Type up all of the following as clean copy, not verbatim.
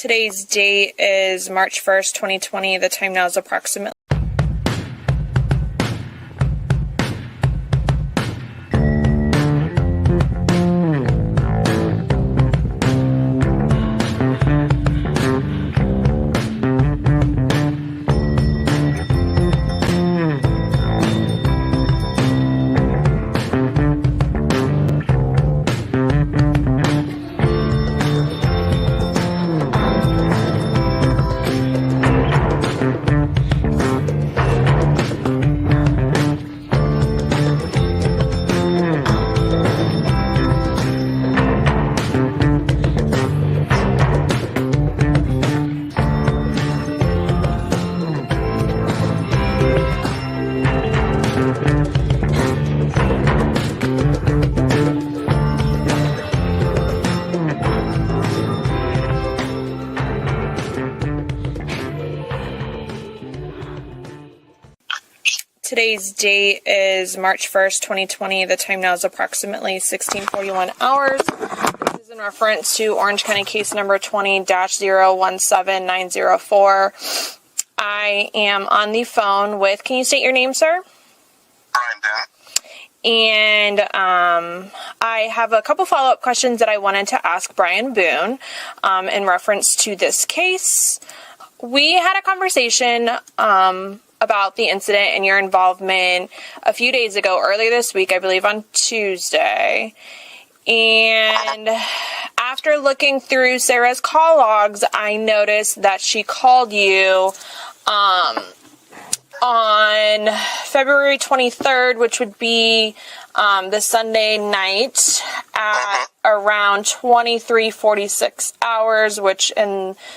Today's date is March 1st, 2020. The time now is approximately Today's date is March 1st, 2020. The time now is approximately 16:41 hours. This is in reference to Orange County case number 20-017904. I am on the phone with, can you state your name, sir? Brian Boone. And I have a couple follow-up questions that I wanted to ask Brian Boone in reference to this case. We had a conversation about the incident and your involvement a few days ago, earlier this week, I believe on Tuesday. And after looking through Sarah's call logs, I noticed that she called you on February 23rd, which would be the Sunday night at around 23:46 hours,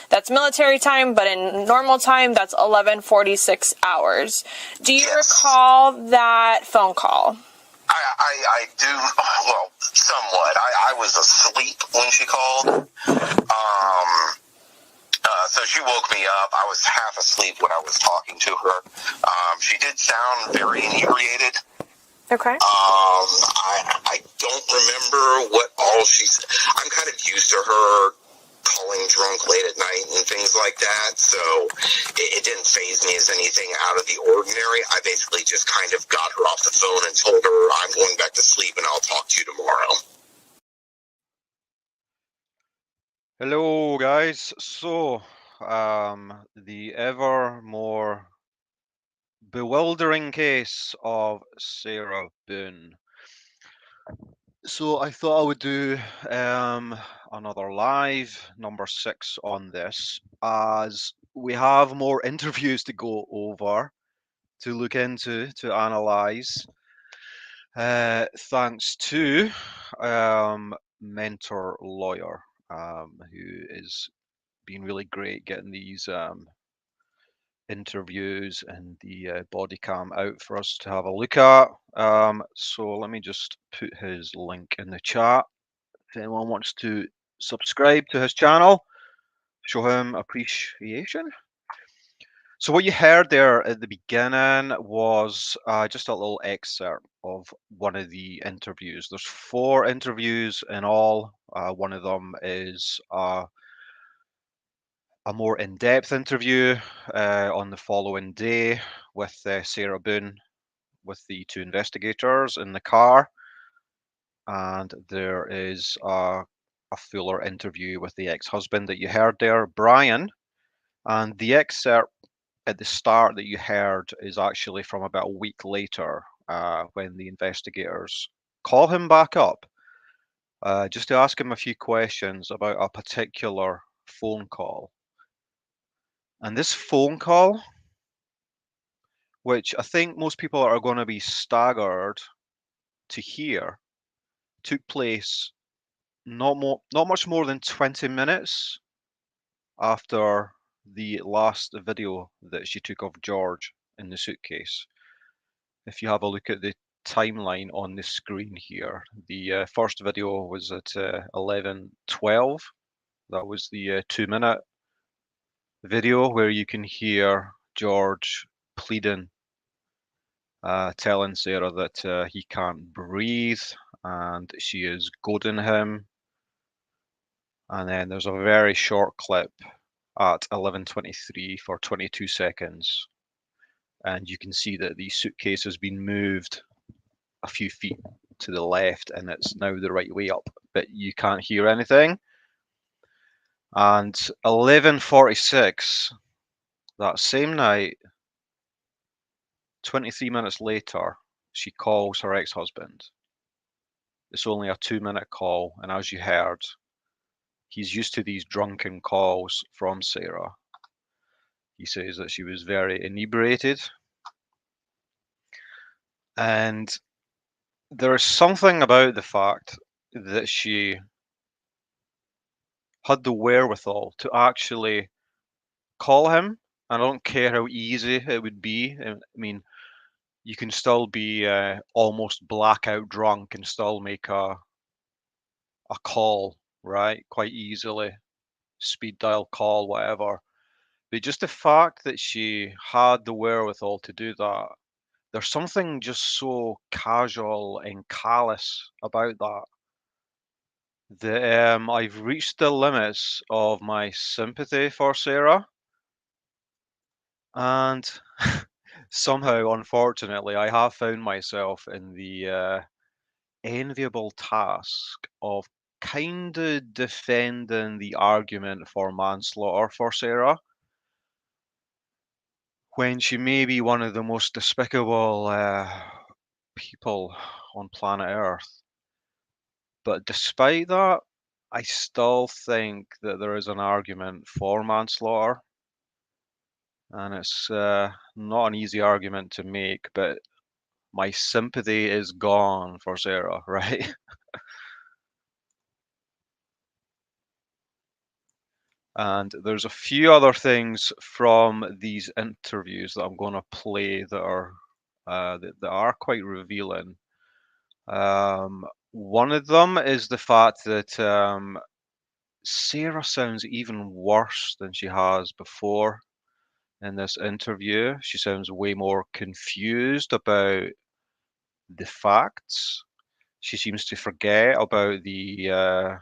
that's military time, but in normal time, that's 11:46 hours. Do you recall that phone call? I do, well, somewhat. I was asleep when she called. So she woke me up. I was half asleep when I was talking to her. She did sound very inebriated. Okay. I don't remember what all she said. I'm kind of used to her calling drunk late at night and things like that, so it didn't faze me as anything out of the ordinary. I basically just kind of got her off the phone and told her I'm going back to sleep and I'll talk to you tomorrow. Hello guys, so the ever more bewildering case of Sarah Boone. So I thought I would do another live number 6 on this, as we have more interviews to go over, to look into, to analyze, thanks to mentor lawyer, who is been really great getting these interviews and the body cam out for us to have a look at. So let me just put his link in the chat. If anyone wants to subscribe to his channel, show him appreciation. So what you heard there at the beginning was just a little excerpt of one of the interviews. There's 4 interviews in all. One of them is a more in-depth interview on the following day with Sarah Boone, with the 2 investigators in the car. And there is a fuller interview with the ex-husband that you heard there, Brian. And the excerpt at the start that you heard is actually from about a week later, when the investigators call him back up just to ask him a few questions about a particular phone call. And this phone call, which I think most people are going to be staggered to hear, took place not much more than 20 minutes after the last video that she took of George in the suitcase. If you have a look at the timeline on the screen here, the first video was at 11:12. That was the 2-minute video where you can hear George pleading, telling Sarah that he can't breathe, and she is goading him And then there's a very short clip at 11:23 for 22 seconds. And you can see that the suitcase has been moved a few feet to the left and it's now the right way up, but you can't hear anything. And 11:46 that same night, 23 minutes later, she calls her ex-husband. It's only a 2-minute call, and as you heard, he's used to these drunken calls from Sarah. He says that she was very inebriated, and there is something about the fact that she had the wherewithal to actually call him. I don't care how easy it would be. I mean, you can still be almost blackout drunk and still make a call, right? Quite easily, speed dial call, whatever. But just the fact that she had the wherewithal to do that, there's something just so casual and callous about that I've reached the limits of my sympathy for Sarah. And somehow, unfortunately, I have found myself in the enviable task of kind of defending the argument for manslaughter for Sarah when she may be one of the most despicable people on planet Earth. But despite that, I still think that there is an argument for manslaughter, and it's not an easy argument to make, but my sympathy is gone for Sarah, right? And there's a few other things from these interviews that I'm going to play that are quite revealing. One of them is the fact that Sarah sounds even worse than she has before in this interview. She sounds way more confused about the facts. She seems to forget about the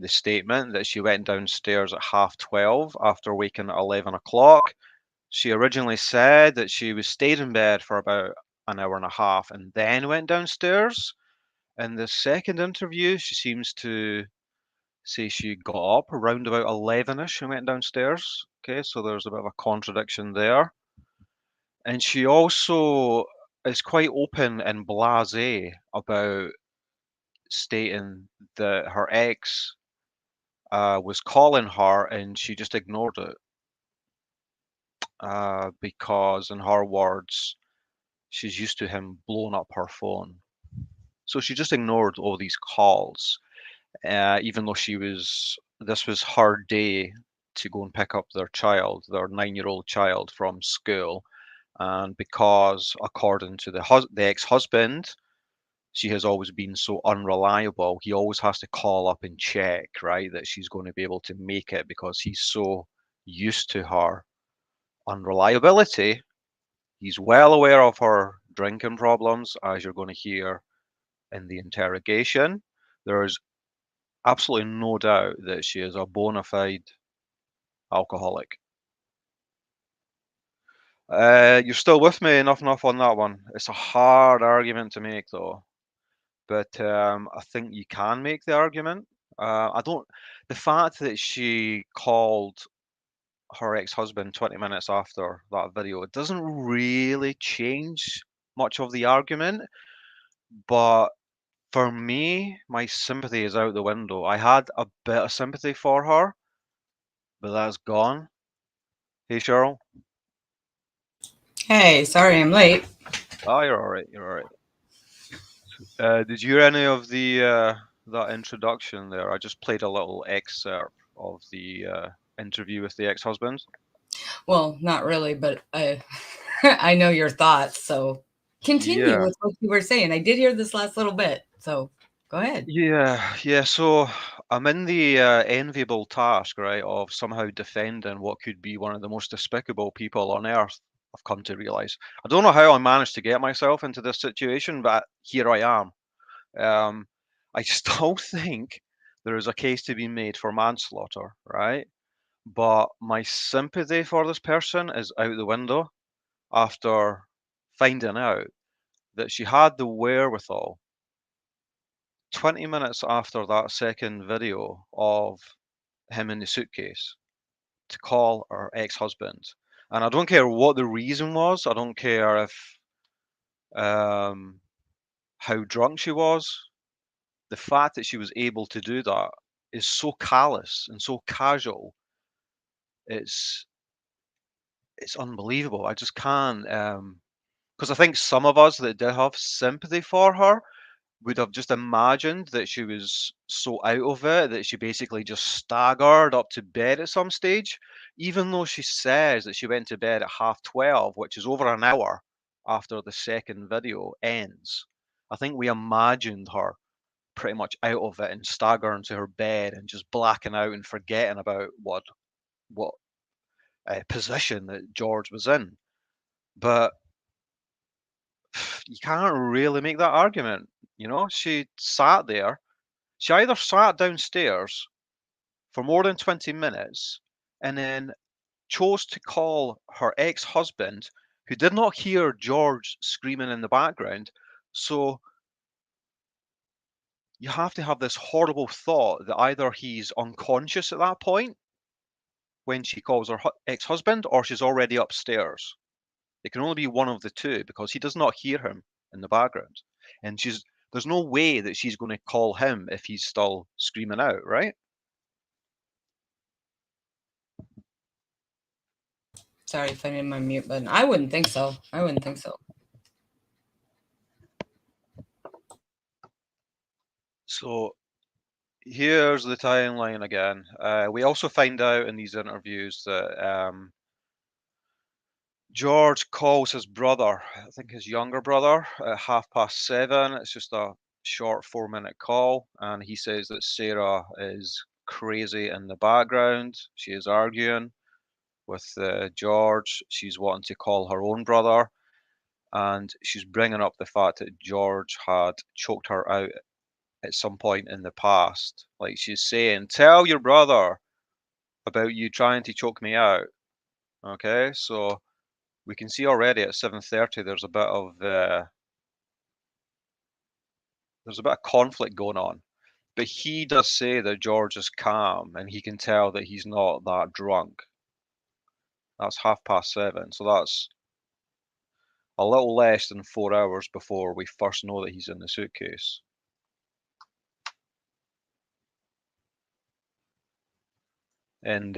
statement that she went downstairs at 12:30 after waking at 11 o'clock. She originally said that she was stayed in bed for about an hour and a half and then went downstairs. In the second interview, she seems to say she got up around about 11ish and went downstairs. Okay, so there's a bit of a contradiction there. And she also is quite open and blasé about stating that her ex was calling her and she just ignored it because, in her words, she's used to him blowing up her phone. So she just ignored all these calls, even though this was her day to go and pick up their child, their 9-year-old child from school. And because, according to the ex-husband, she has always been so unreliable, he always has to call up and check, right, that she's going to be able to make it because he's so used to her unreliability. He's well aware of her drinking problems, as you're going to hear in the interrogation. There is absolutely no doubt that she is a bona fide alcoholic. You're still with me enough on that one. It's a hard argument to make, though, but I think you can make the argument. I don't. The fact that she called her ex-husband 20 minutes after that video, it doesn't really change much of the argument. But for me, my sympathy is out the window. I had a bit of sympathy for her, but that's gone. Hey, Shirl. Hey, sorry I'm late. Oh, you're all right. You're all right. Did you hear any of the that introduction there? I just played a little excerpt of the interview with the ex-husband. Well, not really, but I I know your thoughts, so continue Yeah, with what you were saying. I did hear this last little bit, so go ahead. yeah. So I'm in the enviable task, right, of somehow defending what could be one of the most despicable people on earth. I've come to realize. I don't know how I managed to get myself into this situation, but here I am. I still think there is a case to be made for manslaughter, right? But my sympathy for this person is out the window after finding out that she had the wherewithal 20 minutes after that second video of him in the suitcase to call her ex-husband. And I don't care what the reason was. I don't care if how drunk she was. The fact that she was able to do that is so callous and so casual. It's unbelievable. I just can't. Because I think some of us that did have sympathy for her would have just imagined that she was so out of it that she basically just staggered up to bed at some stage, even though she says that she went to bed at 12:30, which is over an hour after the second video ends. I think we imagined her pretty much out of it and staggering to her bed and just blacking out and forgetting about what position that George was in. But you can't really make that argument. You know, she sat there. She either sat downstairs for more than 20 minutes and then chose to call her ex-husband, who did not hear George screaming in the background. So you have to have this horrible thought that either he's unconscious at that point when she calls her ex-husband, or she's already upstairs. It can only be one of the two because he does not hear him in the background. And there's no way that she's going to call him if he's still screaming out, right? Sorry if I didn't my mute button. I wouldn't think so. I wouldn't think so. So here's the timeline again. We also find out in these interviews that George calls his brother, I think his younger brother, at 7:30. It's just a short 4-minute call, and he says that Sarah is crazy in the background. She is arguing with George. She's wanting to call her own brother, and she's bringing up the fact that George had choked her out at some point in the past. Like she's saying, tell your brother about you trying to choke me out. Okay, so we can see already at 7:30 there's a bit of conflict going on. But he does say that George is calm and he can tell that he's not that drunk. That's 7:30, so that's a little less than 4 hours before we first know that he's in the suitcase. And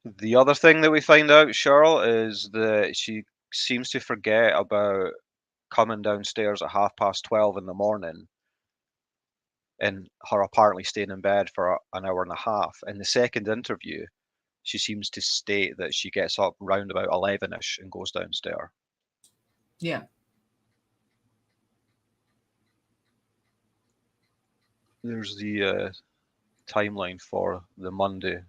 the other thing that we find out, Shirl, is that she seems to forget about coming downstairs at 12:30 in the morning and her apparently staying in bed for an hour and a half. In the second interview, she seems to state that she gets up round about 11ish and goes downstairs. Yeah. There's the timeline for the Monday.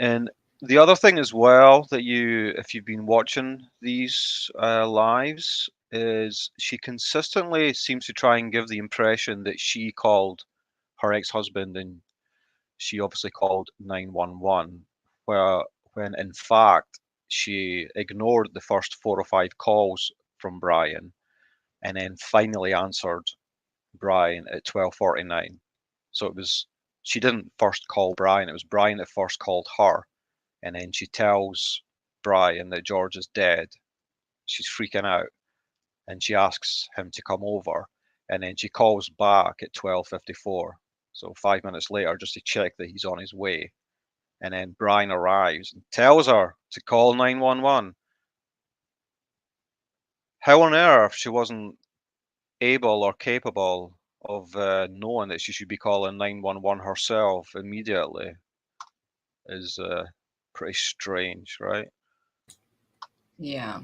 And the other thing as well that if you've been watching these lives, is she consistently seems to try and give the impression that she called her ex-husband and she obviously called 911, when in fact she ignored the first 4 or 5 calls from Brian and then finally answered Brian at 12:49. So she didn't first call Brian, it was Brian that first called her. And then she tells Brian that George is dead. She's freaking out and she asks him to come over. And then she calls back at 12:54. So 5 minutes later, just to check that he's on his way. And then Brian arrives and tells her to call 911. How on earth she wasn't able or capable of knowing that she should be calling 911 herself immediately is pretty strange, right? Yeah.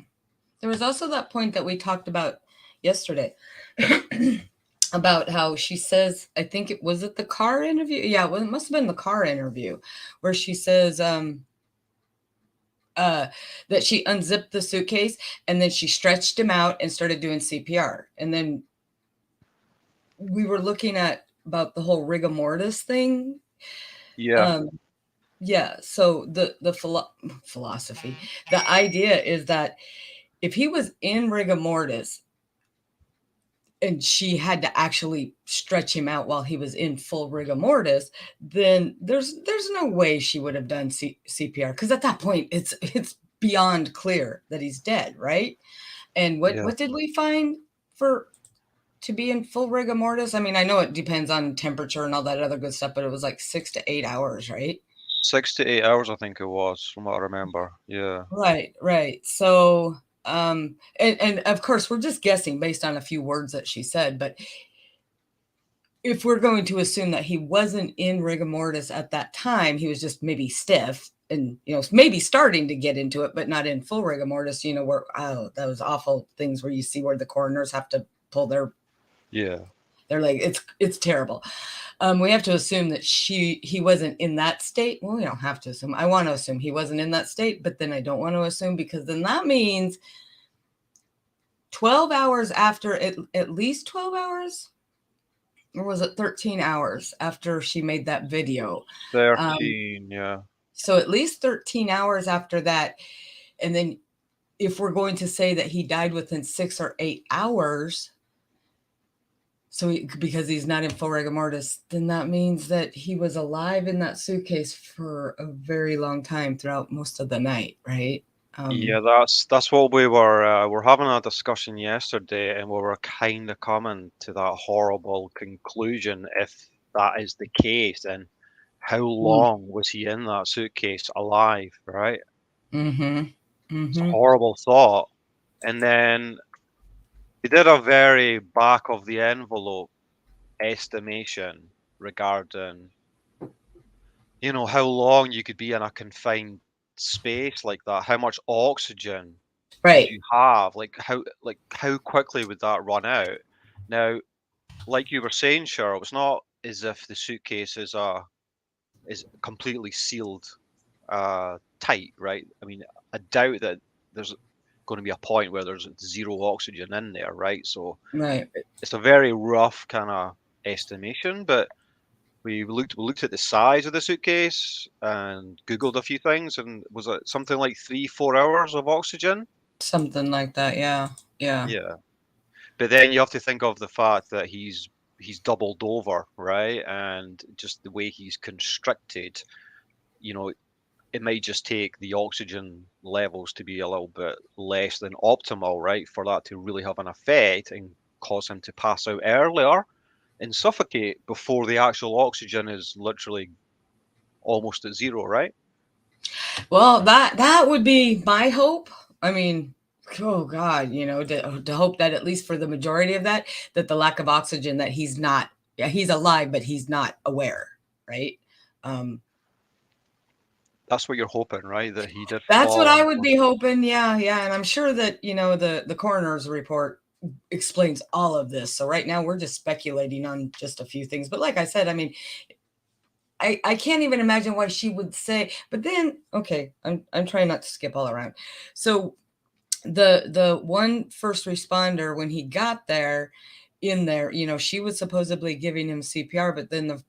There was also that point that we talked about yesterday about how she says, I think it was the car interview. Yeah, well, it must have been the car interview where she says that she unzipped the suitcase and then she stretched him out and started doing CPR. And then we were looking at about the whole rigor mortis thing. Yeah. Yeah. So the philosophy, the idea is that if he was in rigor mortis and she had to actually stretch him out while he was in full rigor mortis, then there's no way she would have done CPR, because at that point it's beyond clear that he's dead, right? And what did we find for to be in full rigor mortis? I mean, I know it depends on temperature and all that other good stuff, but it was like 6 to 8 hours, right? 6 to 8 hours, I think it was, from what I remember. Yeah. Right. So, and of course, we're just guessing based on a few words that she said, but if we're going to assume that he wasn't in rigor mortis at that time, he was just maybe stiff and, maybe starting to get into it, but not in full rigor mortis, where, those awful things where you see where the coroners have to pull their leg. It's terrible. We have to assume that he wasn't in that state. Well, we don't have to assume. I want to assume he wasn't in that state, but then I don't want to assume, because then that means 12 hours after, at least 12 hours, or was it 13 hours after she made that video? 13, yeah. So at least 13 hours after that. And then if we're going to say that he died within 6 or 8 hours, because he's not in full rigor mortis, then that means that he was alive in that suitcase for a very long time throughout most of the night, right? Yeah, that's what we were having a discussion yesterday, and we were kind of coming to that horrible conclusion. If that is the case, then how long was he in that suitcase alive, right? It's a horrible thought. And then he did a very back of the envelope estimation regarding, how long you could be in a confined space like that, how much oxygen would you have, how quickly would that run out? Now, like you were saying, Shirl, it's not as if the suitcase is completely sealed tight, right? I mean, I doubt that there's going to be a point where there's zero oxygen in there, right? So it's a very rough kind of estimation, but we looked at the size of the suitcase and Googled a few things, and was it something like 3-4 hours of oxygen? Something like that, yeah. Yeah. But then you have to think of the fact that he's doubled over, right? And just the way he's constricted, it might just take the oxygen levels to be a little bit less than optimal, right? For that to really have an effect and cause him to pass out earlier and suffocate before the actual oxygen is literally almost at zero, right? Well, that would be my hope. I mean, oh God, to hope that at least for the majority of that the lack of oxygen, that he's not, he's alive, but he's not aware, right? That's what you're hoping, right? That he did That's what fall. I would be hoping. Yeah. And I'm sure that, the coroner's report explains all of this. So right now we're just speculating on just a few things. But like I said, I mean, I can't even imagine why she would say, but then, okay, I'm trying not to skip all around. So the one first responder, when he got there, she was supposedly giving him CPR, but then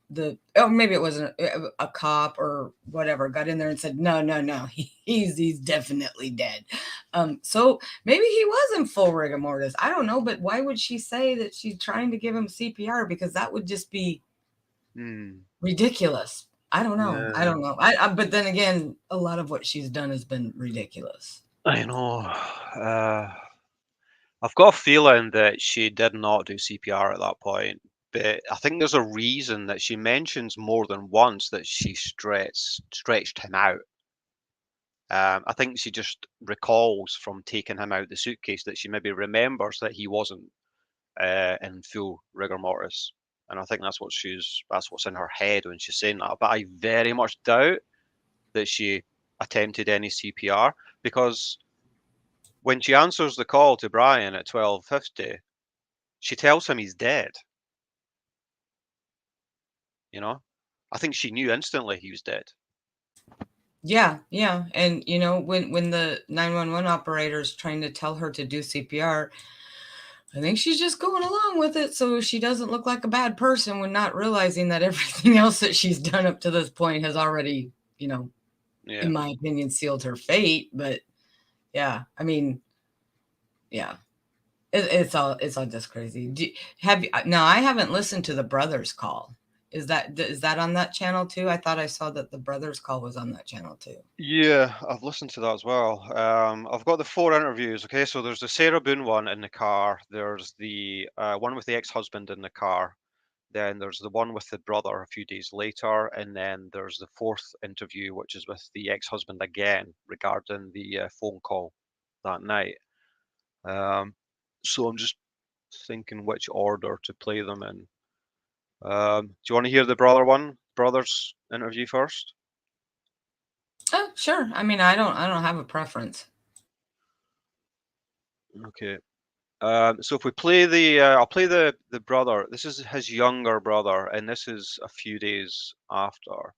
maybe it wasn't a cop or whatever, got in there and said, no, he's definitely dead. So maybe he was in full rigor mortis. I don't know, but why would she say that she's trying to give him CPR? Because that would just be ridiculous. I don't know. But then again, a lot of what she's done has been ridiculous. I know. I've got a feeling that she did not do CPR at that point, but I think there's a reason that she mentions more than once that she stretched him out. I think she just recalls from taking him out the suitcase that she maybe remembers that he wasn't in full rigor mortis, and I think that's what's in her head when she's saying that. But I very much doubt that she attempted any CPR, because when she answers the call to Brian at 12:50, she tells him he's dead. I think she knew instantly he was dead. Yeah. And when the 911 operator is trying to tell her to do CPR, I think she's just going along with it so she doesn't look like a bad person when not realizing that everything else that she's done up to this point has already, in my opinion, sealed her fate. But yeah, I mean, yeah, it's all just crazy. Now, I haven't listened to the brothers call. Is that on that channel too? I thought I saw that the brothers call was on that channel too. Yeah, I've listened to that as well. I've got the 4 interviews. Okay, so there's the Sarah Boone one in the car. There's the one with the ex-husband in the car. Then there's the one with the brother a few days later, and then there's the 4th interview, which is with the ex-husband again regarding the phone call that night. So I'm just thinking which order to play them in. Do you want to hear the brothers interview first? Oh, sure. I mean, I don't have a preference. Okay. So if we play I'll play the brother. This is his younger brother, and this is a few days after.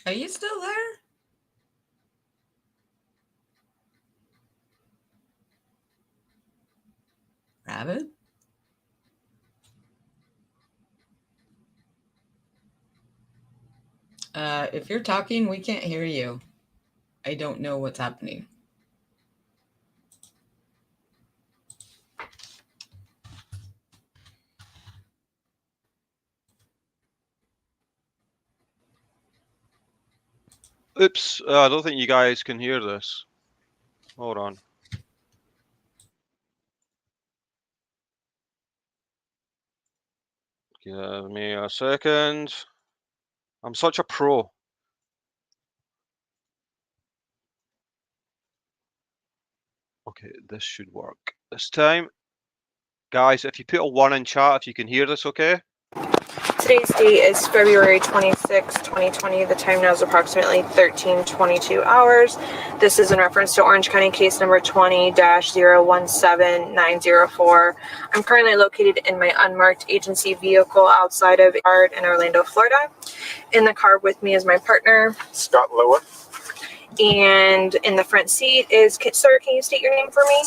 Are you still there? Rabid? If you're talking, we can't hear you. I don't know what's happening. Oops, I don't think you guys can hear this. Hold on. Give me a second. I'm such a pro. Okay, this should work this time. Guys, if you put a 1 in chat, if you can hear this, okay? Today's date is February 26, 2020. The time now is approximately 13:22 hours. This is in reference to Orange County case number 20-017904. I'm currently located in my unmarked agency vehicle outside of yard in Orlando, Florida. In the car with me is my partner, Scott Lower. and in the front seat is, sir, can you state your name for me?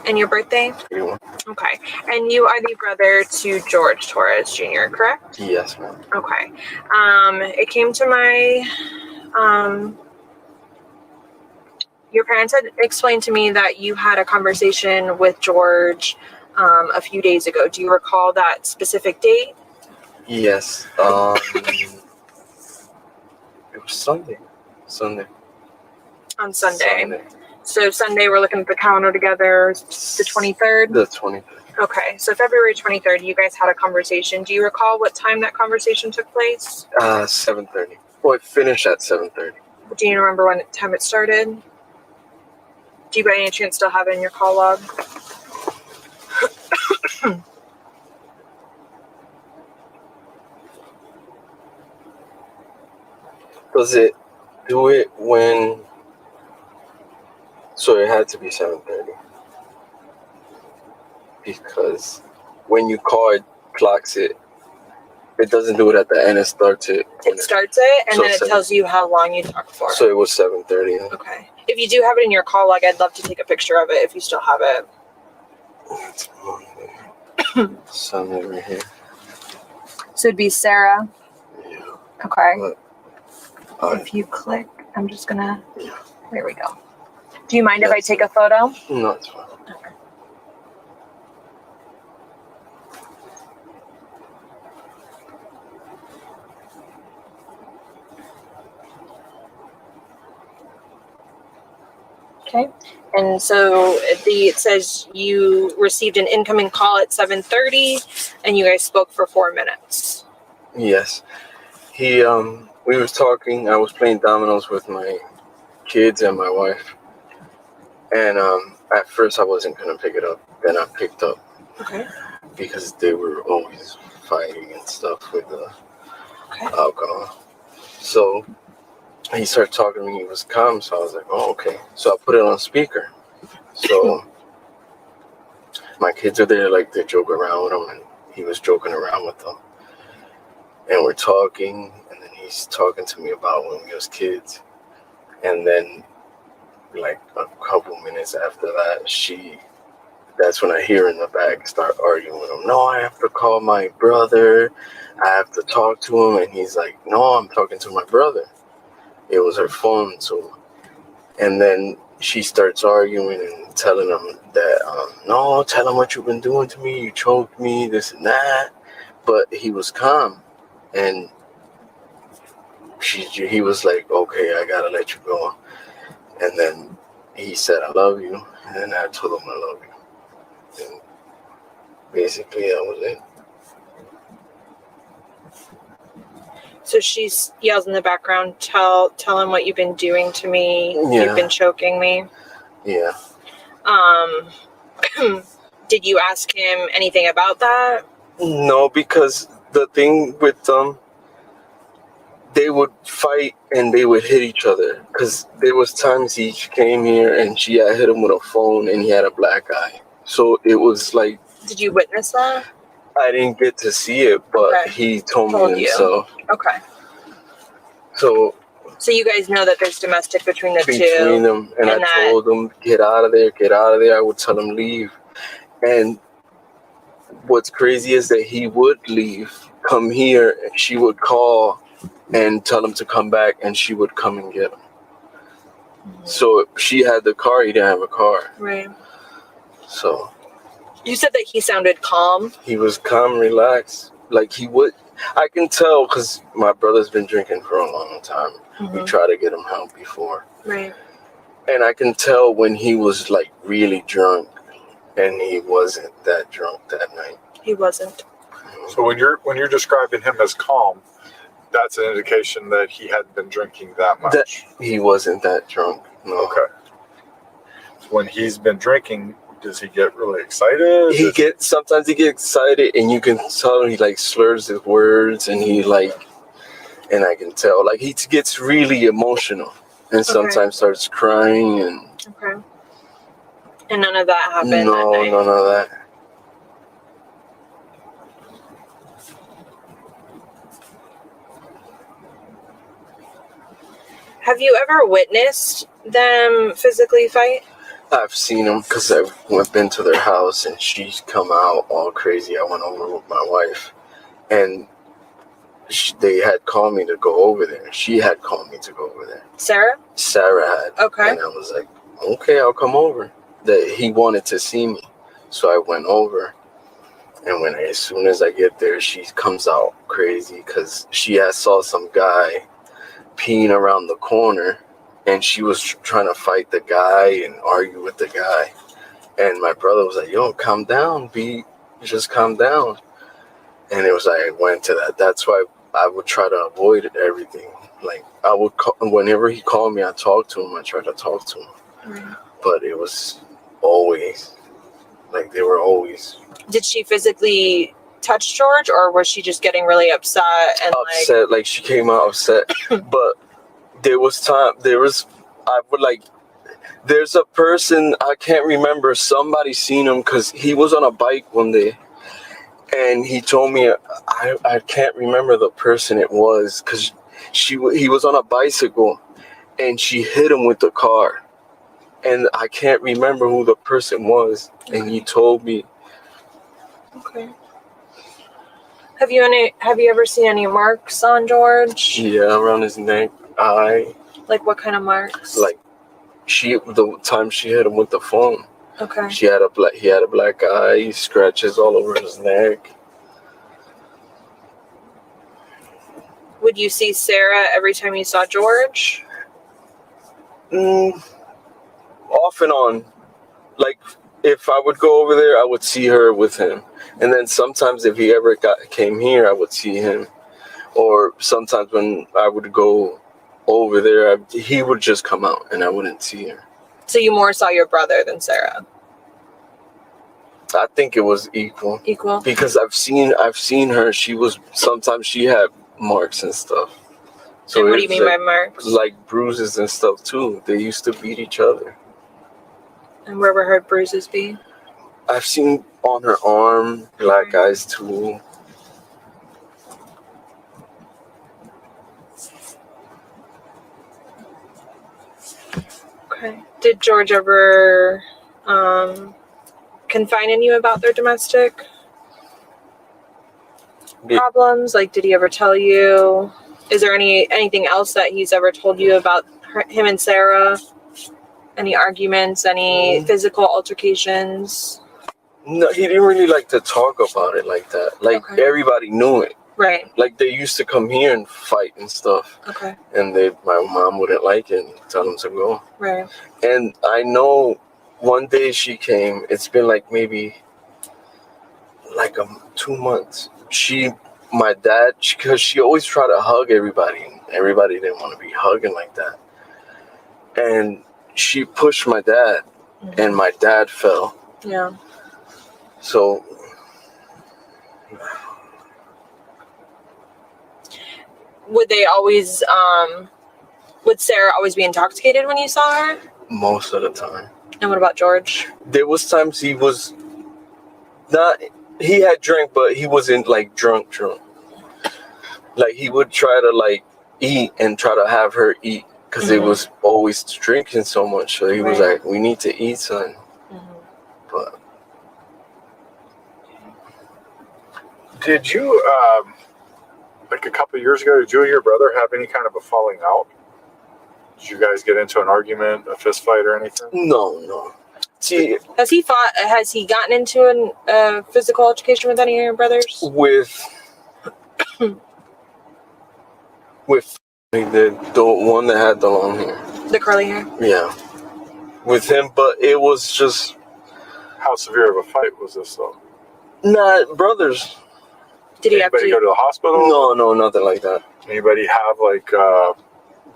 And your birthday? 81. Okay. And you are the brother to George Torres Jr., correct? Yes, ma'am. Okay. It came to my, your parents had explained to me that you had a conversation with George a few days ago. Do you recall that specific date? Yes. It was Sunday. On Sunday. So Sunday, we're looking at the calendar together, the 23rd? The 23rd. Okay, so February 23rd, you guys had a conversation. Do you recall what time that conversation took place? 7:30. Well, it finished at 7:30. Do you remember what time it started? Do you by any chance still have it in your call log? Does it do it when... So it had to be 7:30. Because when you call it, clocks it. It doesn't do it at the end. It starts it. It starts it, and So then it tells you how long you talk for. So it was 7:30. Okay. If you do have it in your call log, I'd love to take a picture of it if you still have it. It's Sunday right here. So it'd be Sarah. Yeah. Okay. But, if you click, I'm just gonna. Yeah. There we go. Do you mind if I take a photo? No, it's fine. Okay. Okay. And so it says you received an incoming call at 7:30, and you guys spoke for 4 minutes. Yes. We was talking. I was playing dominoes with my kids and my wife. And at first I wasn't going to pick it up. Then I picked up. Okay. Because they were always fighting and stuff with the Okay. alcohol. So he started talking to me. He was calm. So I was like, oh, okay. So I put it on speaker. So my kids are there, like, they joke around with him. And he was joking around with them. And we're talking. And then he's talking to me about when we was kids. And then, like, a couple minutes after that, that's when I hear in the back start arguing with him. No, I have to call my brother. I have to talk to him. And he's like, no, I'm talking to my brother. It was her phone. So, and then she starts arguing and telling him that, no, tell him what you've been doing to me. You choked me, this and that. But he was calm. And he was like, okay, I gotta let you go. And then he said, I love you. And then I told him I love you. And basically, that was it. So she yells in the background, tell him what you've been doing to me. Yeah. You've been choking me. Yeah. Did you ask him anything about that? No, because the thing with them, they would fight and they would hit each other. Because there was times he came here and she had hit him with a phone and he had a black eye. So it was like... Did you witness that? I didn't get to see it, but Okay. he told me himself. Okay. So you guys know that there's domestic between the two? Between them. And I told him, get out of there, get out of there. I would tell him, leave. And what's crazy is that he would leave, come here, and she would call and tell him to come back, and she would come and get him. Mm-hmm. So if she had the car, he didn't have a car. Right. So. You said that he sounded calm? He was calm, relaxed. Like he would. I can tell because my brother's been drinking for a long time. Mm-hmm. We tried to get him help before. Right. And I can tell when he was like really drunk, and he wasn't that drunk that night. He wasn't. So when you're describing him as calm, that's an indication that he hadn't been drinking that much. That he wasn't that drunk. No. Okay. When he's been drinking, does he get really excited? Sometimes he gets excited, and you can tell he like slurs his words, and and I can tell like he gets really emotional, and sometimes starts crying and. Okay. And none of that happened that No, night? none of that. Have you ever witnessed them physically fight? I've seen them because I've been to their house and she's come out all crazy. I went over with my wife and they had called me to go over there. She had called me to go over there. Sarah? Sarah had. Okay. And I was like, okay, I'll come over. That he wanted to see me. So I went over. And as soon as I get there, she comes out crazy because she saw some guy peeing around the corner. And she was trying to fight the guy and argue with the guy. And my brother was like, yo, calm down, B. Just calm down. And it was like, I went to that. That's why I would try to avoid everything. Like, I would call, whenever he called me, I talked to him. I tried to talk to him. Mm-hmm. But it was always, like, they were always. Did she physically touch George, or was she just getting really upset? Upset, like she came out upset. But there's a person, I can't remember, somebody seen him because he was on a bike one day. And he told me, I can't remember the person it was because he was on a bicycle and she hit him with the car. And I can't remember who the person was. Okay. And he told me. Okay. Have you ever seen any marks on George? Yeah, around his neck, eye. Like what kind of marks? Like the time she hit him with the phone. Okay. He had a black eye, scratches all over his neck. Would you see Sarah every time you saw George? Off off and on. Like, if I would go over there, I would see her with him. And then sometimes if he ever came here, I would see him. Or sometimes when I would go over there, he would just come out and I wouldn't see her. So you more saw your brother than Sarah? I think it was equal. Equal? Because I've seen her. Sometimes she had marks and stuff. So and what do you mean by marks? Like bruises and stuff too. They used to beat each other. And where were her bruises be? I've seen on her arm, black eyes too. Okay. Did George ever confide in you about their domestic problems? Like, did he ever tell you? Is there anything else that he's ever told you about him and Sarah? Any arguments? Any physical altercations? No, he didn't really like to talk about it like that. Like, everybody knew it. Right. Like, they used to come here and fight and stuff. Okay. And my mom wouldn't like it and tell them to go. Right. And I know one day she came, it's been like maybe like 2 months. My dad, because she always tried to hug everybody. Everybody didn't want to be hugging like that. And she pushed my dad, and my dad fell. Yeah. So, would they always, would Sarah always be intoxicated when you saw her? most of the time. And what about George? There was times he was not, he had drank, but he wasn't like drunk. Like, he would try to like eat and try to have her eat because they was always drinking so much. So he was like, we need to eat something. But did you, like a couple of years ago, did you and your brother have any kind of a falling out? Did you guys get into an argument, a fist fight, or anything? No. See, Has he gotten into a physical altercation with any of your brothers? with the one that had the long hair. The curly hair? Yeah. With him, but it was just... How severe of a fight was this, though? Not brothers. Did he Anybody go to the hospital? No, nothing like that. Anybody have, like,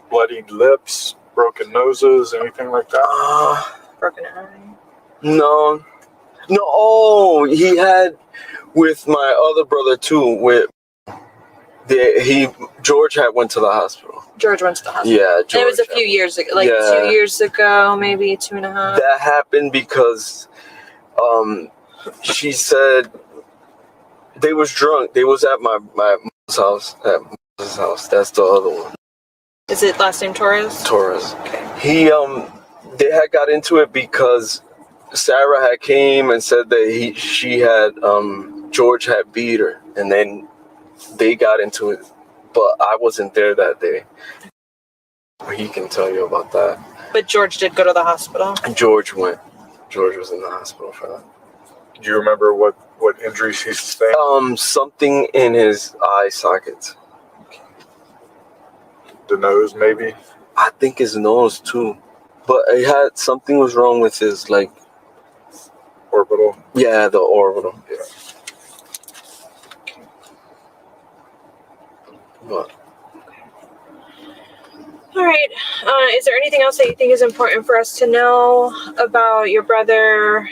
bloodied lips, broken noses, anything like that? Broken eye? No. Oh, he had with my other brother, too, George had went to the hospital. George went to the hospital. Yeah, George. And it was a few years ago, 2 years ago, maybe 2.5. That happened because she said they was drunk. They was at my mom's house. At mom's house. That's the other one. Is it last name Torres? Torres. Okay. They had got into it because Sarah had came and said that George had beat her, and then they got into it, but I wasn't there that day. He can tell you about that. But George did go to the hospital. George went. George was in the hospital for that. Do you remember what injuries he sustained? Something in his eye socket. The nose, maybe? I think his nose too. But something was wrong with his orbital. Yeah, the orbital. Yeah. What? All right. Is there anything else that you think is important for us to know about your brother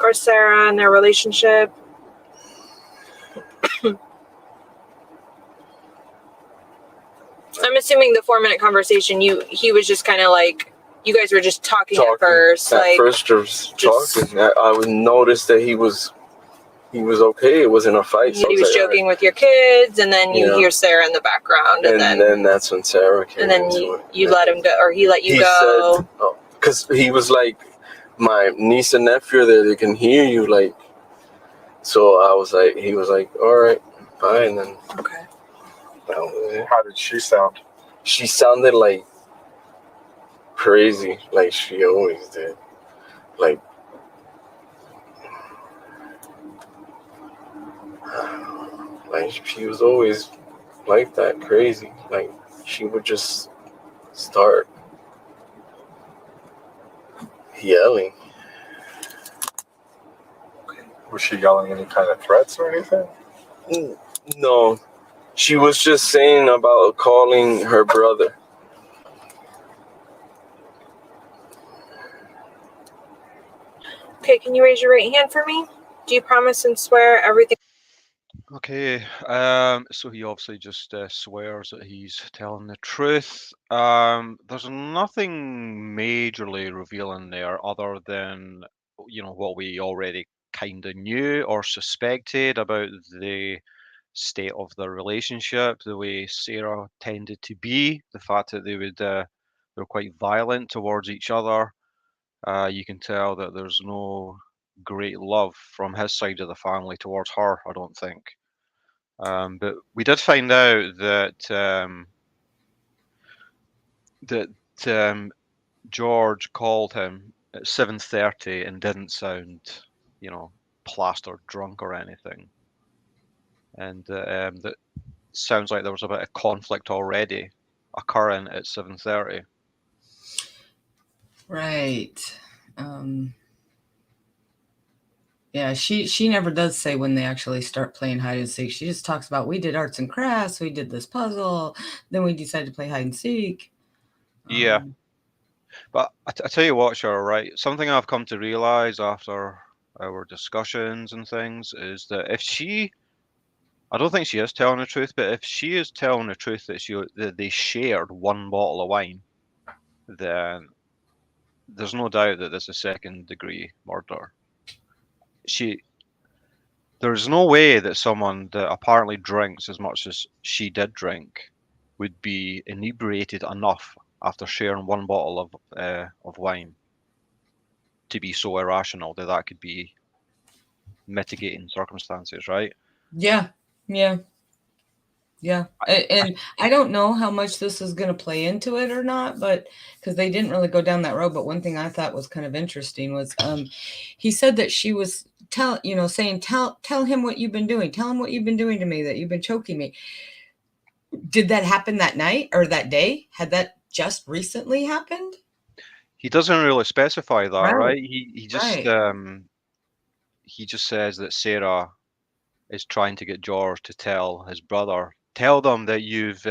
or Sarah and their relationship? I'm assuming the 4-minute conversation, he was just kind of like, you guys were just talking at first. At first, just talking. I would notice that he was okay. It wasn't a fight. He was joking with your kids, and then you hear Sarah in the background, and then that's when Sarah came. And then you let him go, or he let you go. Because he was like, my niece and nephew there, they can hear you, like. So he was like, all right, bye, and then. Okay. That was it. How did she sound? She sounded like crazy, like she always did. Like, she was always like that, crazy. Like, she would just start. yelling. Was she yelling any kind of threats or anything? No, she was just saying about calling her brother. Okay, can you raise your right hand for me? Do you promise and swear everything? Okay, so he obviously just swears that he's telling the truth. There's nothing majorly revealing there other than, what we already kind of knew or suspected about the state of their relationship, the way Sarah tended to be, the fact that they're quite violent towards each other. You can tell that there's no great love from his side of the family towards her, I don't think. But we did find out that George called him at 7:30 and didn't sound, plastered drunk or anything, and that sounds like there was a bit of conflict already occurring at 7:30. Right. Yeah, she never does say when they actually start playing hide and seek. She just talks about, we did arts and crafts, we did this puzzle, then we decided to play hide and seek. Yeah, but I tell you what, Shirl, right? Something I've come to realize after our discussions and things is that I don't think she is telling the truth, but if she is telling the truth that they shared one bottle of wine, then there's no doubt that this is second-degree murder. There's no way that someone that apparently drinks as much as she did drink would be inebriated enough after sharing one bottle of wine to be so irrational that could be mitigating circumstances, right? Yeah. And I don't know how much this is going to play into it or not, but because they didn't really go down that road. But one thing I thought was kind of interesting was he said that she was saying, tell him what you've been doing. Tell him what you've been doing to me, that you've been choking me. Did that happen that night or that day? Had that just recently happened? He doesn't really specify that, Right. right? He just Right. he just says that Sarah is trying to get George to tell his brother, tell them that you've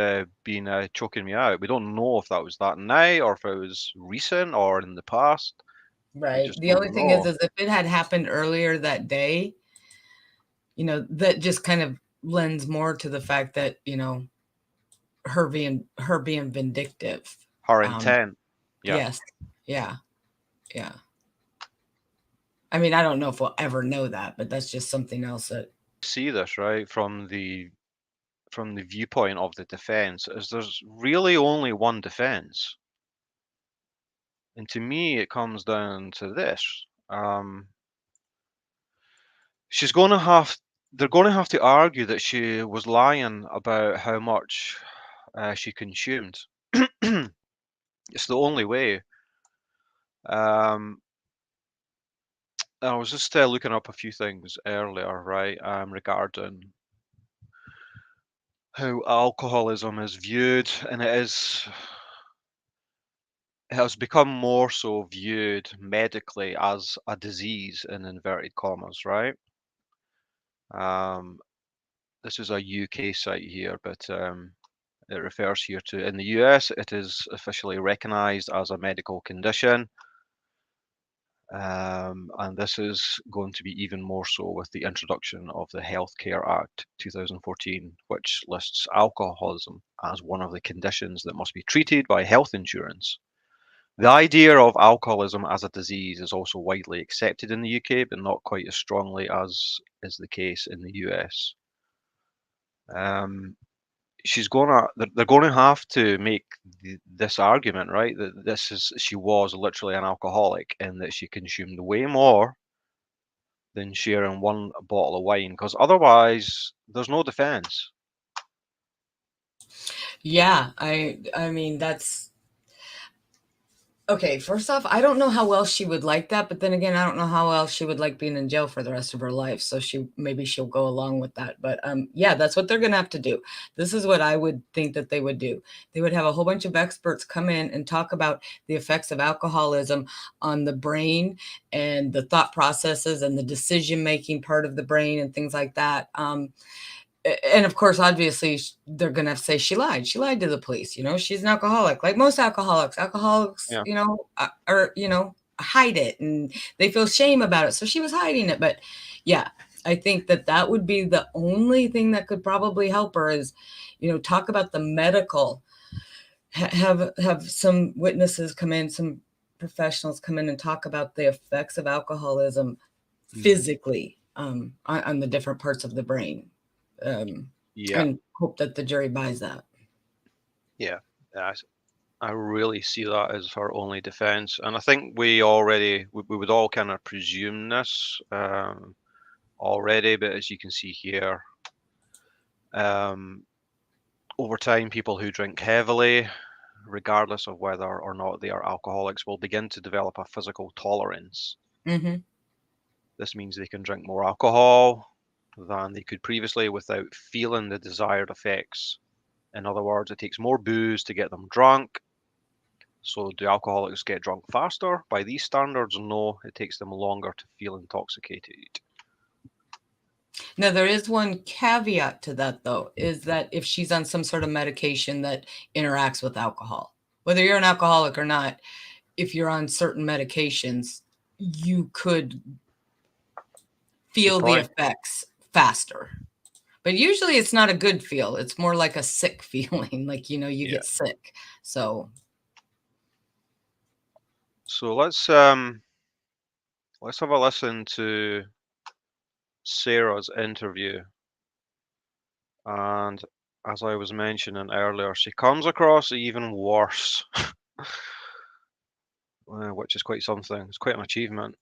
been choking me out. We don't know if that was that night or if it was recent or in the past. We Right. just The only don't thing is know. if it had happened earlier that day, that just kind of lends more to the fact that, her being vindictive. Her intent. Yeah. Yes. Yeah. Yeah. I mean, I don't know if we'll ever know that, but that's just something else that. See this, right, from the viewpoint of the defense, is there's really only one defense. And to me, it comes down to this. She's going to have, they're going to have to argue that she was lying about how much she consumed. It's the only way. I was just looking up a few things earlier, right, regarding how alcoholism is viewed, and it has become more so viewed medically as a disease in inverted commas, right? This is a UK site here, but it refers here to, in the US, it is officially recognized as a medical condition. And this is going to be even more so with the introduction of the Healthcare Act 2014, which lists alcoholism as one of the conditions that must be treated by health insurance. The idea of alcoholism as a disease is also widely accepted in the UK, but not quite as strongly as is the case in the US. They're going to have to make this argument, right? That she was literally an alcoholic and that she consumed way more than sharing one bottle of wine, because otherwise there's no defense. Yeah, I mean, Okay, first off, I don't know how well she would like that, but then again, I don't know how well she would like being in jail for the rest of her life. So maybe she'll go along with that. But yeah, that's what they're gonna have to do. This is what I would think that they would do. They would have a whole bunch of experts come in and talk about the effects of alcoholism on the brain and the thought processes and the decision-making part of the brain and things like that. And of course, obviously, they're going to say she lied. She lied to the police. You know, she's an alcoholic, like most alcoholics. Alcoholics, Yeah. you know, hide it and they feel shame about it. So she was hiding it. But yeah, I think that would be the only thing that could probably help her is, you know, talk about the medical, have some witnesses come in, some professionals come in and talk about the effects of alcoholism physically on the different parts of the brain. Yeah. And hope that the jury buys that. Yeah. I really see that as her only defense. And I think we would all kind of presume this already, but as you can see here, over time, people who drink heavily, regardless of whether or not they are alcoholics, will begin to develop a physical tolerance. Mm-hmm. This means they can drink more alcohol than they could previously without feeling the desired effects. In other words, it takes more booze to get them drunk. So do alcoholics get drunk faster? By these standards, no. It takes them longer to feel intoxicated. Now, there is one caveat to that, though, is that if she's on some sort of medication that interacts with alcohol, whether you're an alcoholic or not, if you're on certain medications, you could feel the effects faster. But usually it's not a good feel. It's more like a sick feeling, like, you know, you get sick. So let's have a listen to Sarah's interview. And as I was mentioning earlier, she comes across even worse, which is quite something. It's quite an achievement.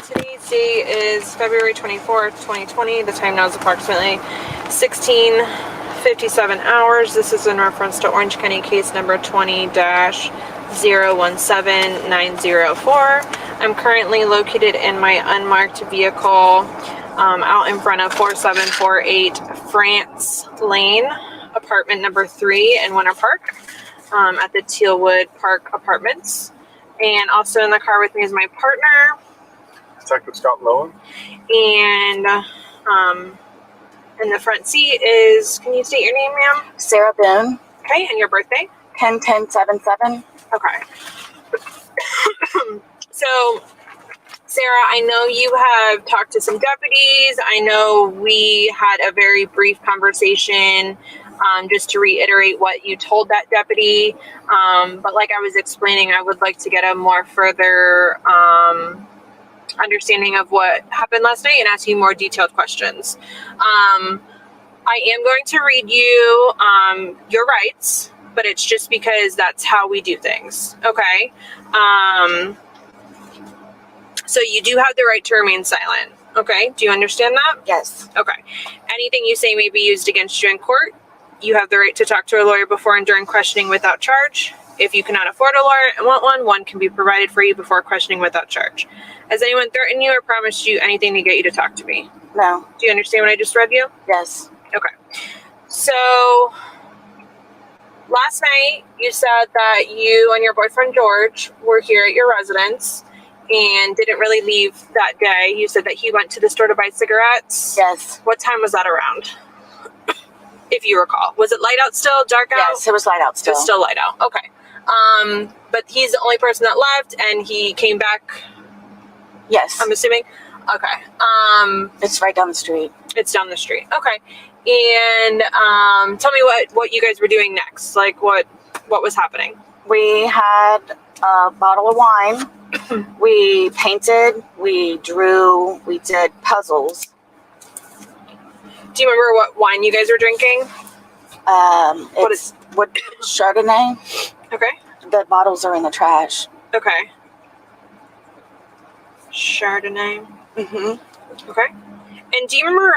Today's date is February 24th, 2020. The time now is approximately 16:57 hours. This is in reference to Orange County case number 20-017904. I'm currently located in my unmarked vehicle out in front of 4748 France Lane, apartment number 3 in Winter Park at the Tealwood Park Apartments. And also in the car with me is my partner, Detective Scott Lowen. And in the front seat is, can you state your name, ma'am? Sarah Boone. Okay, and your birthday? 10/10/77. Okay. So, Sarah, I know you have talked to some deputies. I know we had a very brief conversation just to reiterate what you told that deputy. But like I was explaining, I would like to get a more further understanding of what happened last night and ask you more detailed questions. I am going to read you your rights, but it's just because that's how we do things. Okay. So you do have the right to remain silent. Okay. Do you understand that? Yes. Okay. Anything you say may be used against you in court. You have the right to talk to a lawyer before and during questioning without charge. If you cannot afford a lawyer and want one can be provided for you before questioning without charge. Has anyone threatened you or promised you anything to get you to talk to me? No. Do you understand what I just read you? Yes. Okay. So last night you said that you and your boyfriend George were here at your residence and didn't really leave that day. You said that he went to the store to buy cigarettes. Yes. What time was that around? If you recall. Was it light out still? Dark out? Yes, it was light out still. It was still light out. Okay. But he's the only person that left and he came back. Yes. I'm assuming. Okay. It's right down the street. It's down the street. Okay. And tell me what you guys were doing next. Like what was happening? We had a bottle of wine. We painted, we drew, we did puzzles. Do you remember what wine you guys were drinking? It's Chardonnay. Okay. The bottles are in the trash. Okay. Chardonnay. Mm-hmm. Okay. And do you remember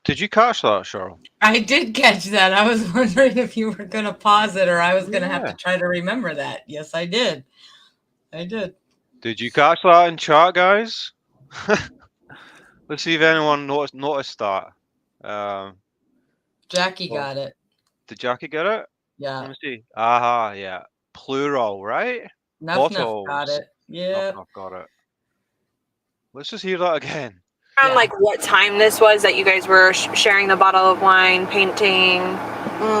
Did you catch that, Shirl? I did catch that. I was wondering if you were going to pause it or I was going to have Yeah. to try to remember that. Yes, I did. I did. Did you catch that in chat, guys? Let's see if anyone noticed that. Jackie Well, got it. did Jackie get it? Yeah. Let me see. Aha, yeah. Plural, right? Nuff got Bottles. it. Yeah. Nuff got it. Let's just hear that again. Around like what time this was that you guys were sharing the bottle of wine, painting,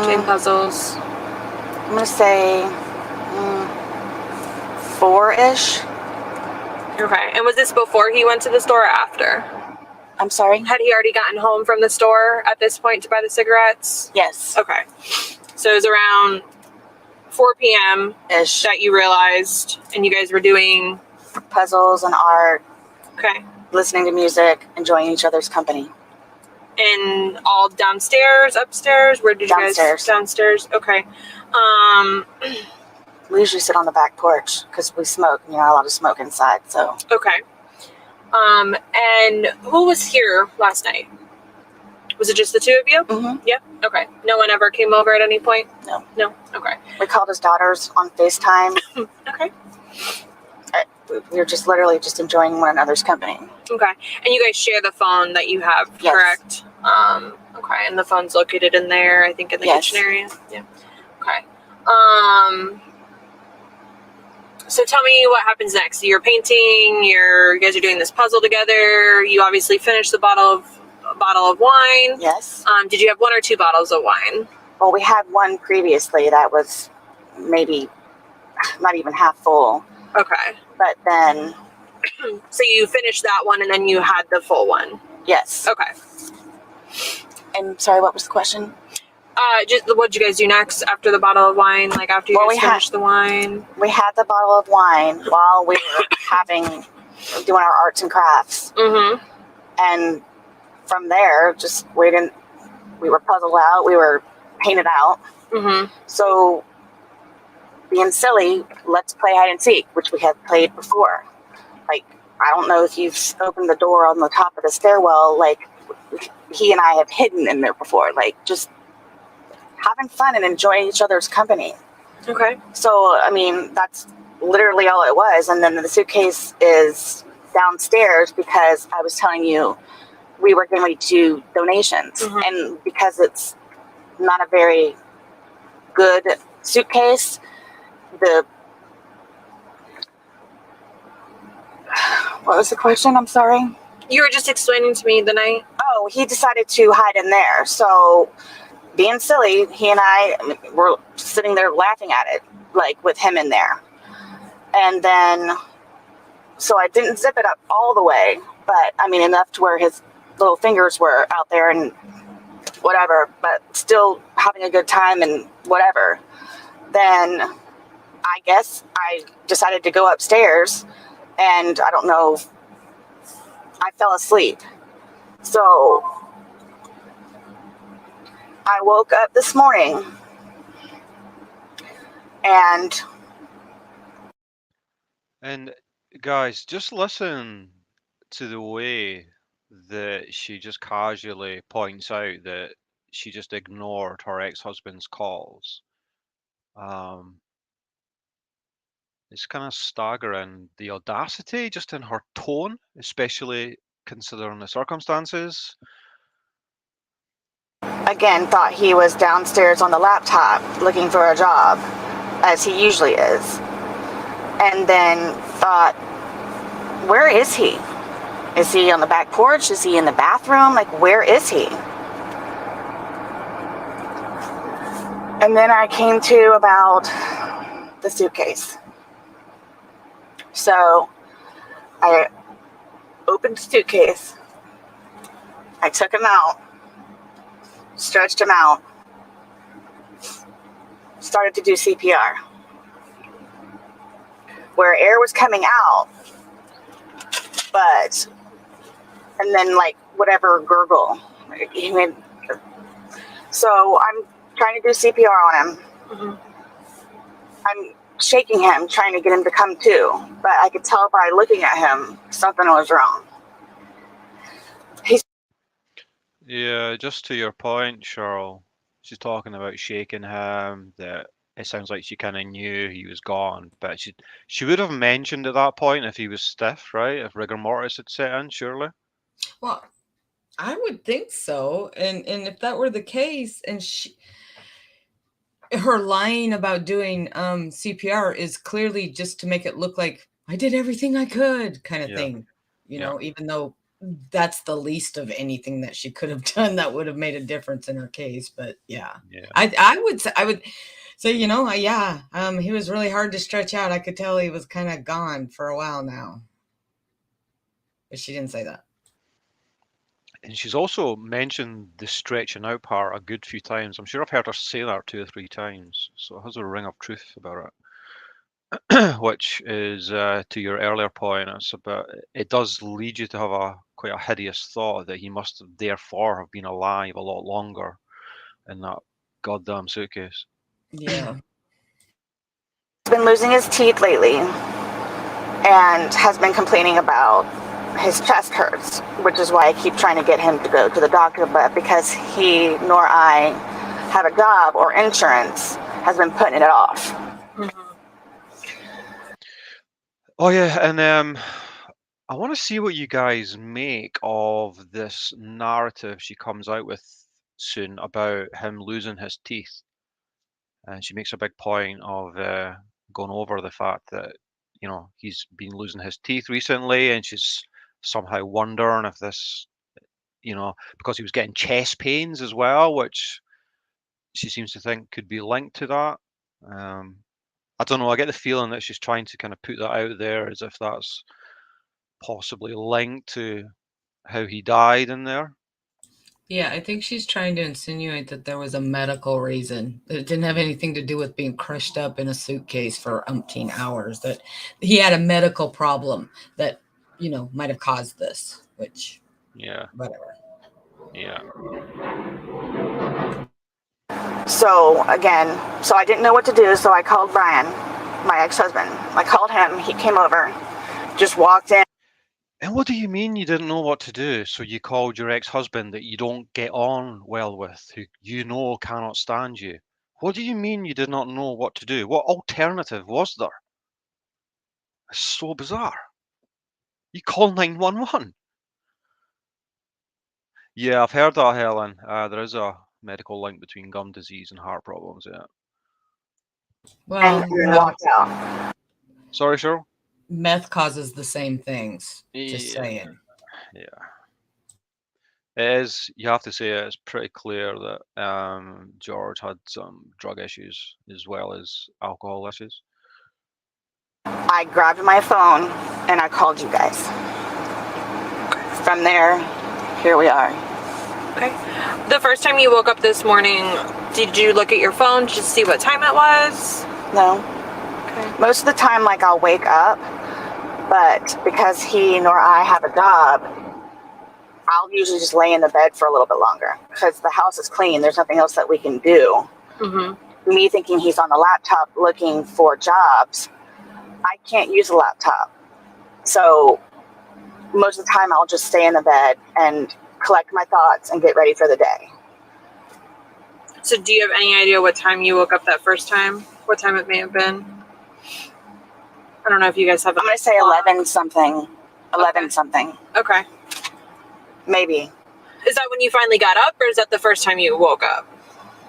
doing puzzles? I'm gonna say 4-ish. Okay. And was this before he went to the store or after? I'm sorry. Had he already gotten home from the store at this point to buy the cigarettes? Yes. Okay. So it was around 4 p.m. Ish. that you realized, and you guys were doing. Puzzles and art, Okay. listening to music, enjoying each other's company. And all downstairs, upstairs? Where did you guys? Downstairs. Okay. We usually sit on the back porch because we smoke. You're not allowed to smoke inside, so. Okay. And who was here last night? Was it just the two of you? Mm-hmm. Yep. Okay. No one ever came over at any point? No. No? Okay. We called his daughters on FaceTime. Okay. We were just literally just enjoying one another's company. Okay. And you guys share the phone that you have, Yes. correct? Okay. And the phone's located in there, I think in the Yes. kitchen area? Yeah. Okay. So tell me what happens next. You're painting, you guys are doing this puzzle together. You obviously finished the bottle of wine. Yes. Did you have 1 or 2 bottles of wine? Well, we had one previously that was maybe not even half full. Okay. But then, So you finished that one and then you had the full one. yes. Okay. And sorry, what was the question? Just what'd you guys do next after the bottle of wine? Like after you Well, guys finished the wine? We had the bottle of wine while we were doing our arts and crafts. Mm-hmm. And from there, we were puzzled out, we were painted out. Mm-hmm. So, being silly, let's play hide and seek, which we had played before. Like, I don't know if you've opened the door on the top of the stairwell, like, he and I have hidden in there before. Like, just having fun and enjoying each other's company. Okay. So, I mean, that's literally all it was. And then the suitcase is downstairs because I was telling you we were getting ready to do donations. Mm-hmm. And because it's not a very good suitcase, what was the question? I'm sorry. You were just explaining to me the night. Oh, he decided to hide in there. So, being silly, he and I were sitting there laughing at it, like with him in there. And then, so I didn't zip it up all the way, but I mean, enough to where his little fingers were out there and whatever, but still having a good time and whatever. Then I guess I decided to go upstairs, and I don't know, I fell asleep. So I woke up this morning and guys, just listen to the way that she just casually points out that she just ignored her ex-husband's calls. It's kind of staggering, the audacity just in her tone, especially considering the circumstances. again thought he was downstairs on the laptop looking for a job, as he usually is. And then thought, where is he? Is he on the back porch? Is he in the bathroom? Like, where is he? And then I came to about the suitcase. So I opened the suitcase. I took him out, stretched him out, started to do CPR. Where air was coming out, and then like whatever gurgle he made. So I'm trying to do CPR on him. Mm-hmm. I'm shaking him, trying to get him to come to, but I could tell by looking at him something was wrong. Yeah, just to your point, Shirl. She's talking about shaking him, that it sounds like she kind of knew he was gone, but she would have mentioned at that point if he was stiff, right? If rigor mortis had set in, surely. Well, I would think so. And if that were the case, and her lying about doing CPR is clearly just to make it look like I did everything I could kind of Yeah. thing, even though that's the least of anything that she could have done that would have made a difference in her case. But yeah. I would say, he was really hard to stretch out. I could tell he was kind of gone for a while now, but she didn't say that. And she's also mentioned the stretching out part a good few times. I'm sure I've heard her say that 2 or 3 times, so it has a ring of truth about it. Which is, to your earlier point, it does lead you to have quite a hideous thought that he must have therefore have been alive a lot longer in that goddamn suitcase. Yeah. He's been losing his teeth lately and has been complaining about his chest hurts, which is why I keep trying to get him to go to the doctor, but because he nor I have a job or insurance, has been putting it off. Oh yeah, and I want to see what you guys make of this narrative she comes out with soon about him losing his teeth. And she makes a big point of going over the fact that, he's been losing his teeth recently, and she's somehow wondering if this, because he was getting chest pains as well, which she seems to think could be linked to that. I don't know. I get the feeling that she's trying to kind of put that out there as if that's possibly linked to how he died in there. Yeah, I think she's trying to insinuate that there was a medical reason. That it didn't have anything to do with being crushed up in a suitcase for umpteen hours. That he had a medical problem that, might have caused this, which, whatever. Yeah. So again, I didn't know what to do, so I called Brian, my ex-husband. I called him, he came over, just walked in. And what do you mean you didn't know what to do? So you called your ex-husband that you don't get on well with, who cannot stand you. What do you mean you did not know what to do? What alternative was there? It's so bizarre. You call 911. Yeah, I've heard that, Helen. There is a medical link between gum disease and heart problems, yeah. Well, And walked out. Sorry, Shirl? Meth causes the same things. Just saying. Yeah. It is, you have to say, it's pretty clear that George had some drug issues as well as alcohol issues. I grabbed my phone and I called you guys. From there, here we are. Okay. The first time you woke up this morning, did you look at your phone to see what time it was? No. Okay. Most of the time, I'll wake up, but because he nor I have a job, I'll usually just lay in the bed for a little bit longer because the house is clean. There's nothing else that we can do. Mm-hmm. Me thinking he's on the laptop looking for jobs, I can't use a laptop. So most of the time I'll just stay in the bed and collect my thoughts and get ready for the day. So do you have any idea what time you woke up that first time? What time it may have been? I don't know if you guys have I'm going to say 11 something. 11 something. Okay. Maybe. Is that when you finally got up, or is that the first time you woke up?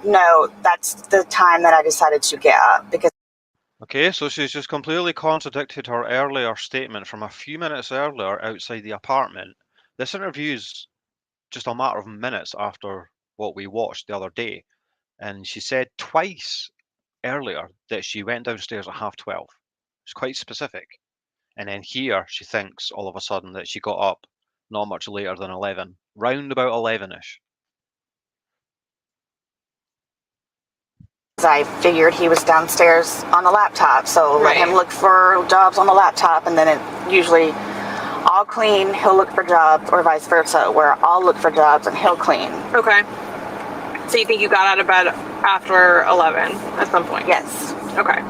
No, that's the time that I decided to get up because. Okay, so she's just completely contradicted her earlier statement from a few minutes earlier outside the apartment. This interview's just a matter of minutes after what we watched the other day, and she said twice earlier that she went downstairs at 12:30. It's quite specific. And then here she thinks all of a sudden that she got up not much later than 11, round about 11ish. I figured he was downstairs on the laptop, so let him look for jobs on the laptop, and then it usually I'll clean, he'll look for jobs, or vice versa, where I'll look for jobs and he'll clean. Okay. So you think you got out of bed after 11 at some point? Yes. Okay.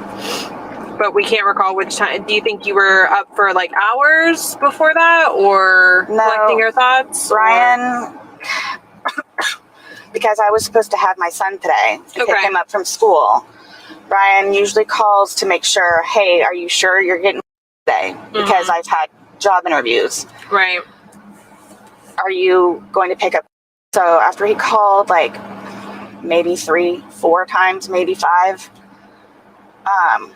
But we can't recall which time. Do you think you were up for hours before that, or collecting your thoughts? Brian because I was supposed to have my son today to Okay. pick him up from school. Brian usually calls to make sure, hey, are you sure you're getting today? Because I've had job interviews. Right. Are you going to pick up? So after he called like maybe 3-4 times, maybe 5, I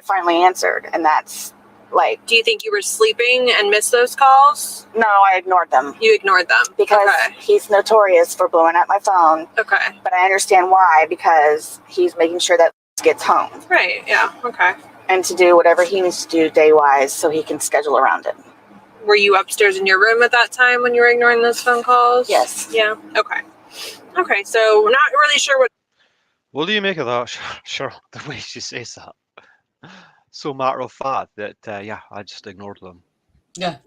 finally answered, and that's like, Do you think you were sleeping and missed those calls? no, I ignored them You ignored them. because he's notorious for blowing up my phone. Okay. But I understand why, because he's making sure that gets home Right. Yeah. Okay. and to do whatever he needs to do day-wise so he can schedule around it. Were you upstairs in your room at that time when you were ignoring those phone calls? Yes. Yeah. Okay. Okay. So we're not really sure what. What do you make of that, Shirl? The way she says that. So matter of fact that, yeah, I just ignored them. Yeah.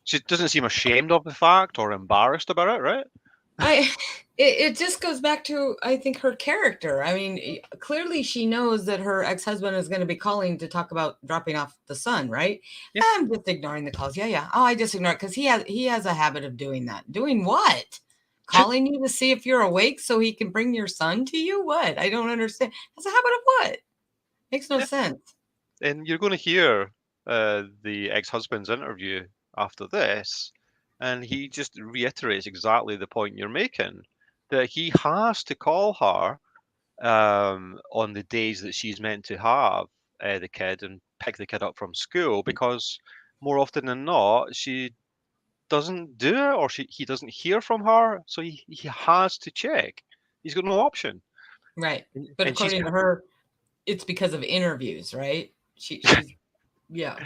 She doesn't seem ashamed of the fact or embarrassed about it, right? It just goes back to, I think, her character. I mean, clearly she knows that her ex-husband is going to be calling to talk about dropping off the son, right? Yeah. I'm just ignoring the calls. Yeah. Oh, I just ignore it because he has a habit of doing that. Doing what? Calling you to see if you're awake so he can bring your son to you? What? I don't understand. That's a habit of what? Makes no sense. And you're going to hear the ex-husband's interview after this, and he just reiterates exactly the point you're making, that he has to call her on the days that she's meant to have the kid and pick the kid up from school, because more often than not, she doesn't do it, or he doesn't hear from her, so he has to check. He's got no option. Right. But And she's according to her, it's because of interviews, right? She's yeah.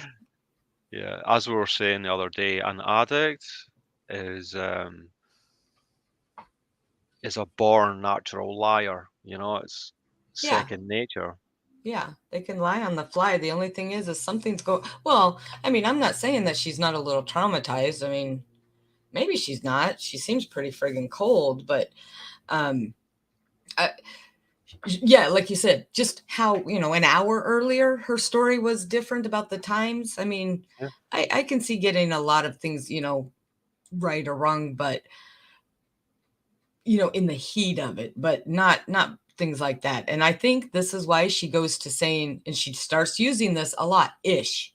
Yeah, as we were saying the other day, an addict is a born natural liar. You know, it's Yeah. second nature. Yeah, they can lie on the fly. The only thing is something's going. Well, I mean, I'm not saying that she's not a little traumatized. I mean, maybe she's not. She seems pretty friggin' cold, but, yeah, like you said, just how, an hour earlier, her story was different about the times. I mean, Yeah. I can see getting a lot of things, right or wrong, but, in the heat of it, but not things like that. And I think this is why she goes to saying, and she starts using this a lot, ish.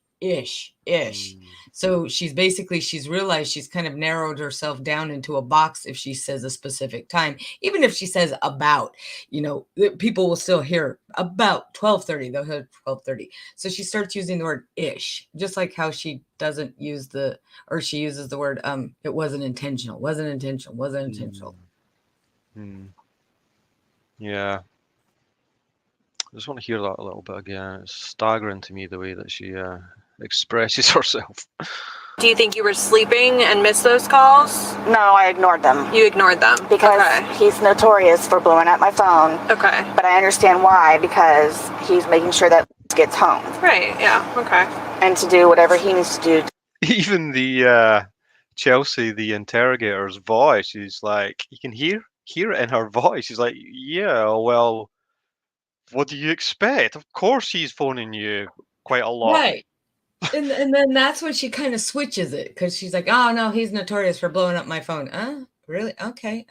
So she's realized she's kind of narrowed herself down into a box if she says a specific time. Even if she says about, people will still hear about 12:30. They'll hear 12:30. So she starts using the word ish, just like how she doesn't use she uses the word it wasn't intentional. Yeah. I just want to hear that a little bit again. It's staggering to me the way that she expresses herself. Do you think you were sleeping and missed those calls? No, I ignored them You ignored them. because he's notorious for blowing up my phone. Okay. But I understand why, because he's making sure that gets home Right. Yeah. Okay. and to do whatever he needs to do. Even the Chelsea, the interrogator's voice, she's like, you can hear it in her voice. She's like, yeah, well, what do you expect? Of course he's phoning you quite a lot. Right. And then that's when she kind of switches it, because she's like, oh no, he's notorious for blowing up my phone. Really? Okay.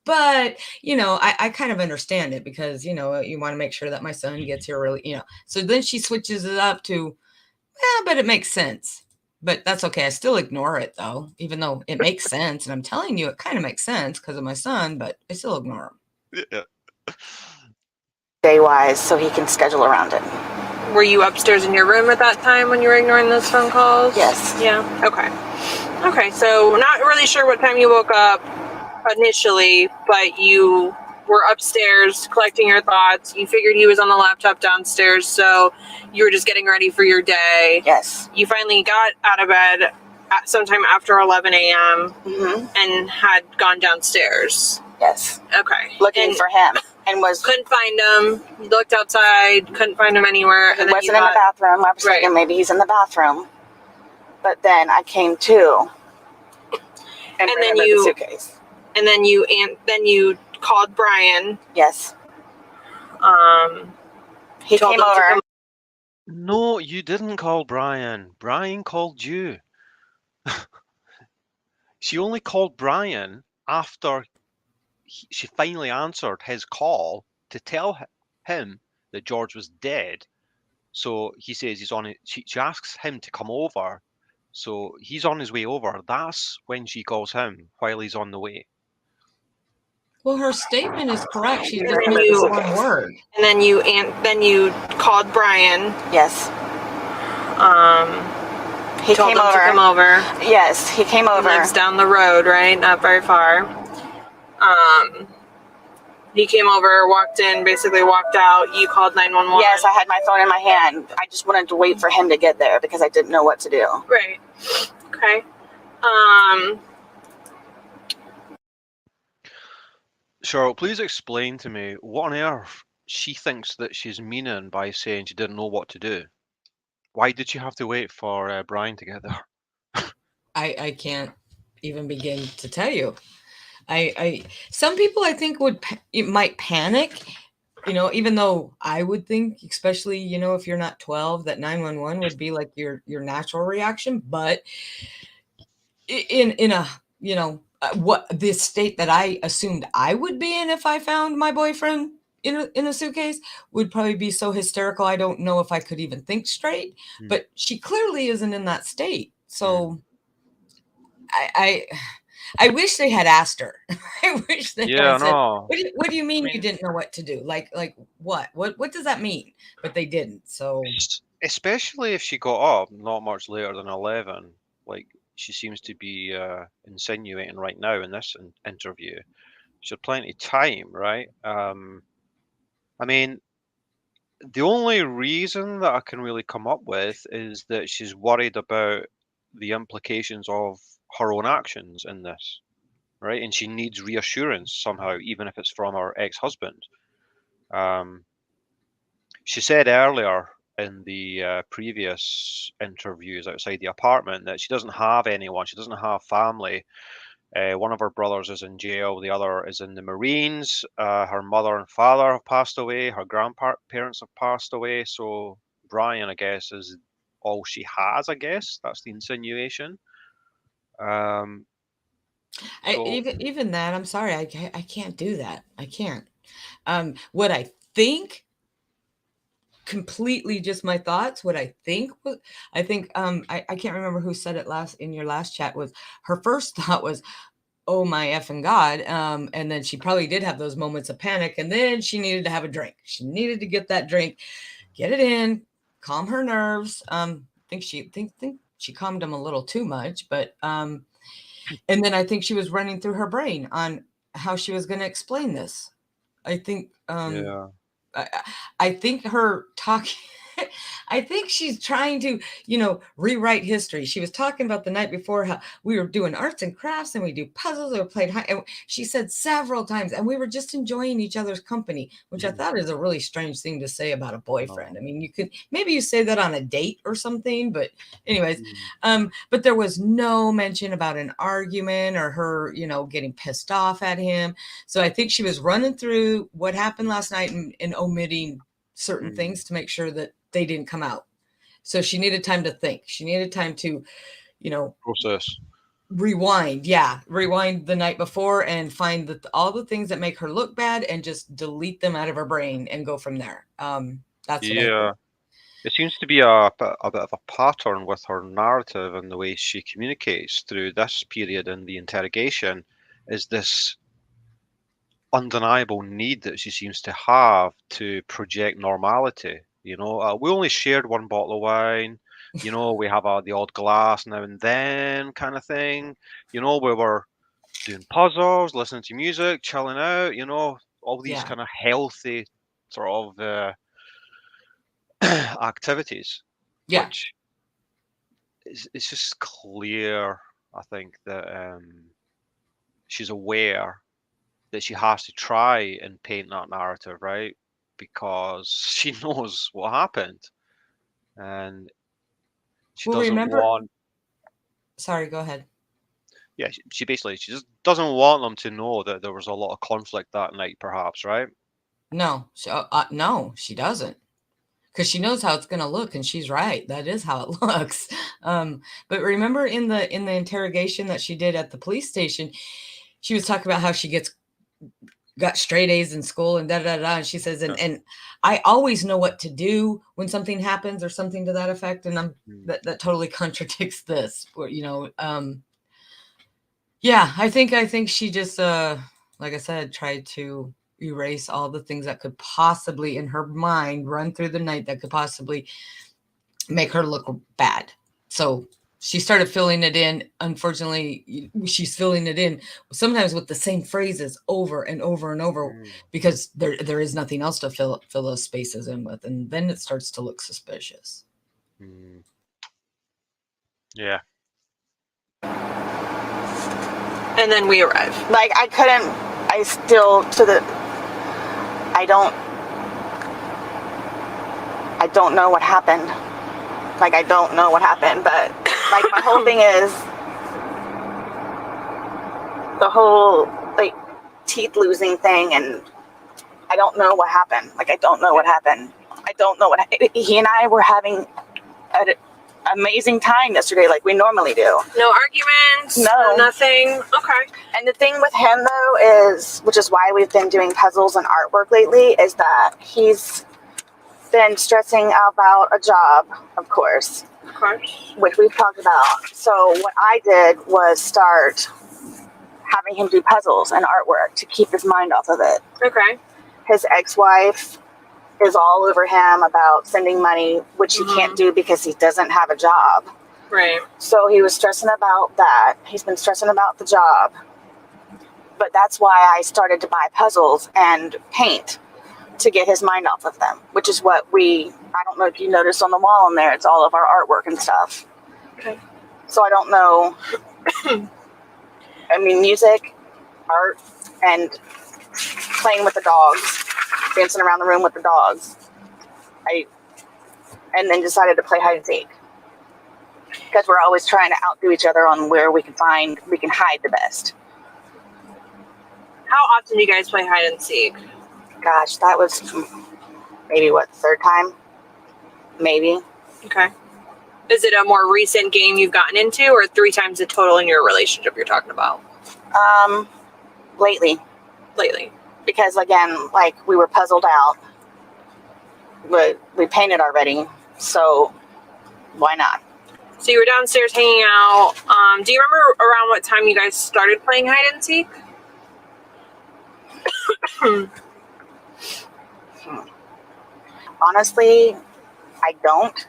But I kind of understand it, because you want to make sure that my son gets here really, so then she switches it up to, but it makes sense. But that's okay. I still ignore it though, even though it makes sense, and I'm telling you it kind of makes sense because of my son, but I still ignore him. Yeah. Day-wise so he can schedule around it. Were you upstairs in your room at that time when you were ignoring those phone calls? Yes. Yeah. Okay. So we're not really sure what time you woke up initially, but you were upstairs collecting your thoughts. You figured he was on the laptop downstairs, so you were just getting ready for your day. Yes. You finally got out of bed at sometime after 11 a.m. And had gone downstairs. Yes. Okay. Looking for him. And couldn't find him. You looked outside, couldn't find him anywhere. He wasn't in the bathroom. I was thinking maybe he's in the bathroom. But then I came to, and then the suitcase. And then you called Brian. Yes. He came over. No, you didn't call Brian. Brian called you. She only called Brian after she finally answered his call to tell him that George was dead. So he says he's on it. She asks him to come over. So he's on his way over. That's when she calls him while he's on the way. Well, her statement is correct. She And just then missed you- one word. And then you called Brian. Yes. He Told came him over. to come over. Yes, he came He over. lives down the road, right? Not very far. He came over, walked in, basically walked out. You called 911. Yes, I had my phone in my hand. I just wanted to wait for him to get there because I didn't know what to do. Right. Okay. Shirl, please explain to me what on earth she thinks that she's meaning by saying she didn't know what to do. Why did she have to wait for Brian to get there? I can't even begin to tell you. Some people I think might panic, even though I would think, especially, if you're not 12, that 911 would be like your natural reaction. But in a, what the state that I assumed I would be in if I found my boyfriend in a suitcase would probably be so hysterical. I don't know if I could even think straight, but she clearly isn't in that state. So I wish they had asked her. I wish they had said, no. what do you mean you didn't know what to do? Like what? What does that mean? But they didn't. So Especially if she got up not much later than 11, like she seems to be insinuating right now in this interview. She had plenty of time, right? I mean, the only reason that I can really come up with is that she's worried about the implications of her own actions in this, right? And she needs reassurance somehow, even if it's from her ex-husband. She said earlier in the previous interviews outside the apartment that she doesn't have anyone. She doesn't have family. One of her brothers is in jail. The other is in the Marines. Her mother and father have passed away. Her grandparents have passed away. So Brian, I guess, is all she has. I guess that's the insinuation. even that, I'm sorry, I can't do that. I can't. What I think, completely just my thoughts. What I think I can't remember who said it in your last chat. Was her first thought was, oh my effing God. And then she probably did have those moments of panic, and then she needed to have a drink. She needed to get that drink, get it in, calm her nerves. I think she calmed them a little too much, but and then I think she was running through her brain on how she was going to explain this. I think I think her talking, I think she's trying to, rewrite history. She was talking about the night before how we were doing arts and crafts and we do puzzles or played high. And she said several times, and we were just enjoying each other's company, which I thought is a really strange thing to say about a boyfriend. I mean, maybe you say that on a date or something, but anyways, but there was no mention about an argument or her, getting pissed off at him. So I think she was running through what happened last night and omitting certain things to make sure that they didn't come out. So she needed time to think. She needed time to, process. Rewind the night before and find all the things that make her look bad and just delete them out of her brain and go from there. That's what I think. It seems to be a bit of a pattern with her narrative and the way she communicates through this period in the interrogation is this undeniable need that she seems to have to project normality. We only shared one bottle of wine. We have the odd glass now and then kind of thing. We were doing puzzles, listening to music, chilling out, all these kind of healthy sort of activities. Yeah. Which it's just clear, I think, that she's aware that she has to try and paint that narrative, right? Because she knows what happened. And she doesn't want... Sorry, go ahead. Yeah, she just doesn't want them to know that there was a lot of conflict that night, perhaps, right? No, she doesn't. Because she knows how it's going to look, and she's right. That is how it looks. But remember in the interrogation that she did at the police station, she was talking about how she got straight A's in school and da da da. And she says, and I always know what to do when something happens or something to that effect. And that totally contradicts this. Yeah, I think she just like I said, tried to erase all the things that could possibly in her mind run through the night that could possibly make her look bad. So she started filling it in. Unfortunately, she's filling it in sometimes with the same phrases over and over and over because there is nothing else to fill those spaces in with. And then it starts to look suspicious. Yeah. And then we arrive. Like, I don't know what happened. Like, I don't know what happened, but like my whole thing is the whole like teeth losing thing, and I don't know what happened. Like, I don't know what happened. I don't know what he and I were having an amazing time yesterday, like we normally do. No arguments. No, nothing. Okay. And the thing with him though is, which is why we've been doing puzzles and artwork lately, is that he's been stressing about a job, of course, which we've talked about. So what I did was start having him do puzzles and artwork to keep his mind off of it. Okay. His ex-wife is all over him about sending money, which he can't do because he doesn't have a job. Right. So he was stressing about that. He's been stressing about the job. But that's why I started to buy puzzles and paint to get his mind off of them, which is what I don't know if you noticed on the wall in there, it's all of our artwork and stuff. Okay. So I don't know. I mean, music, art, and playing with the dogs, dancing around the room with the dogs. And then decided to play hide and seek. Because we're always trying to outdo each other on where we can hide the best. How often do you guys play hide and seek? Gosh, that was maybe third time? Maybe. Okay. Is it a more recent game you've gotten into, or 3 times the total in your relationship you're talking about? Lately. Because again, like we were puzzled out. We painted already, so why not? So you were downstairs hanging out. Do you remember around what time you guys started playing hide and seek? Honestly, I don't. Do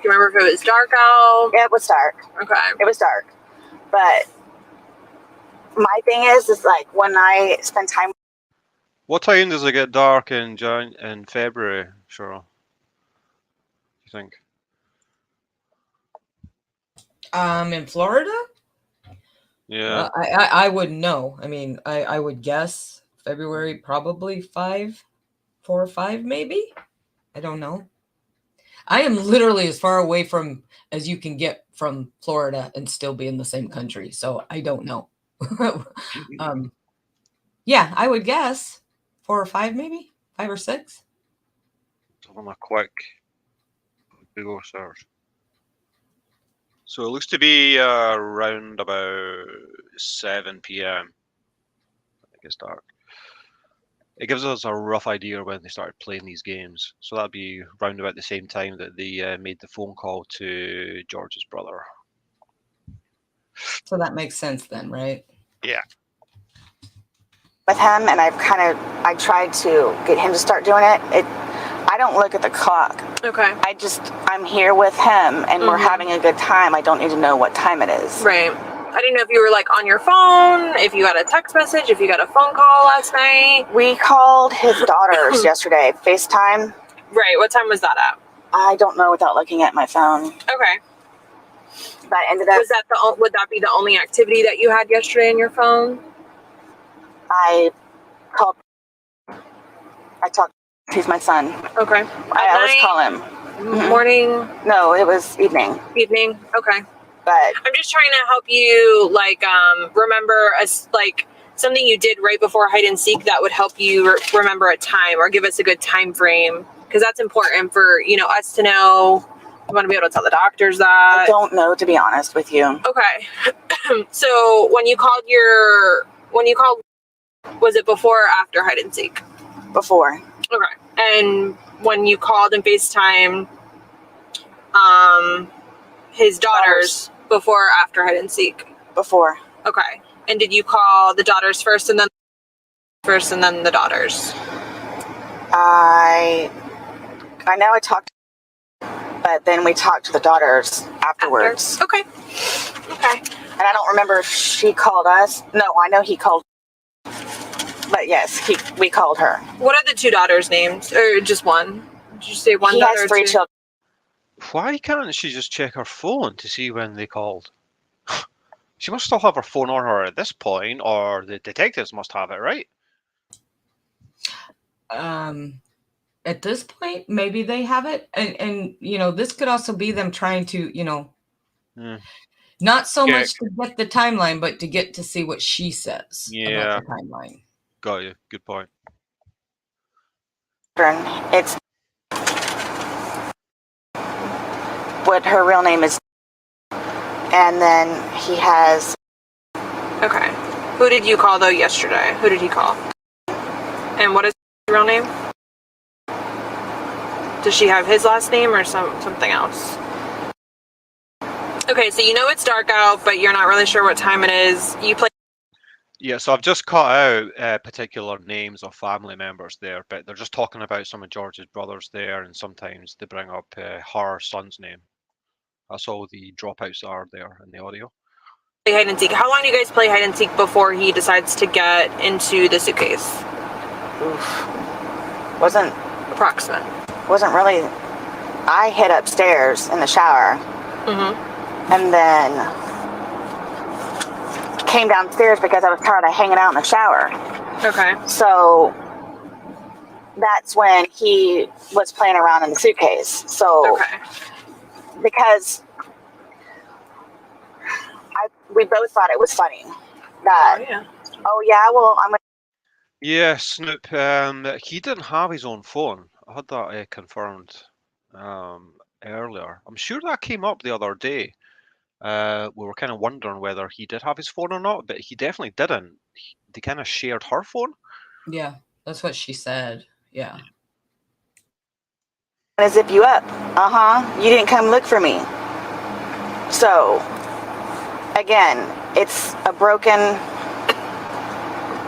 you remember if it was dark out? Yeah, it was dark. Okay. It was dark. But my thing is like when I spend time. What time does it get dark in February, Shirl? You think? In Florida? Yeah. I wouldn't know. I mean, I would guess February, probably 4 or 5, maybe. I don't know. I am literally as far away from as you can get from Florida and still be in the same country. So I don't know. Yeah, I would guess 4 or 5, maybe 5 or 6. On a quick Google search. So it looks to be around about 7 p.m. I think it's dark. It gives us a rough idea when they started playing these games. So that'd be round about the same time that they made the phone call to George's brother. So that makes sense then, right? Yeah. With him, and I tried to get him to start doing it. I don't look at the clock. Okay. I'm here with him, and we're having a good time. I don't need to know what time it is. Right. I didn't know if you were like on your phone, if you got a text message, if you got a phone call last night. We called his daughters yesterday, FaceTime. Right. What time was that at? I don't know without looking at my phone. Okay. But ended up. Would that be the only activity that you had yesterday on your phone? I talked. He's my son. Okay. I always call him. Morning? No, it was evening. Evening? Okay. But I'm just trying to help you, remember something you did right before hide and seek that would help you remember a time or give us a good time frame, because that's important for us to know You want to be able to tell the doctors I that? don't know, to be honest with you. Okay. So when you called, was it before or after hide and seek? Before. Okay. And when you called and FaceTime, his daughters before or after hide and seek? Before. Okay. And did you call the daughters first and then the daughters? I know I talked, but then we talked to the daughters afterwards. Okay. Okay. And I don't remember if she called us. No, I know he called. But yes, we called her. What are the two daughters' names? Or just one? Did you say one He daughter? has 3 children. Why can't she just check her phone to see when they called? She must still have her phone on her at this point, or the detectives must have it, right? At this point, maybe they have it, and this could also be them trying to, not so much to get the timeline, but to get to see what she says about the timeline. Got you. Good point. It's what her real name is, and then he has. Okay. Who did you call though yesterday? Who did he call? And what is his real name? Does she have his last name or something else? Okay, so you know it's dark out, but you're not really sure what time it is. You play. Yeah, so I've just cut out particular names of family members there, but they're just talking about some of George's brothers there, and sometimes they bring up her son's name. That's all the dropouts are there in the audio. Play hide and seek. How long do you guys play hide and seek before he decides to get into the suitcase? Wasn't approximate. Wasn't really. I hid upstairs in the shower, and then came downstairs because I was tired of hanging out in the shower. Okay. So that's when he was playing around in the suitcase. So because we both thought it was funny that well, I'm gonna. Yeah, Snoop. He didn't have his own phone. I had that confirmed earlier. I'm sure that came up the other day. We were kind of wondering whether he did have his phone or not, but he definitely didn't. They kind of shared her phone. Yeah, that's what she said. Yeah. I'm gonna zip you up. You didn't come look for me. So again, it's a broken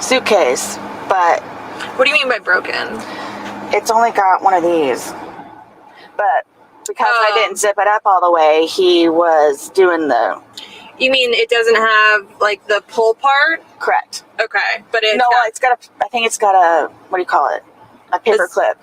suitcase, but what do you mean by broken? It's only got one of these, but because I didn't zip it up all the way, he was doing the. You mean it doesn't have like the pull part? Correct. Okay, but it's got a. I think it's got a. What do you call it? A paper clip.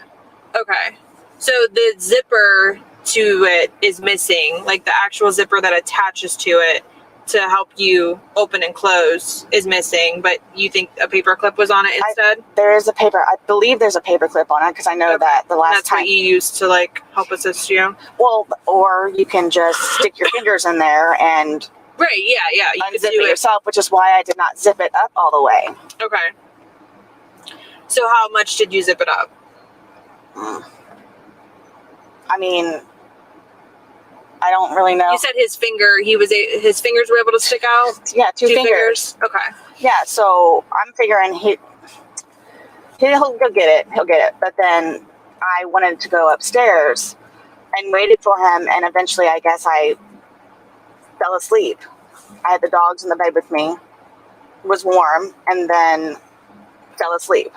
Okay, so the zipper to it is missing, like the actual zipper that attaches to it to help you open and close is missing, but you think a paper clip was on it instead? There is a paper. I believe there's a paper clip on it because I know that the last That's time. what you used to like help assist you? Well, or you can just stick your fingers in there and. Right, yeah. You unzip it yourself, which is why I did not zip it up all the way. Okay. So how much did you zip it up? I mean, I don't really know. You said his fingers were able to stick out? Yeah, two fingers. Okay. Yeah, so I'm figuring he'll get it. He'll get it. But then I wanted to go upstairs and waited for him, and eventually I guess I fell asleep. I had the dogs in the bed with me. It was warm, and then fell asleep.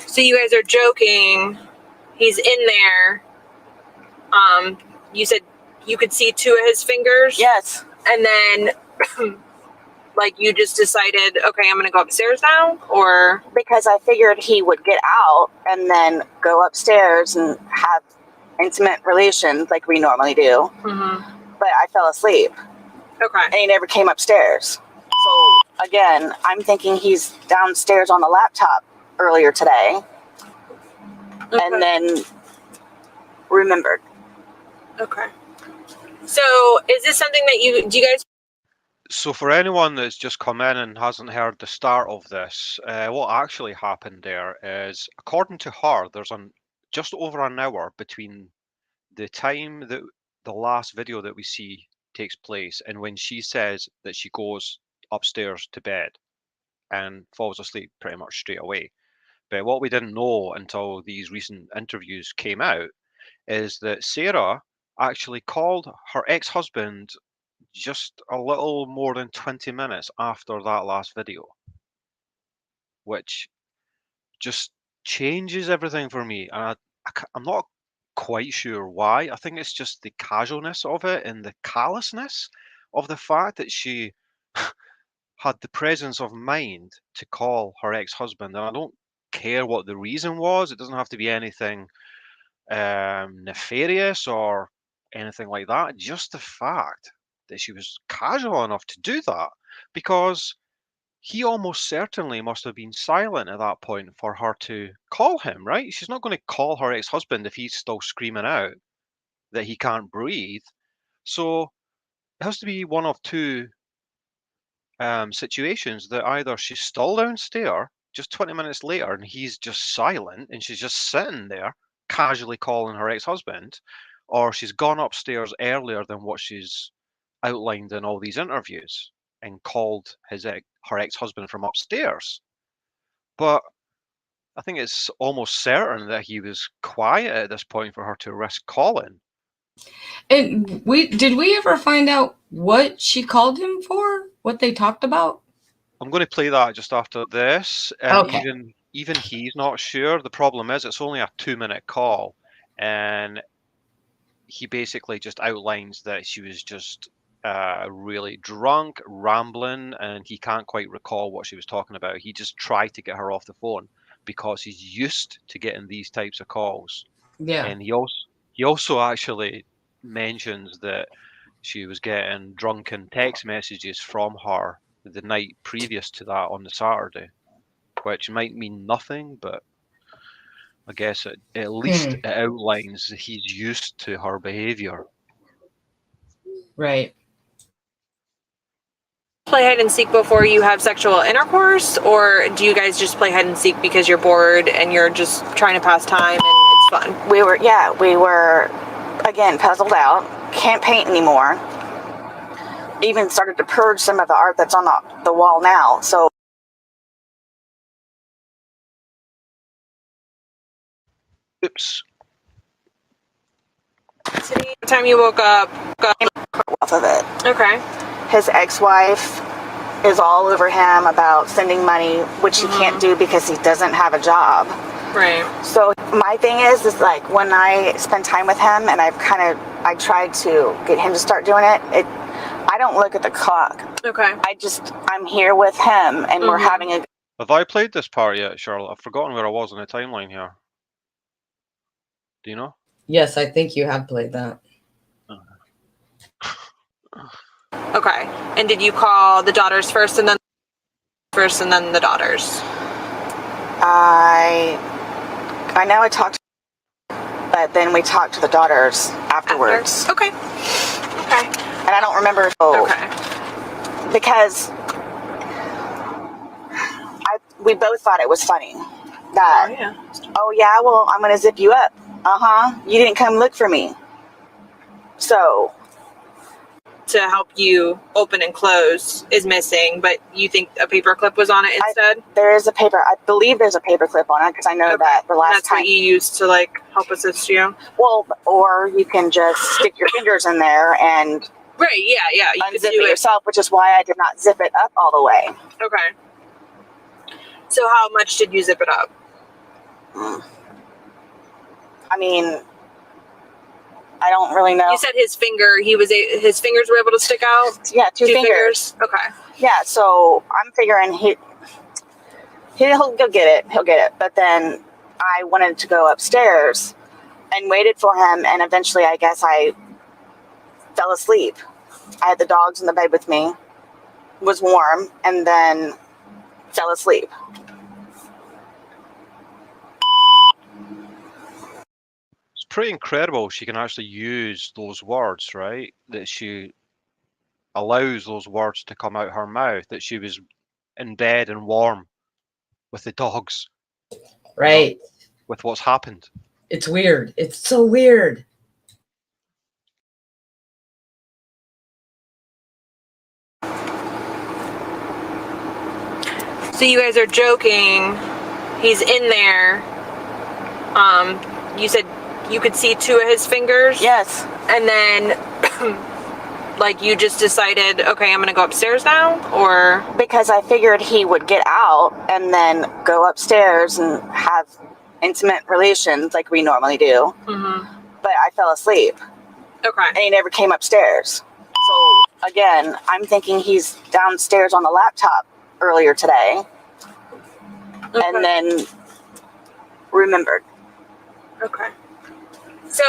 So you guys are joking. He's in there. You said you could see two of his fingers? Yes. And then like you just decided, okay, I'm going to go upstairs now? Or because I figured he would get out and then go upstairs and have intimate relations like we normally do. But I fell asleep. Okay. And he never came upstairs. So again, I'm thinking he's downstairs on the laptop earlier today. And then remembered. Okay. So is this something that do you guys? So for anyone that's just come in and hasn't heard the start of this, what actually happened there is, according to her, there's just over an hour between the time that the last video that we see takes place and when she says that she goes upstairs to bed and falls asleep pretty much straight away. But what we didn't know until these recent interviews came out is that Sarah actually called her ex-husband just a little more than 20 minutes after that last video, which just changes everything for me. And I'm not quite sure why. I think it's just the casualness of it and the callousness of the fact that she had the presence of mind to call her ex-husband. And I don't care what the reason was. It doesn't have to be anything nefarious or anything like that. Just the fact that she was casual enough to do that, because he almost certainly must have been silent at that point for her to call him, right? She's not going to call her ex-husband if he's still screaming out that he can't breathe. So it has to be one of two situations, that either she's still downstairs just 20 minutes later and he's just silent and she's just sitting there casually calling her ex-husband, or she's gone upstairs earlier than what she's outlined in all these interviews and called her ex-husband from upstairs. But I think it's almost certain that he was quiet at this point for her to risk calling. And did we ever find out what she called him for? What they talked about? I'm going to play that just after this, and Okay. even he's not sure. The problem is it's only a 2-minute call, and he basically just outlines that she was just really drunk, rambling, and he can't quite recall what she was talking about. He just tried to get her off the phone because he's used to getting these types of calls. Yeah. And he also actually mentions that she was getting drunken text messages from her the night previous to that on the Saturday, which might mean nothing, but I guess at least it outlines that he's used to her behavior. Right. Play hide and seek before you have sexual intercourse, or do you guys just play hide and seek because you're bored and you're just trying to pass time and it's fun? We were again puzzled out. Can't paint anymore. Even started to purge some of the art that's on the wall now. So Oops. What time you woke up? off of it. Okay. His ex-wife is all over him about sending money, which he can't do because he doesn't have a job. Right. So my thing is like when I spend time with him and I tried to get him to start doing it, I don't look at the clock. Okay. I'm here with him and we're having a... Have I played this part yet, Shirl? I've forgotten where I was on the timeline here. Do you know? Yes, I think you have played that. Okay. And did you call the daughters first and then the daughters? I know I talked, but then we talked to the daughters afterwards. Okay. Okay. And I don't remember. Okay. Because we both thought it was funny. That, oh yeah, well, I'm going to zip you up. You didn't come look for me. So... to help you open and close is missing, but you think a paper clip was on it instead? I believe there's a paper clip on it because I know that the last time. That's what you used to help assist you? Well, or you can just stick your fingers in there and right, yeah. You unzip it yourself, which is why I did not zip it up all the way. Okay. So how much did you zip it up? I mean, I don't really know. You said his fingers were able to stick out? Yeah, two fingers. Okay. Yeah, so I'm figuring he'll get it. He'll get it. But then I wanted to go upstairs and waited for him, and eventually I guess I fell asleep. I had the dogs in the bed with me, was warm, and then fell asleep. It's pretty incredible she can actually use those words, right? That she allows those words to come out her mouth, that she was in bed and warm with the dogs, Right. with what's happened. It's weird. It's so weird. So you guys are joking. He's in there. You said you could see 2 of his fingers? Yes. And then, like, you just decided, okay, I'm gonna go upstairs now? Or? Because I figured he would get out and then go upstairs and have intimate relations like we normally do. Mm-hmm. But I fell asleep. Okay. And he never came upstairs. So, again, I'm thinking he's downstairs on the laptop earlier today. Okay. And then remembered. Okay. So,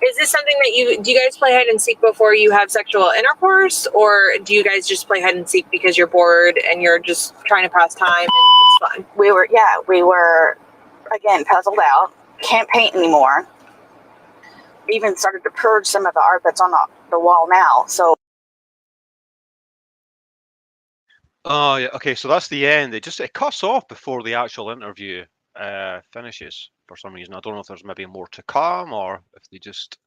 is this something that do you guys play hide and seek before you have sexual intercourse, or do you guys just play hide and seek because you're bored and you're just trying to pass time and it's fun? We were, again, puzzled out. Can't paint anymore. We even started to purge some of the art that's on the wall now. So, Oh yeah, okay, so that's the end. It cuts off before the actual interview finishes for some reason. I don't know if there's maybe more to come or if they just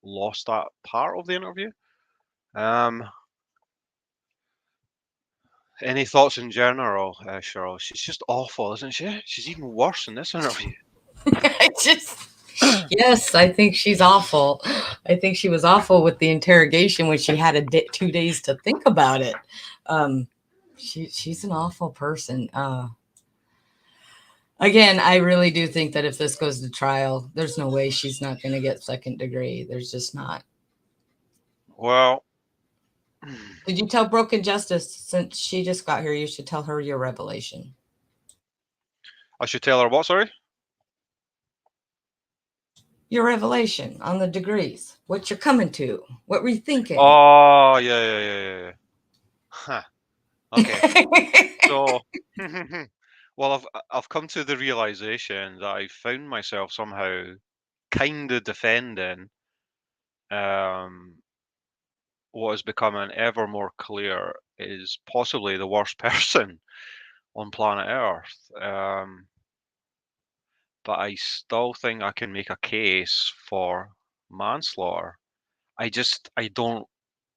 lost that part of the interview. Any thoughts in general, Shirl? She's just awful, isn't she? She's even worse in this interview. Yes, I think she's awful. I think she was awful with the interrogation when she had 2 days to think about it. She's an awful person. Again, I really do think that if this goes to trial, there's no way she's not going to get second degree. There's just not. Well, did you tell Broken Justice, since she just got here, you should tell her your revelation? I should tell her what, sorry? Your revelation on the degrees. What you're coming to. What were you thinking? Oh, yeah. Huh. Okay. So, well, I've come to the realization that I found myself somehow kind of defending what is becoming ever more clear is possibly the worst person on planet Earth. But I still think I can make a case for manslaughter. I don't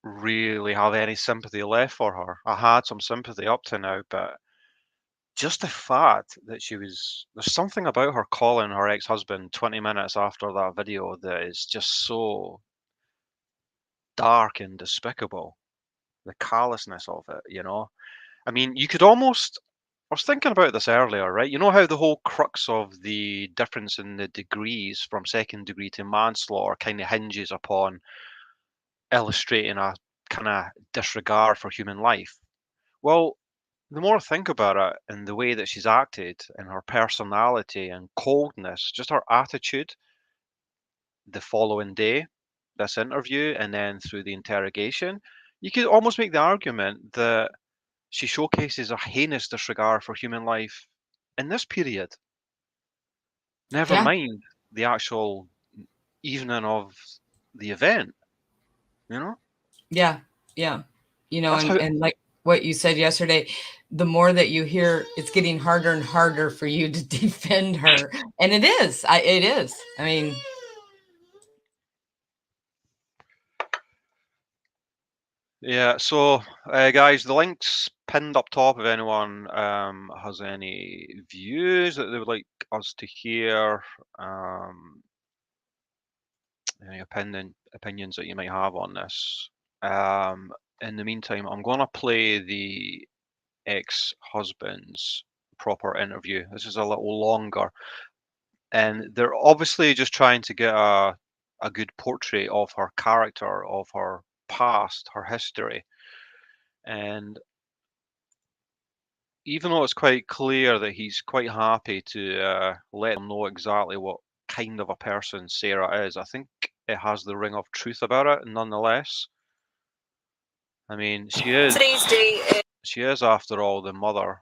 really have any sympathy left for her. I had some sympathy up to now, but just the fact that there's something about her calling her ex-husband 20 minutes after that video that is just so dark and despicable. The callousness of it, you know? I mean, you could almost, I was thinking about this earlier, right? You know how the whole crux of the difference in the degrees from second degree to manslaughter kind of hinges upon illustrating a kind of disregard for human life? Well, the more I think about it and the way that she's acted and her personality and coldness, just her attitude the following day, this interview, and then through the interrogation, you could almost make the argument that she showcases a heinous disregard for human life in this period. Never Yeah. mind the actual evening of the event, you know? Yeah. You know, That's how and like what you said yesterday, the more that you hear, it's getting harder and harder for you to defend her. And it is. It is. I mean, yeah, so guys, the link's pinned up top if anyone has any views that they would like us to hear, any opinions that you might have on this. In the meantime, I'm going to play the ex-husband's proper interview. This is a little longer, and they're obviously just trying to get a good portrait of her character, of her past, her history. And even though it's quite clear that he's quite happy to let them know exactly what kind of a person Sarah is, I think it has the ring of truth about it nonetheless. I mean, Today's date she is after all the mother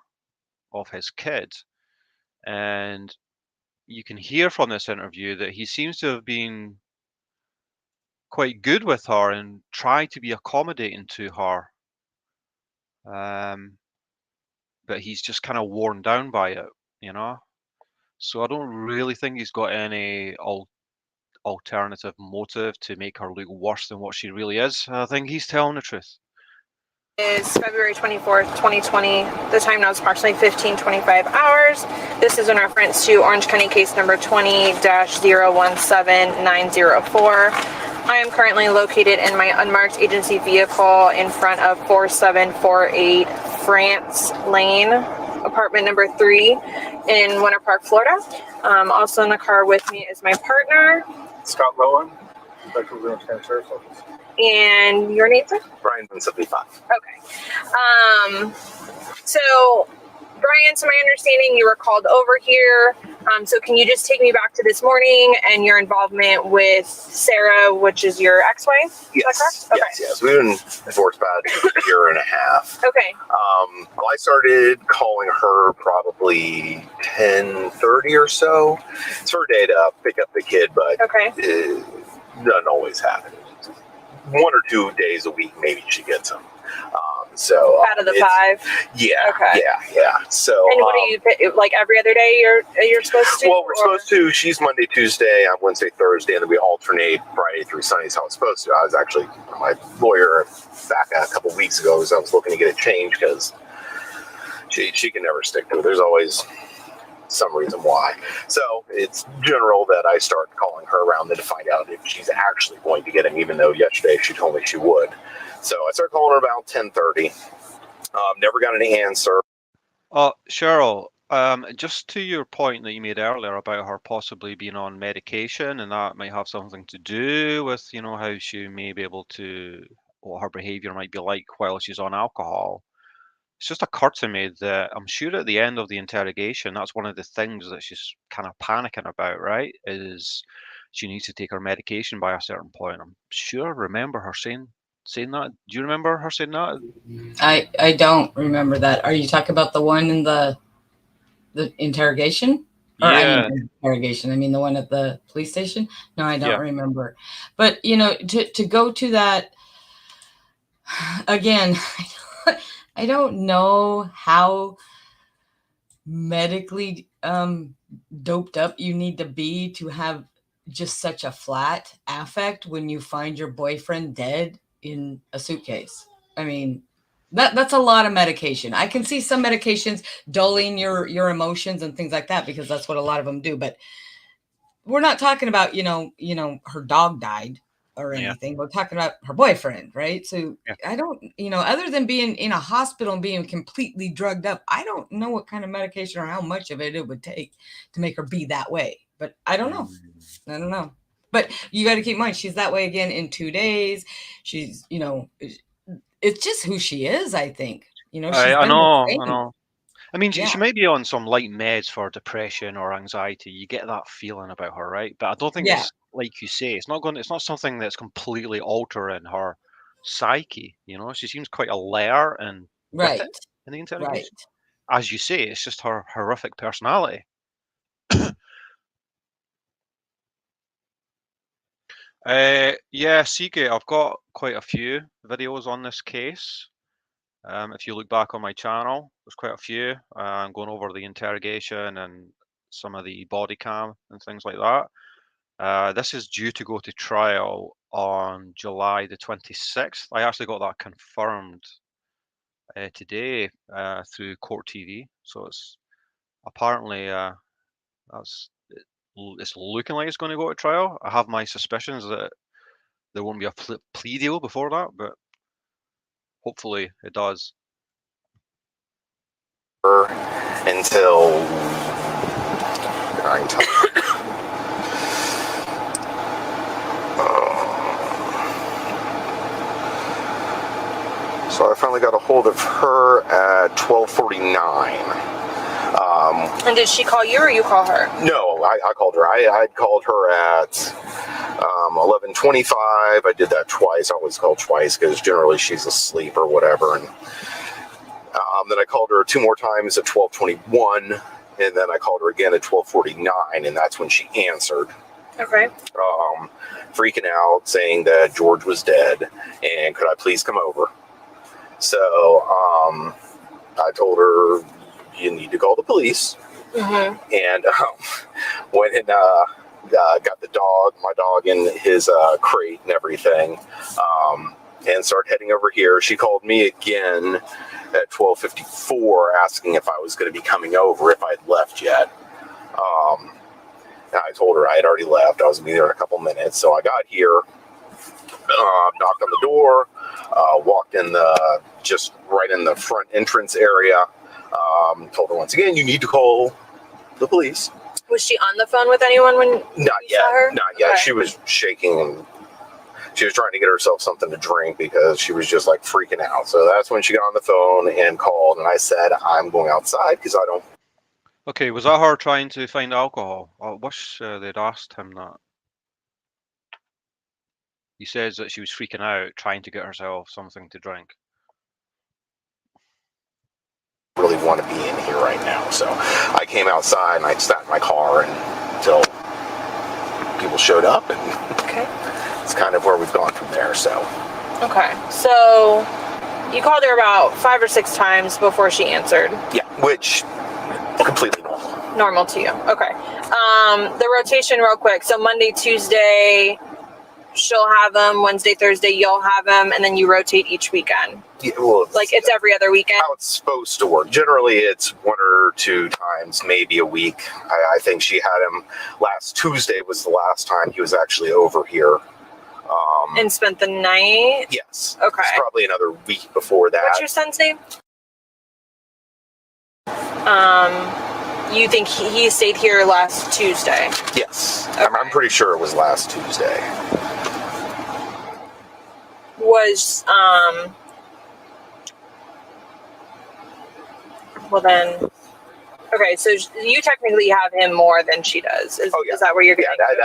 of his kid, and you can hear from this interview that he seems to have been quite good with her and tried to be accommodating to her. But he's just kind of worn down by it, you know? So I don't really think he's got any alternative motive to make her look worse than what she really is. I think he's telling the truth. Is February 24th, 2020. The time now is approximately 15:25 hours. This is in reference to Orange County case number 20-017904. I am currently located in my unmarked agency vehicle in front of 4748 France Lane, apartment number 3 in Winter Park, Florida. Also in the car with me is my partner. Scott Lowen, Inspector of the Orange County Sheriff's Office. And your name, sir? Brian from 75. Okay. So, Brian, to my understanding, you were called over here. So can you just take me back to this morning and your involvement with Sarah, which is your ex-wife? Yes. Is that correct? Okay. Yes. We've been divorced about a year and a half. Okay. I started calling her probably 10:30 or so. It's her day to pick up the kid, but Okay. it doesn't always happen. 1 or 2 days a week, maybe she gets them. So Out of the 5? Yeah. Okay. Yeah. So. And what do you, like every other day you're supposed to? Well, we're supposed to. She's Monday, Tuesday. I'm Wednesday, Thursday, and then we alternate Friday through Sunday. Is how it's supposed to. I was actually my lawyer back a couple weeks ago, as I was looking to get it changed because she can never stick to it. There's always some reason why. So it's general that I start calling her around to find out if she's actually going to get him, even though yesterday she told me she would. So I started calling her about 10:30. Never got any answer. Shirl, just to your point that you made earlier about her possibly being on medication, and that might have something to do with, how she may be able to, what her behavior might be like while she's on alcohol. It's just occurred to me that I'm sure at the end of the interrogation, that's one of the things that she's kind of panicking about, right? Is she needs to take her medication by a certain point. I'm sure I remember her saying that. Do you remember her saying that? I don't remember that. Are you talking about the one in the interrogation? Or Yeah. Interrogation. I mean the one at the police station? No, I don't Yeah. remember. But to go to that again, I don't know how medically doped up you need to be to have just such a flat affect when you find your boyfriend dead in a suitcase. I mean, that's a lot of medication. I can see some medications dulling your emotions and things like that because that's what a lot of them do. But we're not talking about her dog died or anything. We're talking about her boyfriend, right? So I don't, other than being in a hospital and being completely drugged up, I don't know what kind of medication or how much of it would take to make her be that way. But I don't know. I don't know. But you got to keep in mind, she's that way again in 2 days. She's, it's just who she is, I think. She's I been the know. same. I mean, she might be on some light meds for depression or anxiety. You get that feeling about her, right? But I don't think it's like you say. It's not something that's completely altering her psyche. She seems quite alert and with it in the interrogation. Right. As you say, it's just her horrific personality. Seagate, I've got quite a few videos on this case. If you look back on my channel, there's quite a few. I'm going over the interrogation and some of the body cam and things like that. This is due to go to trial on July the 26th. I actually got that confirmed today through Court TV. So it's apparently it's looking like it's going to go to trial. I have my suspicions that there won't be a plea deal before that, but hopefully it does. Until so I finally got a hold of her at 12:49. And did she call you or you call her? No, I called her. I called her at 11:25. I did that twice. I always call twice because generally she's asleep or whatever. And then I called her 2 more times at 12:21, and then I called her again at 12:49, and that's when she answered. Okay. Freaking out, saying that George was dead, and could I please come over? So I told her, you need to call the police. Mm-hmm. And went and got my dog in his crate and everything, and started heading over here. She called me again at 12:54 asking if I was going to be coming over, if I'd left yet. And I told her I had already left. I was going to be there in a couple minutes. So I got here, knocked on the door, walked in just right in the front entrance area. Told her once again, you need to call the police. Was she on the phone with anyone when Not you yet. saw her? Not yet. Okay. She was shaking and she was trying to get herself something to drink because she was just like freaking out. So that's when she got on the phone and called, and I said, I'm going outside because I don't. Okay, was that her trying to find alcohol? I wish they'd asked him that. He says that she was freaking out, trying to get herself something to drink. Really want to be in here right now. So I came outside and I sat in my car until people showed up, and Okay. it's kind of where we've gone from there. So Okay. So you called her about 5 or 6 times before she answered. yeah, which completely normal. Normal to you. Okay. The rotation real quick. So Monday, Tuesday, she'll have them. Wednesday, Thursday, you'll have them, and then you rotate each weekend. Yeah, well, Like it's every other weekend. how it's supposed to work. Generally, it's 1 or 2 times, maybe a week. I think she had him last Tuesday was the last time he was actually over here. And spent the night. Yes. Okay. It's probably another week before that. What's your son's name? You think he stayed here last Tuesday? Yes. Okay. I'm pretty sure it was last Tuesday. Was well then. Okay, so you technically have him more than she does. Is that where you're getting? Yeah,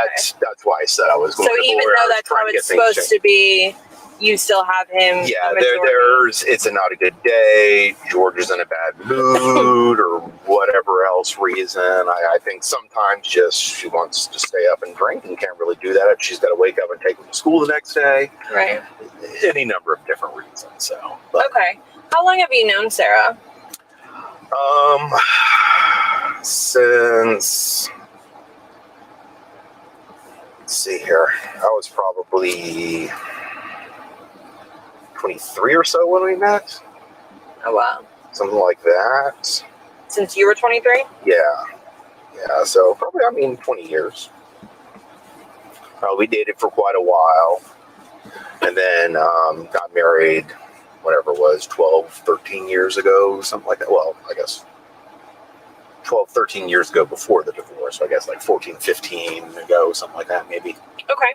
that's why I said I was going so to even lawyer. though that's how it's supposed to be, you still have him. Yeah, the majority. it's not a good day. George is in a bad mood or whatever else reason. I think sometimes just she wants to stay up and drink and can't really do that if she's got to wake up and take him to school the next day. Right. Any number of different reasons. So. But, okay. How long have you known Sarah? Since, let's see here, I was probably 23 or so when we met. Oh wow. Something like that. Since you were 23? Yeah, so probably, 20 years. We dated for quite a while, and then got married, whatever it was, 12, 13 years ago, something like that. Well, I guess 12, 13 years ago before the divorce. So I guess like 14, 15 ago, something like that, maybe. Okay.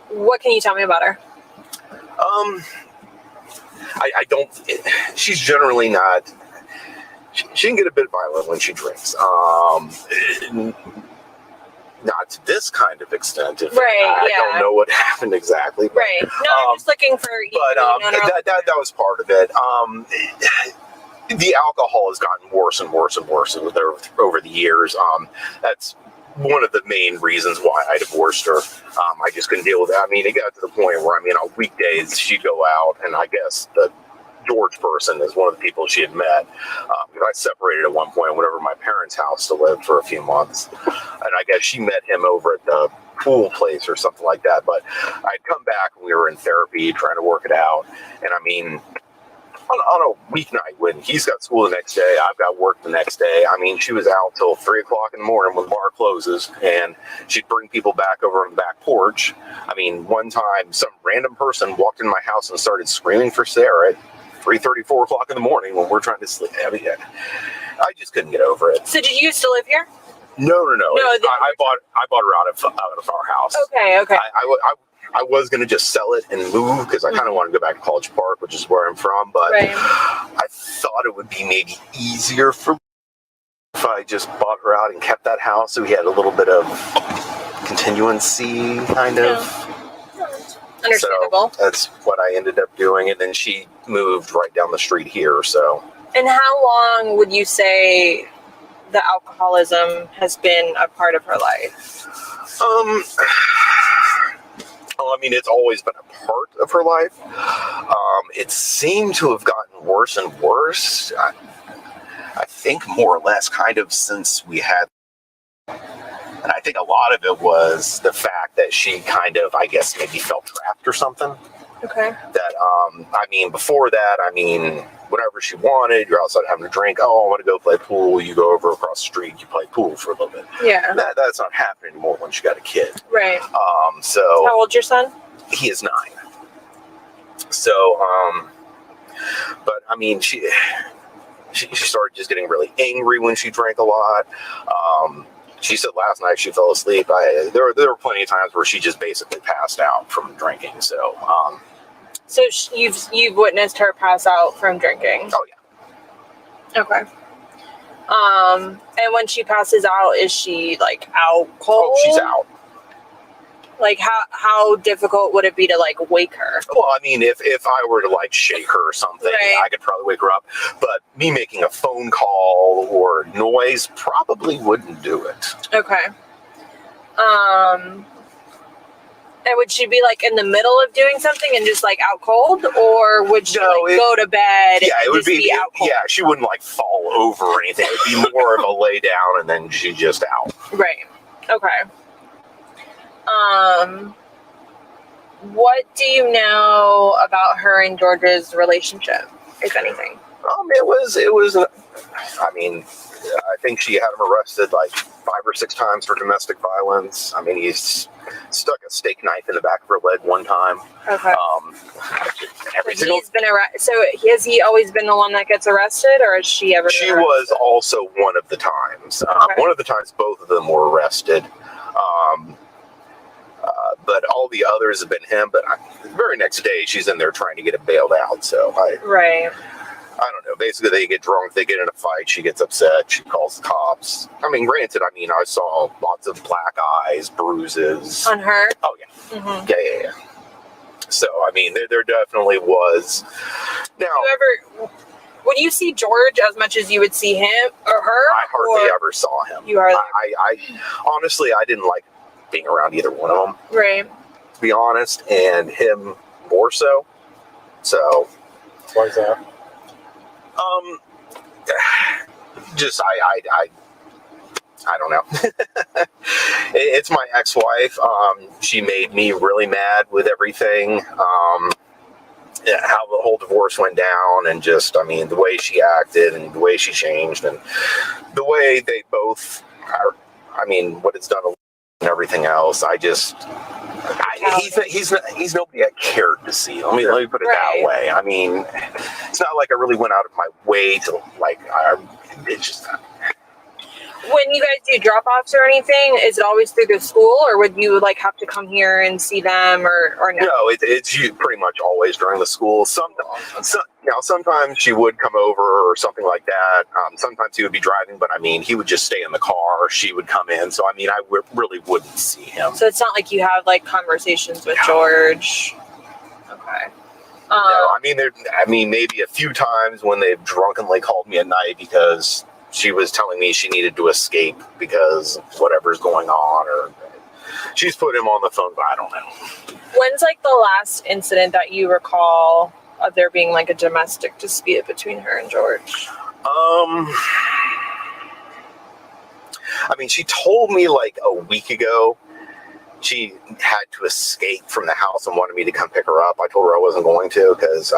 What can you tell me about her? I don't, she's generally not, she can get a bit violent when she drinks. Not to this kind of extent. I don't know what happened exactly. But, right. No, I'm just looking for. But that was part of it. The alcohol has gotten worse and worse and worse over the years. That's one of the main reasons why I divorced her. I just couldn't deal with it. It got to the point where, on weekdays she'd go out, and I guess the George person is one of the people she had met. I separated at one point, went over to my parents' house to live for a few months, and I guess she met him over at the pool place or something like that. But I'd come back and we were in therapy trying to work it out, and on a weeknight when he's got school the next day, I've got work the next day. She was out till 3 o'clock in the morning when the bar closes, and she'd bring people back over on the back porch. One time some random person walked in my house and started screaming for Sarah at 3:30, 4 o'clock in the morning when we're trying to sleep. I just couldn't get over it. So did you still live here? No. I bought her out of our house. Okay. I was going to just sell it and move because I kind of want to go back to College Park, which is where I'm from. But right. I thought it would be maybe easier for me if I just bought her out and kept that house, so we had a little bit of continuancy, kind of. Understandable. So that's what I ended up doing, and then she moved right down the street here. So. And how long would you say the alcoholism has been a part of her life? Well, I mean, it's always been a part of her life. It seemed to have gotten worse and worse. I think more or less kind of since we had, and I think a lot of it was the fact that she kind of, I guess, maybe felt trapped or something. Okay. That, I mean, before that, I mean, whenever she wanted, you're outside having a drink. Oh, I want to go play pool. You go over across the street, you play pool for a little bit. Yeah. That's not happening anymore when she got a kid. Right. So How old's your son? he is 9. So, but I mean, she started just getting really angry when she drank a lot. She said last night she fell asleep. There were plenty of times where she just basically passed out from drinking. So, So you've witnessed her pass out from drinking? Oh yeah. Okay. And when she passes out, is she like out cold? Oh, she's out. Like how difficult would it be to like wake her? Well, I mean, if I were to like shake her or something, Right. I could probably wake her up. But me making a phone call or noise probably wouldn't do it. Okay. And would she be like in the middle of doing something and just like out cold, or would she go to bed? Yeah, and it would just be out cold? Yeah, she wouldn't like fall over or anything. It would be more of a lay down and then she just out. Right. Okay. What do you know about her and George's relationship, if anything? It was. I mean, I think she had him arrested like 5 or 6 times for domestic violence. I mean, he's stuck a steak knife in the back of her leg one time. Okay. He's been arrested. So has he always been the one that gets arrested, or has she ever? She was also one of the times. Okay. One of the times, both of them were arrested. But all the others have been him. But the very next day, she's in there trying to get him bailed out. So Right. I don't know. Basically, they get drunk, they get in a fight, she gets upset, she calls the cops. I mean, granted, I saw lots of black eyes, bruises. On her? Oh, yeah. Mm-hmm. Yeah. So, I mean, there definitely was. Now, would you see George as much as you would see him or her? I hardly ever saw him. You hardly I honestly, I didn't like being around either one of them. Right. To be honest, and him more so. So. Why is that? Just I don't know. It's my ex-wife. She made me really mad with everything. How the whole divorce went down, and just, I mean, the way she acted and the way she changed, and the way they both are. I mean, what it's done and everything else. He's nobody I cared to see. Let me put it that way. I mean, it's not like I really went out of my way to like. It's just. When you guys do drop-offs or anything, is it always through the school, or would you like have to come here and see them, or no? No, it's pretty much always during the school. Sometimes she would come over or something like that. Sometimes he would be driving, but I mean, he would just stay in the car. She would come in, so I mean, I really wouldn't see him. So it's not like you have like conversations with George. Okay. No, I mean, maybe a few times when they've drunkenly called me at night because she was telling me she needed to escape because whatever's going on, or she's put him on the phone, but I don't know. When's like the last incident that you recall of there being like a domestic dispute between her and George? I mean, she told me like a week ago she had to escape from the house and wanted me to come pick her up. I told her I wasn't going to because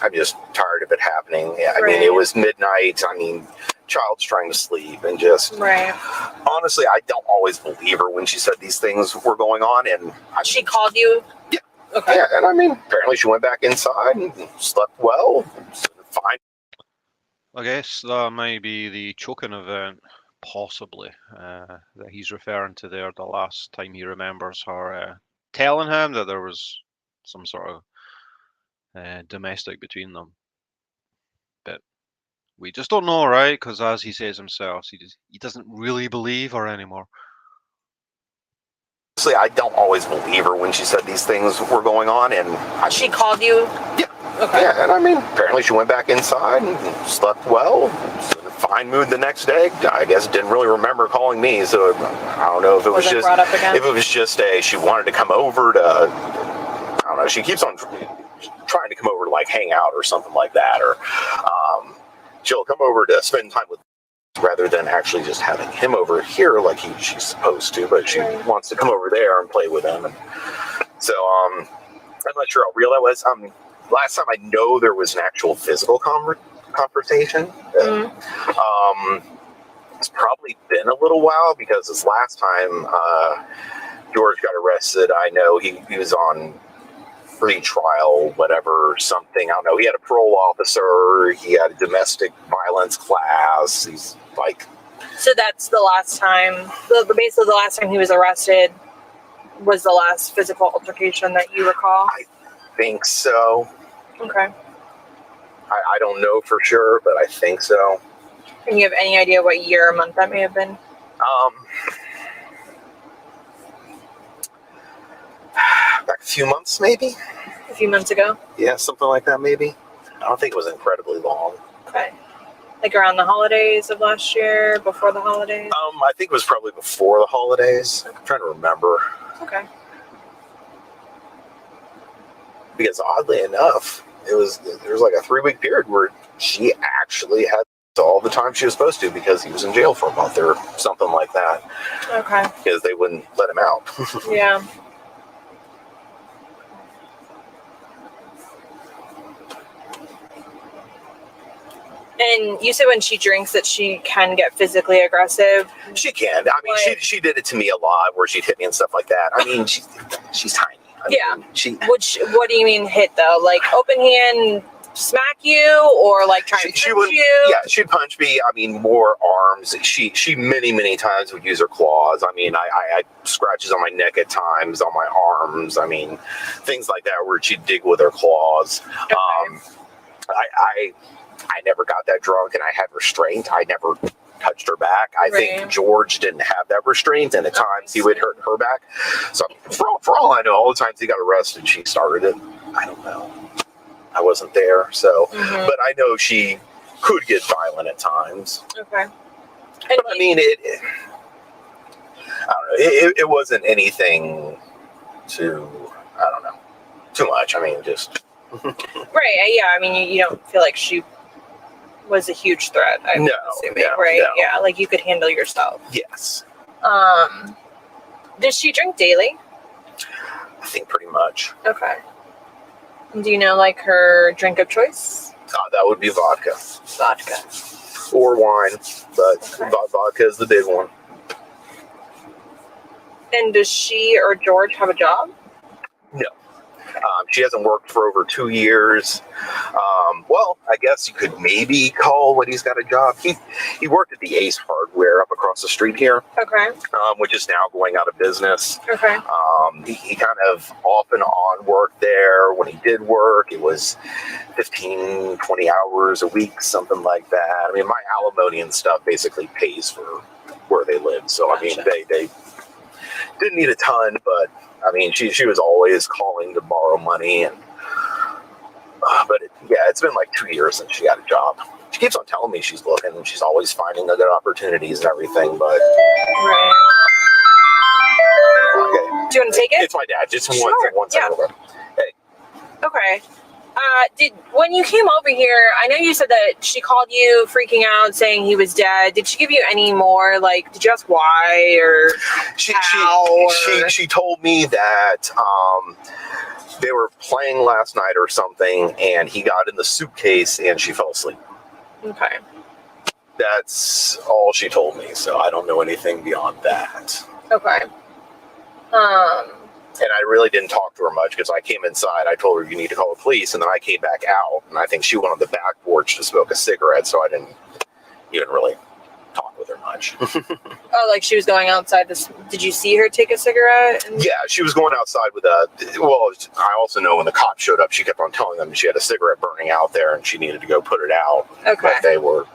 I'm just tired of it happening. I mean, it was midnight. I mean, child's trying to sleep, and just honestly, I don't always believe her when she said these things were going on. And she called you? Yeah. Okay. Yeah, and I mean, apparently she went back inside and slept well. Fine. I guess that might be the choking event, possibly, that he's referring to there, the last time he remembers her telling him that there was some sort of domestic between them. But we just don't know, right? Because as he says himself, he doesn't really believe her anymore. Honestly, I don't always believe her when she said these things were going on, and she called you? Yeah. Okay. Yeah, and I mean, apparently she went back inside and slept well. fine mood the next day. I guess didn't really remember calling me, so I don't know if it was just brought up again? if it was just she wanted to come over to, I don't know. She keeps on trying to come over to like hang out or something like that, or she'll come over to spend time with, rather than actually just having him over here like she's supposed to, but she wants to come over there and play with him. And so I'm not sure how real that was. Last time I know there was an actual physical conversation. It's probably been a little while, because this last time George got arrested, I know he was on free trial, whatever, something. I don't know. He had a parole officer. He had a domestic violence class. He's like... So that's the last time, basically the last time he was arrested was the last physical altercation that you recall? I think so. Okay. I don't know for sure, but I think so. And you have any idea what year or month that may have been? Back a few months, maybe? A few months ago? Yeah, something like that, maybe. I don't think it was incredibly long. Okay. Like around the holidays of last year, before the holidays? I think it was probably before the holidays. I'm trying to remember. Okay. Because oddly enough, there was like a 3-week period where she actually had all the time she was supposed to, because he was in jail for a month or something like that. Okay. Because they wouldn't let him out. Yeah. And you said when she drinks that she can get physically aggressive. She can. I mean, she did it to me a lot, where she'd hit me and stuff like that. I mean, she's tiny. I mean, What do you mean hit though? Like open hand smack you, or like try and punch you? Yeah, she'd punch me. I mean, more arms. She many times would use her claws. I mean, I scratches on my neck at times, on my arms. I mean, things like that, where she'd dig with her claws. Okay. I never got that drunk, and I had restraint. I never touched her back. I think George didn't have that restraint, and at times he would hurt her back. So for all I know, all the times he got arrested, she started it. I don't know. I wasn't there, so. Mm-hmm. But I know she could get violent at times. Okay. But I mean, I don't know. It wasn't anything too, I don't know, too much. I mean, just. Right. Yeah. I mean, you don't feel like she was a huge threat. I'm assuming, right? No. Yeah. Like you could handle yourself. Yes. Does she drink daily? I think pretty much. Okay. Do you know like her drink of choice? That would be vodka. Vodka. Or wine, but vodka is the big one. And does she or George have a job? No. She hasn't worked for over 2 years. Well, I guess you could maybe call when he's got a job. He worked at the Ace Hardware up across the street here. Okay. Which is now going out of business. Okay. He kind of off and on worked there. When he did work, it was 15, 20 hours a week, something like that. I mean, my alimony and stuff basically pays for where they live. So, I mean, they didn't need a ton, but I mean, she was always calling to borrow money, and but it's been like 2 years since she got a job. She keeps on telling me she's looking, and she's always finding the good opportunities and everything, but okay. Do you want to take it? It's my dad. Just one second. Over. Hey. Okay. When you came over here, I know you said that she called you freaking out, saying he was dead. Did she give you any more? Like, did you ask why or how? She told me that they were playing last night or something, and he got in the suitcase and she fell asleep. Okay. That's all she told me, so I don't know anything beyond that. Okay. And I really didn't talk to her much, because I came inside, I told her you need to call the police, and then I came back out, and I think she went on the back porch to smoke a cigarette, so I didn't even really talk with her much. Oh, like she was going outside did you see her take a cigarette? Yeah, she was going outside with I also know when the cops showed up, she kept on telling them she had a cigarette burning out there, and she needed to go put it out. Okay. But they were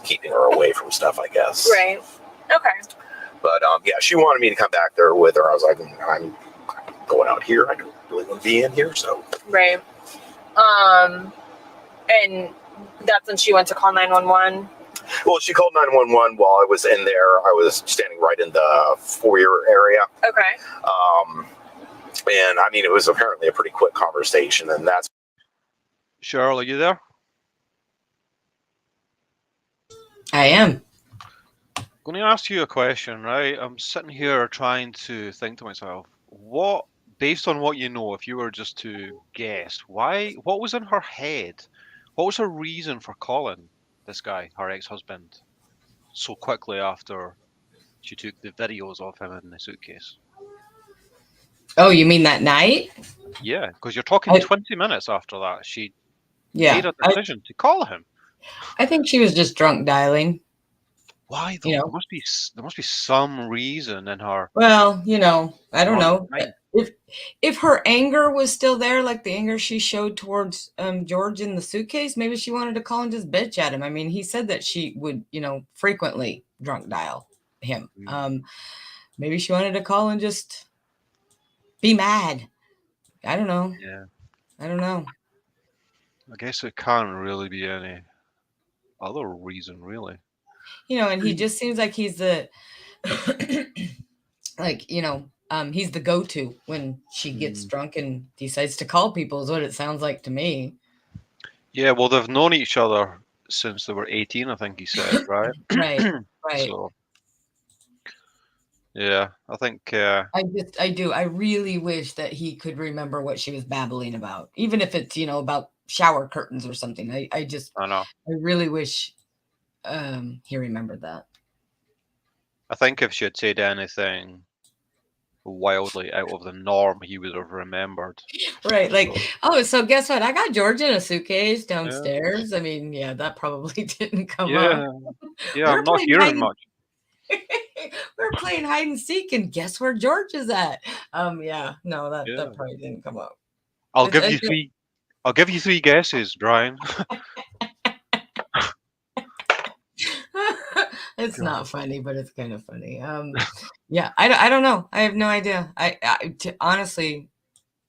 keeping her away from stuff, I guess. Right. Okay. But she wanted me to come back there with her. I was like, I'm going out here. I don't really want to be in here, so. Right. And that's when she went to call 911? Well, she called 911 while I was in there. I was standing right in the foyer area. Okay. And I mean, it was apparently a pretty quick conversation, and that's. Shirl, are you there? I am. I'm going to ask you a question, right? I'm sitting here trying to think to myself, what, based on what you know, if you were just to guess, what was in her head? What was her reason for calling this guy, her ex-husband, so quickly after she took the videos of him in the suitcase? Oh, you mean that night? Yeah, because you're talking 20 minutes after that. She made a decision to call him. I think she was just drunk dialing. Why though? There must be some reason in her. Well, I don't know. Mind. If her anger was still there, like the anger she showed towards George in the suitcase, maybe she wanted to call and just bitch at him. I mean, he said that she would, frequently drunk dial him. Maybe she wanted to call and just be mad. I don't know. Yeah. I don't know. I guess it can't really be any other reason, really. And he just seems like he's the, he's the go-to when she gets drunk and decides to call people is what it sounds like to me. Yeah, well, they've known each other since they were 18, I think he said, right? Right. So, yeah, I think... I really wish that he could remember what she was babbling about, even if it's, about shower curtains or something. I know. I really wish he remembered that. I think if she had said anything wildly out of the norm, he would have remembered. Right, like, so guess what? I got George in a suitcase downstairs. Yeah. I mean, yeah, that probably didn't come up. Yeah, I'm not hearing much. We're playing hide and seek, and guess where George is at? Yeah, no, that probably didn't come up. I'll give you three guesses, Brian. It's not funny, but it's kind of funny. Yeah, I don't know. I have no idea. Honestly,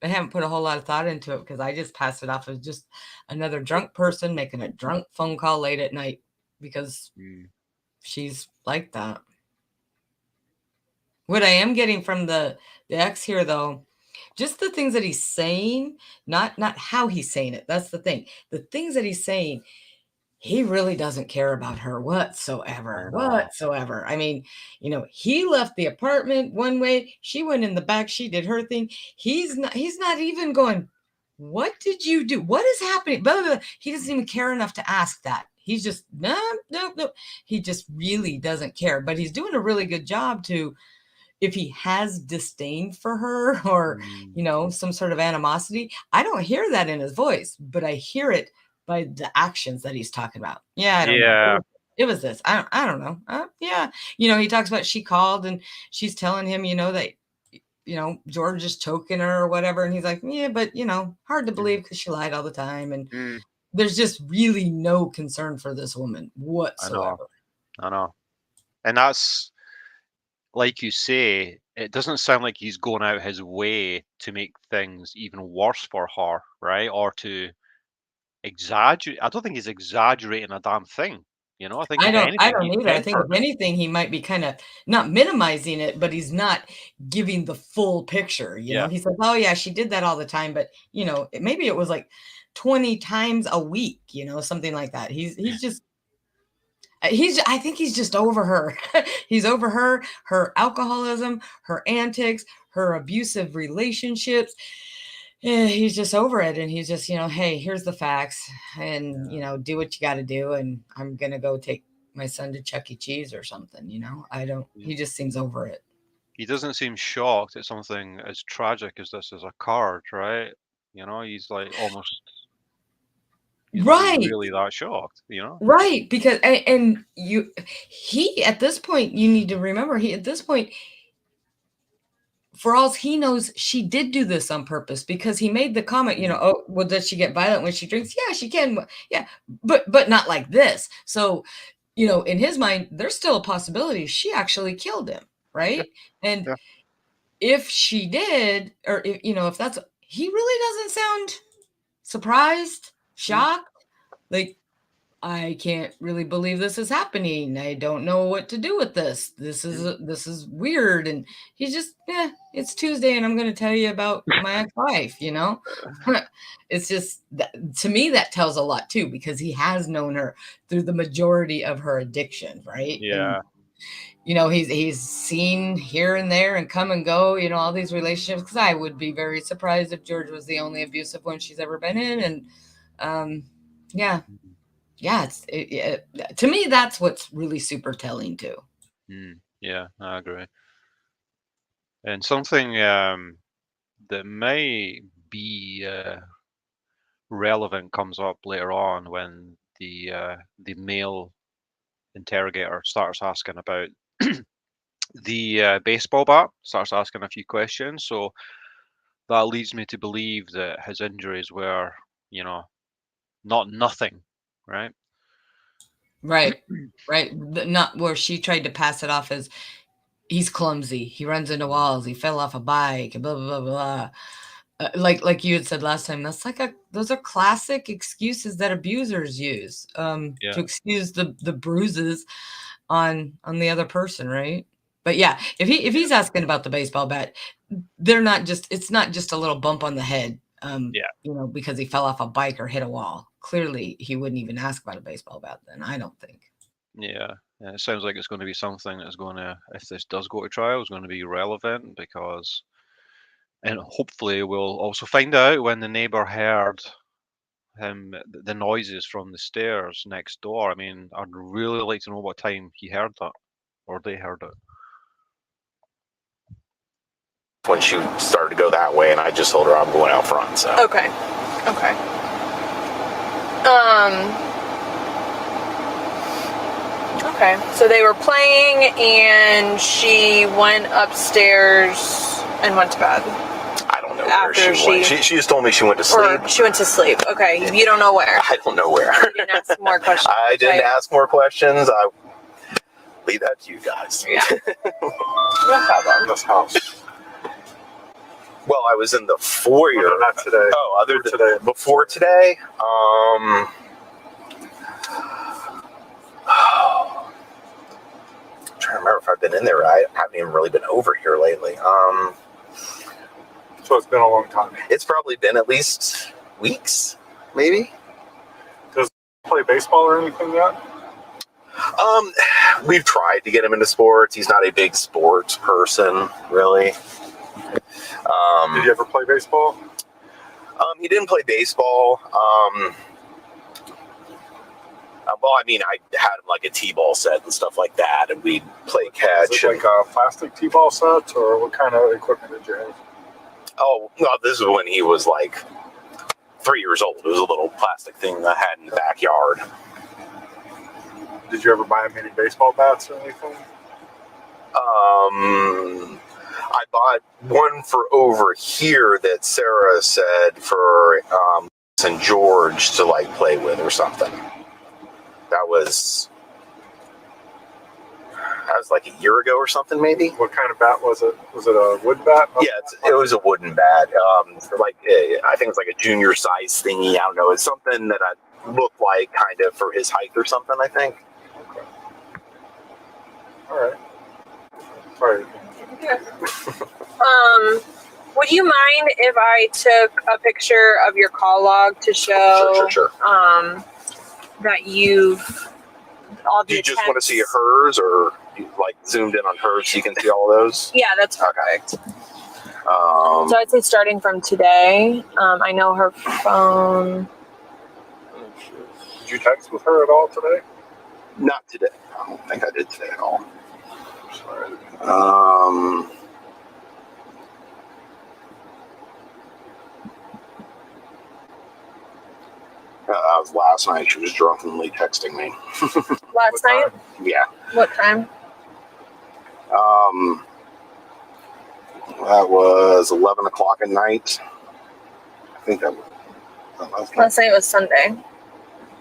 I haven't put a whole lot of thought into it because I just passed it off as just another drunk person making a drunk phone call late at night because she's like that. What I am getting from the ex here, though, just the things that he's saying, not how he's saying it. That's the thing. The things that he's saying, he really doesn't care about her whatsoever. I mean, he left the apartment one way. She went in the back. She did her thing. He's not even going, what did you do? What is happening? Blah, blah, blah. He doesn't even care enough to ask that. He's just, no. He just really doesn't care. But he's doing a really good job to, if he has disdain for her or, some sort of animosity, I don't hear that in his voice, but I hear it by the actions that he's talking about. Yeah, I don't know. It was this. I don't know. Yeah. He talks about she called and she's telling him, that, George is choking her or whatever. And he's like, yeah, but, hard to believe because she lied all the time. And there's just really no concern for this woman whatsoever. I know. And that's, like you say, it doesn't sound like he's going out his way to make things even worse for her, right? Or to exaggerate. I don't think he's exaggerating a damn thing. I think I don't either. I think if anything, he might be kind of not minimizing it, but he's not giving the full picture. He's like, oh yeah, she did that all the time, but maybe it was like 20 times a week, something like that. I think he's just over her. He's over her alcoholism, her antics, her abusive relationships. He's just over it. And he's just, hey, here's the facts and, do what you got to do. And I'm going to go take my son to Chuck E. Cheese or something, he just seems over it. He doesn't seem shocked at something as tragic as this as a card, right? He's like almost... He's right. Not really that shocked, Right, because he at this point, you need to remember, at this point, for all he knows, she did do this on purpose because he made the comment, oh, well, does she get violent when she drinks? Yeah, she can. Yeah, but not like this. So, in his mind, there's still a possibility she actually killed him, right? Yeah. And if she did, or if that's, he really doesn't sound surprised. Shocked, like I can't really believe this is happening. I don't know what to do with this. This is weird. And he's just, it's Tuesday and I'm going to tell you about my ex-wife, you know? It's just, to me, that tells a lot too, because he has known her through the majority of her addiction, right? Yeah. And, you know, he's seen here and there and come and go, you know, all these relationships, because I would be very surprised if George was the only abusive one she's ever been in. And, yeah, to me, that's what's really super telling too. Yeah, I agree. And something that may be relevant comes up later on when the male interrogator starts asking about the baseball bat, starts asking a few questions. So that leads me to believe that his injuries were, you know, not nothing, right? Right. Not where she tried to pass it off as he's clumsy, he runs into walls, he fell off a bike, blah blah blah blah. Like you had said last time, those are classic excuses that abusers use to excuse the bruises on the other person, right? But yeah, if he's asking about the baseball bat, it's not just a little bump on the head, you know, because he fell off a bike or hit a wall. Clearly, he wouldn't even ask about a baseball bat then, I don't think. Yeah, it sounds like it's going to be something that's going to, if this does go to trial, is going to be relevant because, and hopefully we'll also find out when the neighbor heard the noises from the stairs next door. I mean, I'd really like to know what time he heard that, or they heard it. When she started to go that way, and I just told her I'm going out front. So Okay. Okay, so they were playing and she went upstairs and went to bed. I don't know where she went. She just told me she went to sleep. Or she went to sleep. Okay, you don't know where. I don't know where. You didn't ask more questions. I didn't ask more questions. I leave that to you guys. Yeah. No problem. This house. Well, I was in the foyer. No, not today. Oh, other than today. Before today? I'm trying to remember if I've been in there. I haven't even really been over here lately. So it's been a long time. It's probably been at least weeks, maybe. Does he play baseball or anything yet? We've tried to get him into sports. He's not a big sports person, really. Did you ever play baseball? He didn't play baseball. Well, I mean, I had him like a t-ball set and stuff like that, and we'd play catch. Is it like a plastic t-ball set, or what kind of equipment did you have? Oh, no, this is when he was like 3 years old. It was a little plastic thing that I had in the backyard. Did you ever buy him any baseball bats or anything? I bought one for over here that Sarah said for St. George to like play with or something. That was like a year ago or something, maybe. What kind of bat was it? Was it a wood bat? Yeah, it was a wooden bat. Like I think it's like a junior size thingy. I don't know. It's something that I looked like kind of for his height or something, I think. Okay. All right. Sorry. Would you mind if I took a picture of your call log to show Sure. That you've all the Do you just want to see hers, or you like zoomed in on hers so you can see all those? Yeah, that's perfect. So I'd say starting from today. I know her phone. Did you text with her at all today? Not today. I don't think I did today at all. Sorry. That was last night. She was drunkenly texting me. Last night? Yeah. What time? That was 11 o'clock at night. I think that was Last night was Sunday.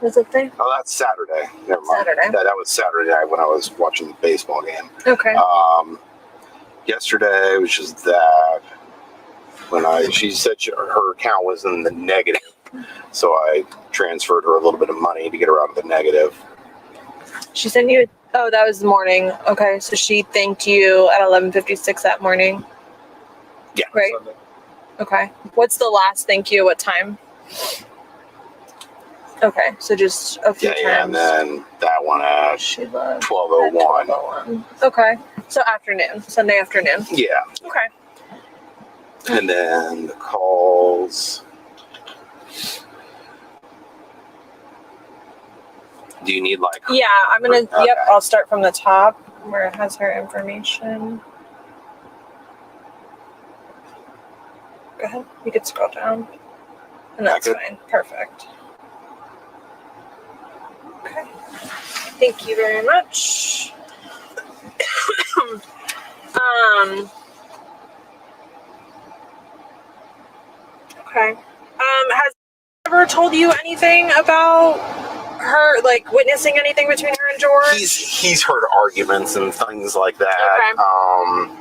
Was it there? Oh, that's Saturday. Never mind. Saturday. That was Saturday night when I was watching the baseball game. Okay. Yesterday, which is that, when she said her account was in the negative So I transferred her a little bit of money to get her out of the negative. She sent you. Oh, that was the morning. Okay, so she thanked you at 11:56 that morning. Yeah. Right. Okay. What's the last thank you? What time? Okay, so just a few times. Yeah, and then that one at She left 12:01. 12:01. Okay, so afternoon, Sunday afternoon. Yeah. Okay. And then the calls. Do you need like? Yeah, I'm gonna. Okay. Yep, I'll start from the top where it has her information. Go ahead. You can scroll down, and that's fine. Perfect. Okay. Thank you very much. Okay. Has he ever told you anything about her, like witnessing anything between her and George? He's heard arguments and things like that. Okay.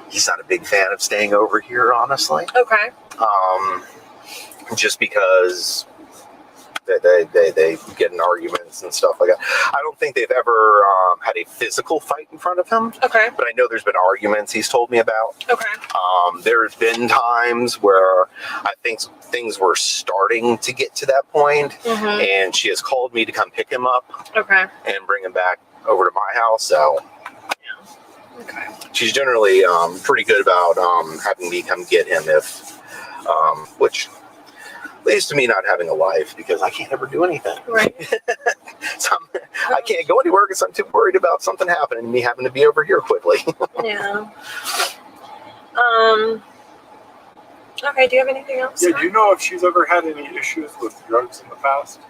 He's not a big fan of staying over here, honestly. Okay. Just because they get in arguments and stuff like that. I don't think they've ever had a physical fight in front of him. Okay. But I know there's been arguments he's told me about. Okay. There's been times where I think things were starting to get to that point, and she has called me to come pick him up. Okay. And bring him back over to my house. So okay. She's generally pretty good about having me come get him if, which leads to me not having a life because I can't ever do anything. Right. So I can't go anywhere because I'm too worried about something happening and me having to be over here quickly. Yeah. Okay, do you have anything else? Yeah, do you know if she's ever had any issues with drugs in the past?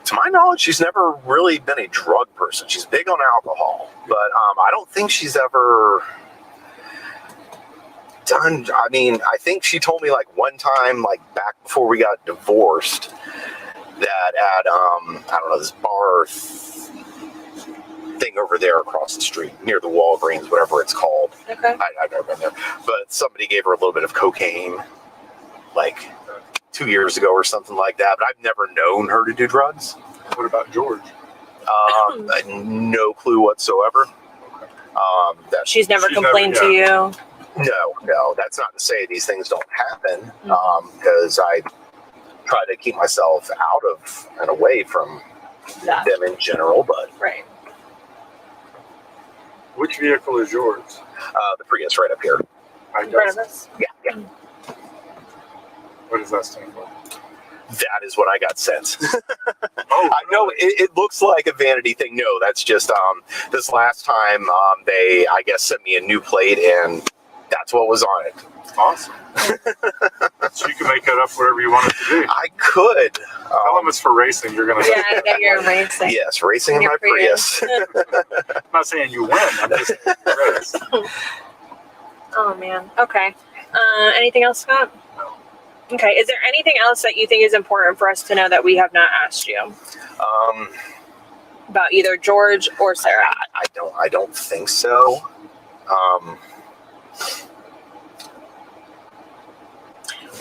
To my knowledge, she's never really been a drug person. She's big on alcohol, but I don't think she's ever done. I mean, I think she told me like one time, like back before we got divorced, that at I don't know, this bar thing over there across the street near the Walgreens, whatever it's called. Okay. I've never been there, but somebody gave her a little bit of cocaine, like 2 years ago or something like that. But I've never known her to do drugs. What about George? No clue whatsoever. That She's never complained to you? No. That's not to say these things don't happen, because I try to keep myself out of and away from them in general. But right. Which vehicle is yours? The Prius right up here. In front of us? Yeah. What does that stand for? That is what I got sent. I know it looks like a vanity thing. No, that's just this last time they, I guess, sent me a new plate and that's what was on it. Awesome. So you can make that up whatever you want it to be. I could. Tell them it's for racing. You're gonna. Yeah, I know you're racing. Yes, racing in my Prius. I'm not saying you win. I'm just saying race. Oh man. Okay. Anything else, Scott? No. Okay. Is there anything else that you think is important for us to know that we have not asked you about either George or Sarah? I don't think so.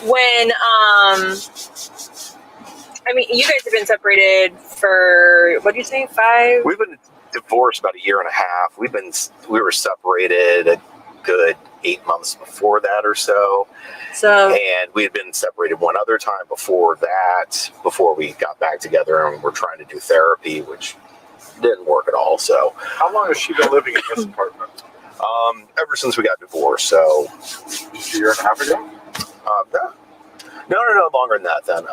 When I mean, you guys have been separated for what do you say, 5? We've been divorced about 1.5 years. We were separated a good 8 months before that or so. And we had been separated one other time before that, before we got back together, and we're trying to do therapy, which didn't work at all. So how long has she been living in this apartment? Ever since we got divorced. So just 1.5 years ago? No, longer than that then.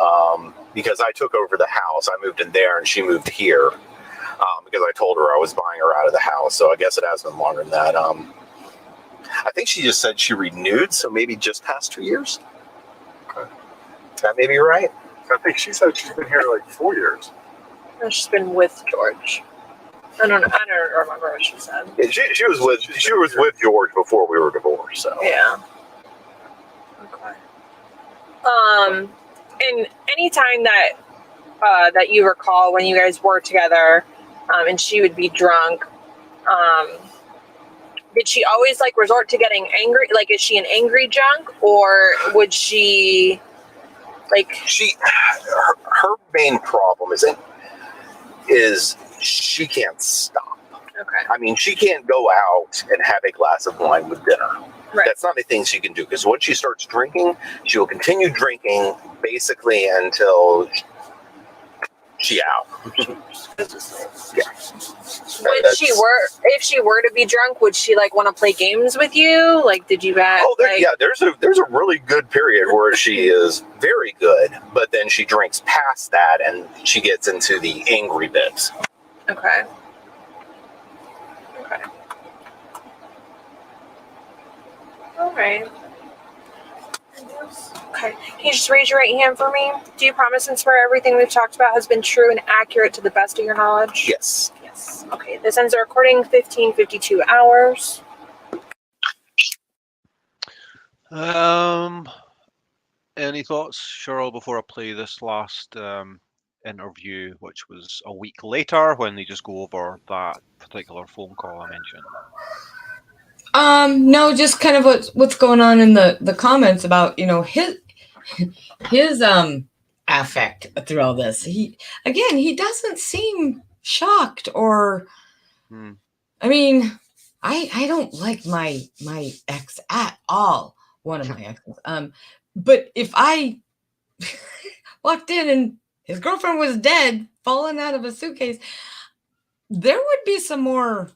Because I took over the house. I moved in there and she moved here. Because I told her I was buying her out of the house. So I guess it has been longer than that. I think she just said she renewed, so maybe just past 2 years. Okay. That may be right. I think she said she's been here like 4 years. No, she's been with George. I don't remember what she said. Yeah, she was with George before we were divorced. So yeah. Okay. And any time that you recall when you guys were together, and she would be drunk, did she always like resort to getting angry? Like, is she an angry drunk, or would she Like, her main problem is she can't stop. okay. I mean, she can't go out and have a glass of wine with dinner. Right. That's not a thing she can do, because once she starts drinking, she will continue drinking basically until she out. Yeah. Would she if she were to be drunk, would she like want to play games with you? Like, did you bet? Oh, there's a really good period where she is very good, but then she drinks past that and she gets into the angry bits. Okay. Okay. All right. Okay. Can you just raise your right hand for me? Do you promise and swear everything we've talked about has been true and accurate to the best of your knowledge? Yes. Yes. Okay. This ends the recording 15:52 hours. Any thoughts, Shirl, before I play this last interview, which was a week later when they just go over that particular phone call I mentioned? No, just kind of what's going on in the comments about, you know, his affect through all this. He doesn't seem shocked or I mean, I don't like my ex at all. One of my exes. But if I walked in and his girlfriend was dead, falling out of a suitcase, there would be some more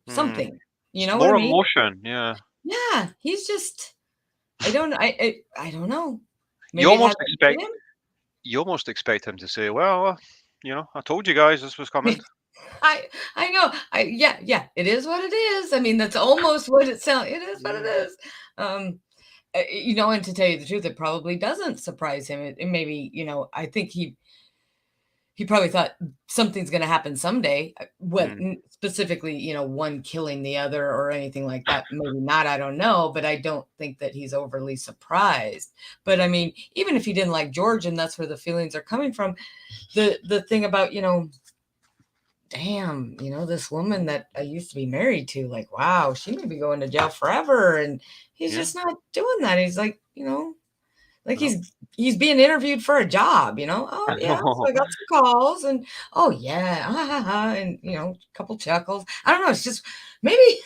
something. You know more what I mean? emotion, yeah. Yeah, he's just. I don't know. Maybe You almost expect him to say, "Well, you know, I told you guys this was coming." I know. Yeah. It is what it is. I mean, that's almost what it sounds. It is what it is. You know, and to tell you the truth, it probably doesn't surprise him. It maybe, you know, I think he probably thought something's going to happen someday. Specifically, you know, one killing the other or anything like that. Maybe not. I don't know. But I don't think that he's overly surprised. But I mean, even if he didn't like George and that's where the feelings are coming from, the thing about, you know, damn, you know, this woman that I used to be married to, like, wow, she may be going to jail forever. And he's just not doing that. He's like, you know, like he's being interviewed for a job, you know. Oh yeah, so I got some calls and oh yeah, and you know, a couple chuckles. I don't know. It's just maybe.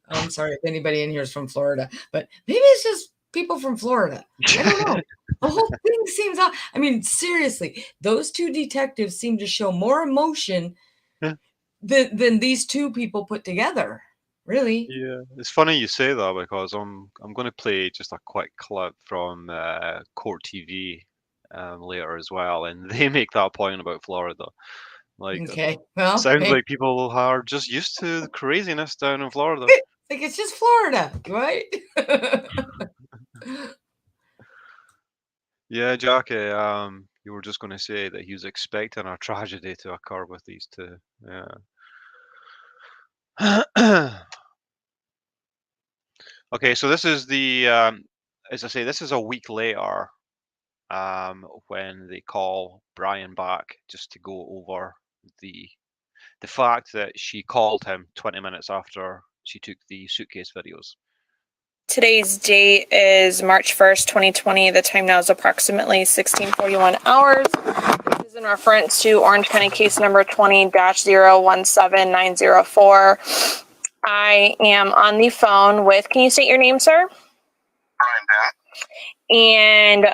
I'm sorry if anybody in here is from Florida, but maybe it's just people from Florida. I don't know. The whole thing seems off. I mean, seriously, those two detectives seem to show more emotion than these two people put together. Really? Yeah, it's funny you say that because I'm going to play just a quick clip from Court TV later as well, and they make that point about Florida. Like, okay, well, sounds like people are just used to the craziness down in Florida. Like it's just Florida, right? Yeah, Jackie, you were just going to say that he was expecting a tragedy to occur with these two. Yeah. Okay, so this is the, as I say, this is a week later when they call Brian back just to go over the fact that she called him 20 minutes after she took the suitcase videos. Today's date is March 1st, 2020. The time now is approximately 16:41 hours. This is in reference to Orange County case number 20-017904. I am on the phone with, can you state your name, sir? Brian Back. And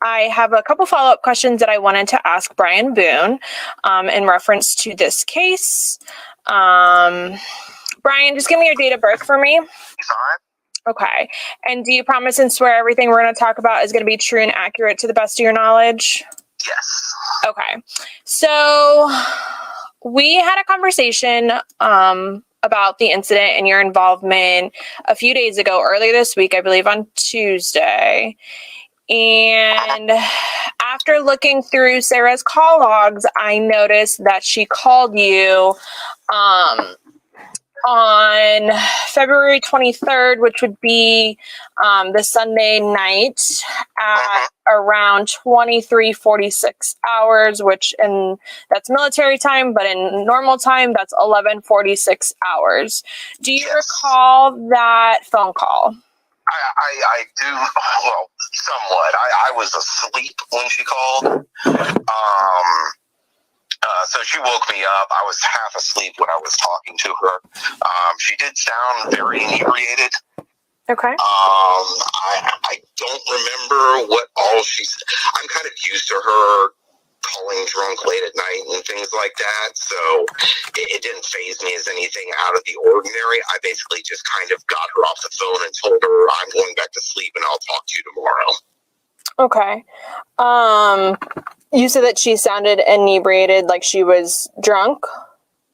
I have a couple follow-up questions that I wanted to ask Brian Boone in reference to this case. Brian, just give me your date of birth for me. Okay. And do you promise and swear everything we're going to talk about is going to be true and accurate to the best of your knowledge? Yes. Okay. So we had a conversation about the incident and your involvement a few days ago, earlier this week, I believe on Tuesday. And after looking through Sarah's call logs, I noticed that she called you on February 23rd, which would be the Sunday night at around 23:46 hours, and that's military time, but in normal time, that's 11:46 hours. Do you recall that phone call? I do. Well, Somewhat. I was asleep when she called. So she woke me up. I was half asleep when I was talking to her. She did sound very inebriated. Okay. I don't remember what all she said. I'm kind of used to her calling drunk late at night and things like that, so it didn't faze me as anything out of the ordinary. I basically just kind of got her off the phone and told her I'm going back to sleep and I'll talk to you tomorrow. Okay. You said that she sounded inebriated, like she was drunk?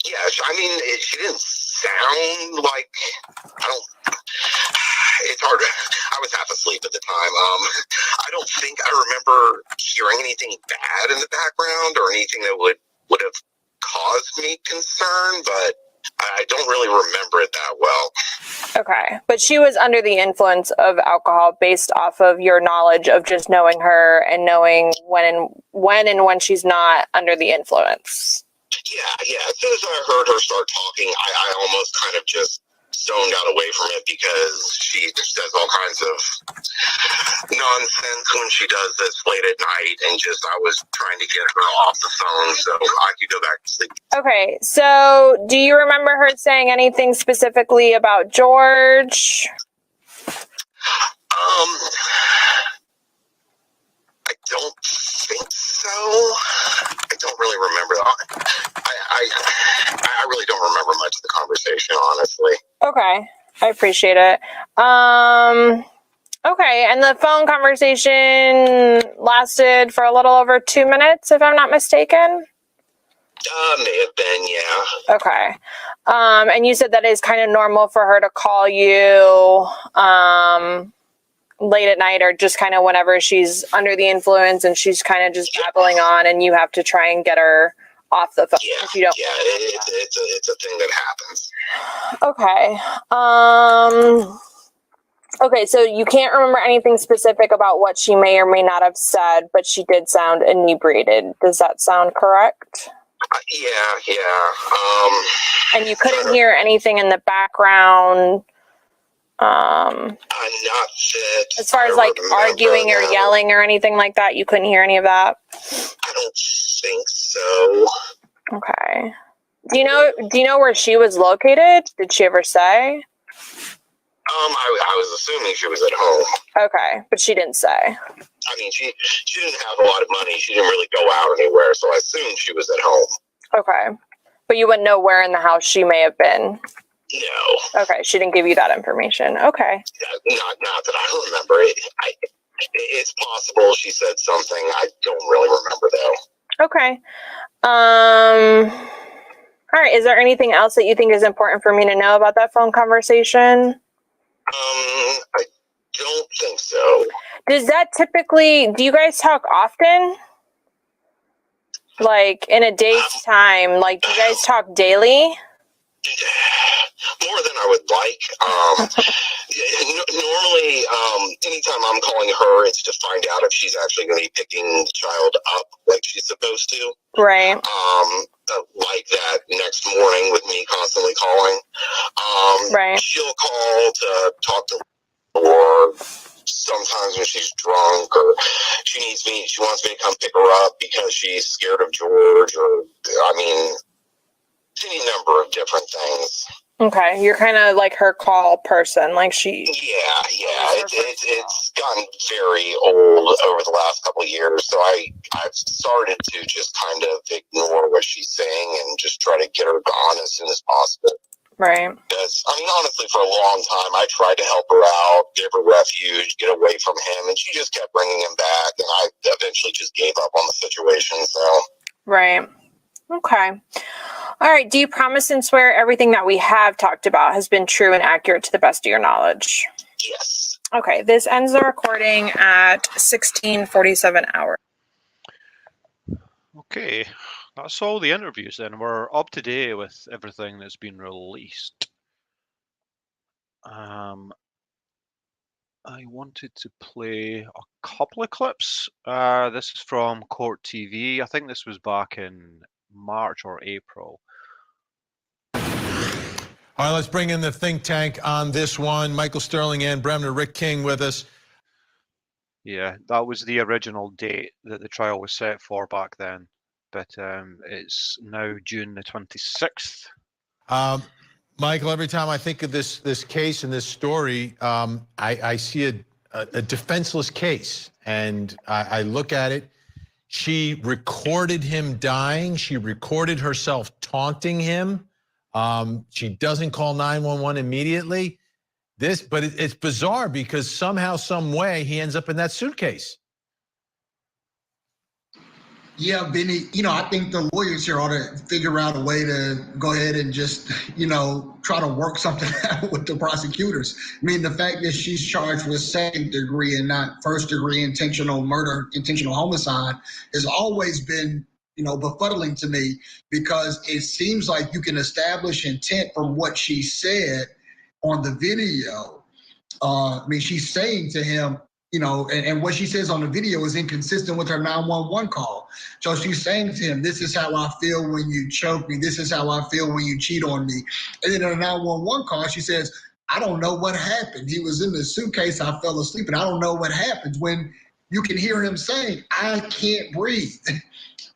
Yeah, I mean, she didn't sound like, it's hard. I was half asleep at the time. I don't think I remember hearing anything bad in the background or anything that would have caused me concern, but I don't really remember it that well. Okay. But she was under the influence of alcohol based off of your knowledge of just knowing her and knowing when she's not under the influence. Yeah. As soon as I heard her start talking, I almost kind of just zoned out away from it because she says all kinds of nonsense when she does this late at night, and just I was trying to get her off the phone so I could go back to sleep. Okay, so do you remember her saying anything specifically about George? I don't think so. I don't really remember. I really don't remember much of the conversation, honestly. Okay, I appreciate it. Okay, and the phone conversation lasted for a little over 2 minutes, if I'm not mistaken? May have been, yeah. Okay. And you said that is kind of normal for her to call you late at night or just kind of whenever she's under the influence and she's kind of just babbling on and you have to try and get her off the phone. Yeah, if you don't. it's a thing that happens. Okay. Okay, so you can't remember anything specific about what she may or may not have said, but she did sound inebriated. Does that sound correct? Yeah. And you couldn't hear anything in the background? Not that. As far as like arguing or yelling or anything like that, you couldn't hear any of that? I don't think so. Okay. Do you know where she was located? Did she ever say? I was assuming she was at home. Okay, but she didn't say. I mean, she didn't have a lot of money. She didn't really go out anywhere, so I assumed she was at home. Okay. But you wouldn't know where in the house she may have been? No. Okay, she didn't give you that information. Okay. Not that I remember. It's possible she said something. I don't really remember, though. Okay. All right. Is there anything else that you think is important for me to know about that phone conversation? I don't think so. Does that typically, do you guys talk often? Like in a day's time, like do you guys talk daily? More than I would like. Normally, anytime I'm calling her, it's to find out if she's actually going to be picking the child up like she's supposed to. Right. Like that next morning with me constantly calling. Right. She'll call to talk to her, or sometimes when she's drunk, or she wants me to come pick her up because she's scared of George, or, any number of different things. Okay, you're kind of like her call person, like she... Yeah, it's gotten very old over the last couple of years, so I've started to just kind of ignore what she's saying and just try to get her gone as soon as possible. Right. Because, honestly, for a long time, I tried to help her out, give her refuge, get away from him, and she just kept bringing him back, and I eventually just gave up on the situation, so... Right. Okay. All right. Do you promise and swear everything that we have talked about has been true and accurate to the best of your knowledge? Yes. Okay. This ends the recording at 16:47 hours. Okay. That's all the interviews then. We're up to date with everything that's been released. I wanted to play a couple of clips. This is from Court TV. I think this was back in March or April. All right, let's bring in the think tank on this one. Michael Sterling, Ann Bremner, Rick King with us. Yeah, that was the original date that the trial was set for back then, but it's now June the 26th. Michael, every time I think of this case and this story, I see a defenseless case, and I look at it. She recorded him dying. She recorded herself taunting him. She doesn't call 911 immediately. But it's bizarre because somehow, some way, he ends up in that suitcase. Yeah, Benny, I think the lawyers here ought to figure out a way to go ahead and just, try to work something out with the prosecutors. I mean, the fact that she's charged with second degree and not first degree intentional murder, intentional homicide, has always been, befuddling to me, because it seems like you can establish intent from what she said on the video. She's saying to him, and what she says on the video is inconsistent with her 911 call. So she's saying to him, this is how I feel when you choke me. This is how I feel when you cheat on me. And then in a 911 call, she says, I don't know what happened. He was in the suitcase. I fell asleep, and I don't know what happened. When you can hear him saying, I can't breathe.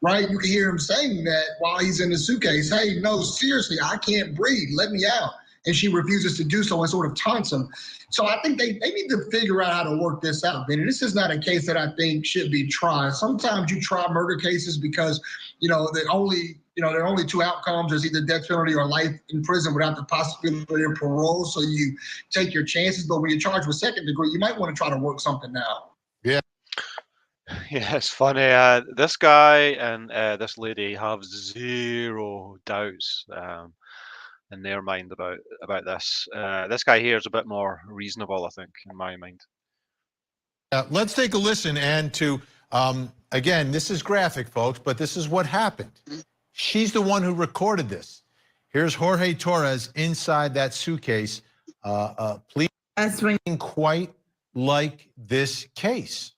Right? You can hear him saying that while he's in the suitcase. Hey, no, seriously, I can't breathe. Let me out. And she refuses to do so and sort of taunts him. So I think they need to figure out how to work this out, Ben. And this is not a case that I think should be tried. Sometimes you try murder cases because, there are only two outcomes. There's either death penalty or life in prison without the possibility of parole. So you take your chances. But when you're charged with second degree, you might want to try to work something out. Yeah, it's funny. This guy and this lady have zero doubts in their mind about this. This guy here is a bit more reasonable, I think, in my mind. Let's take a listen, and to again, this is graphic, folks, but this is what happened. She's the one who recorded this. Here's Jorge Torres inside that suitcase. Please, quite like this case.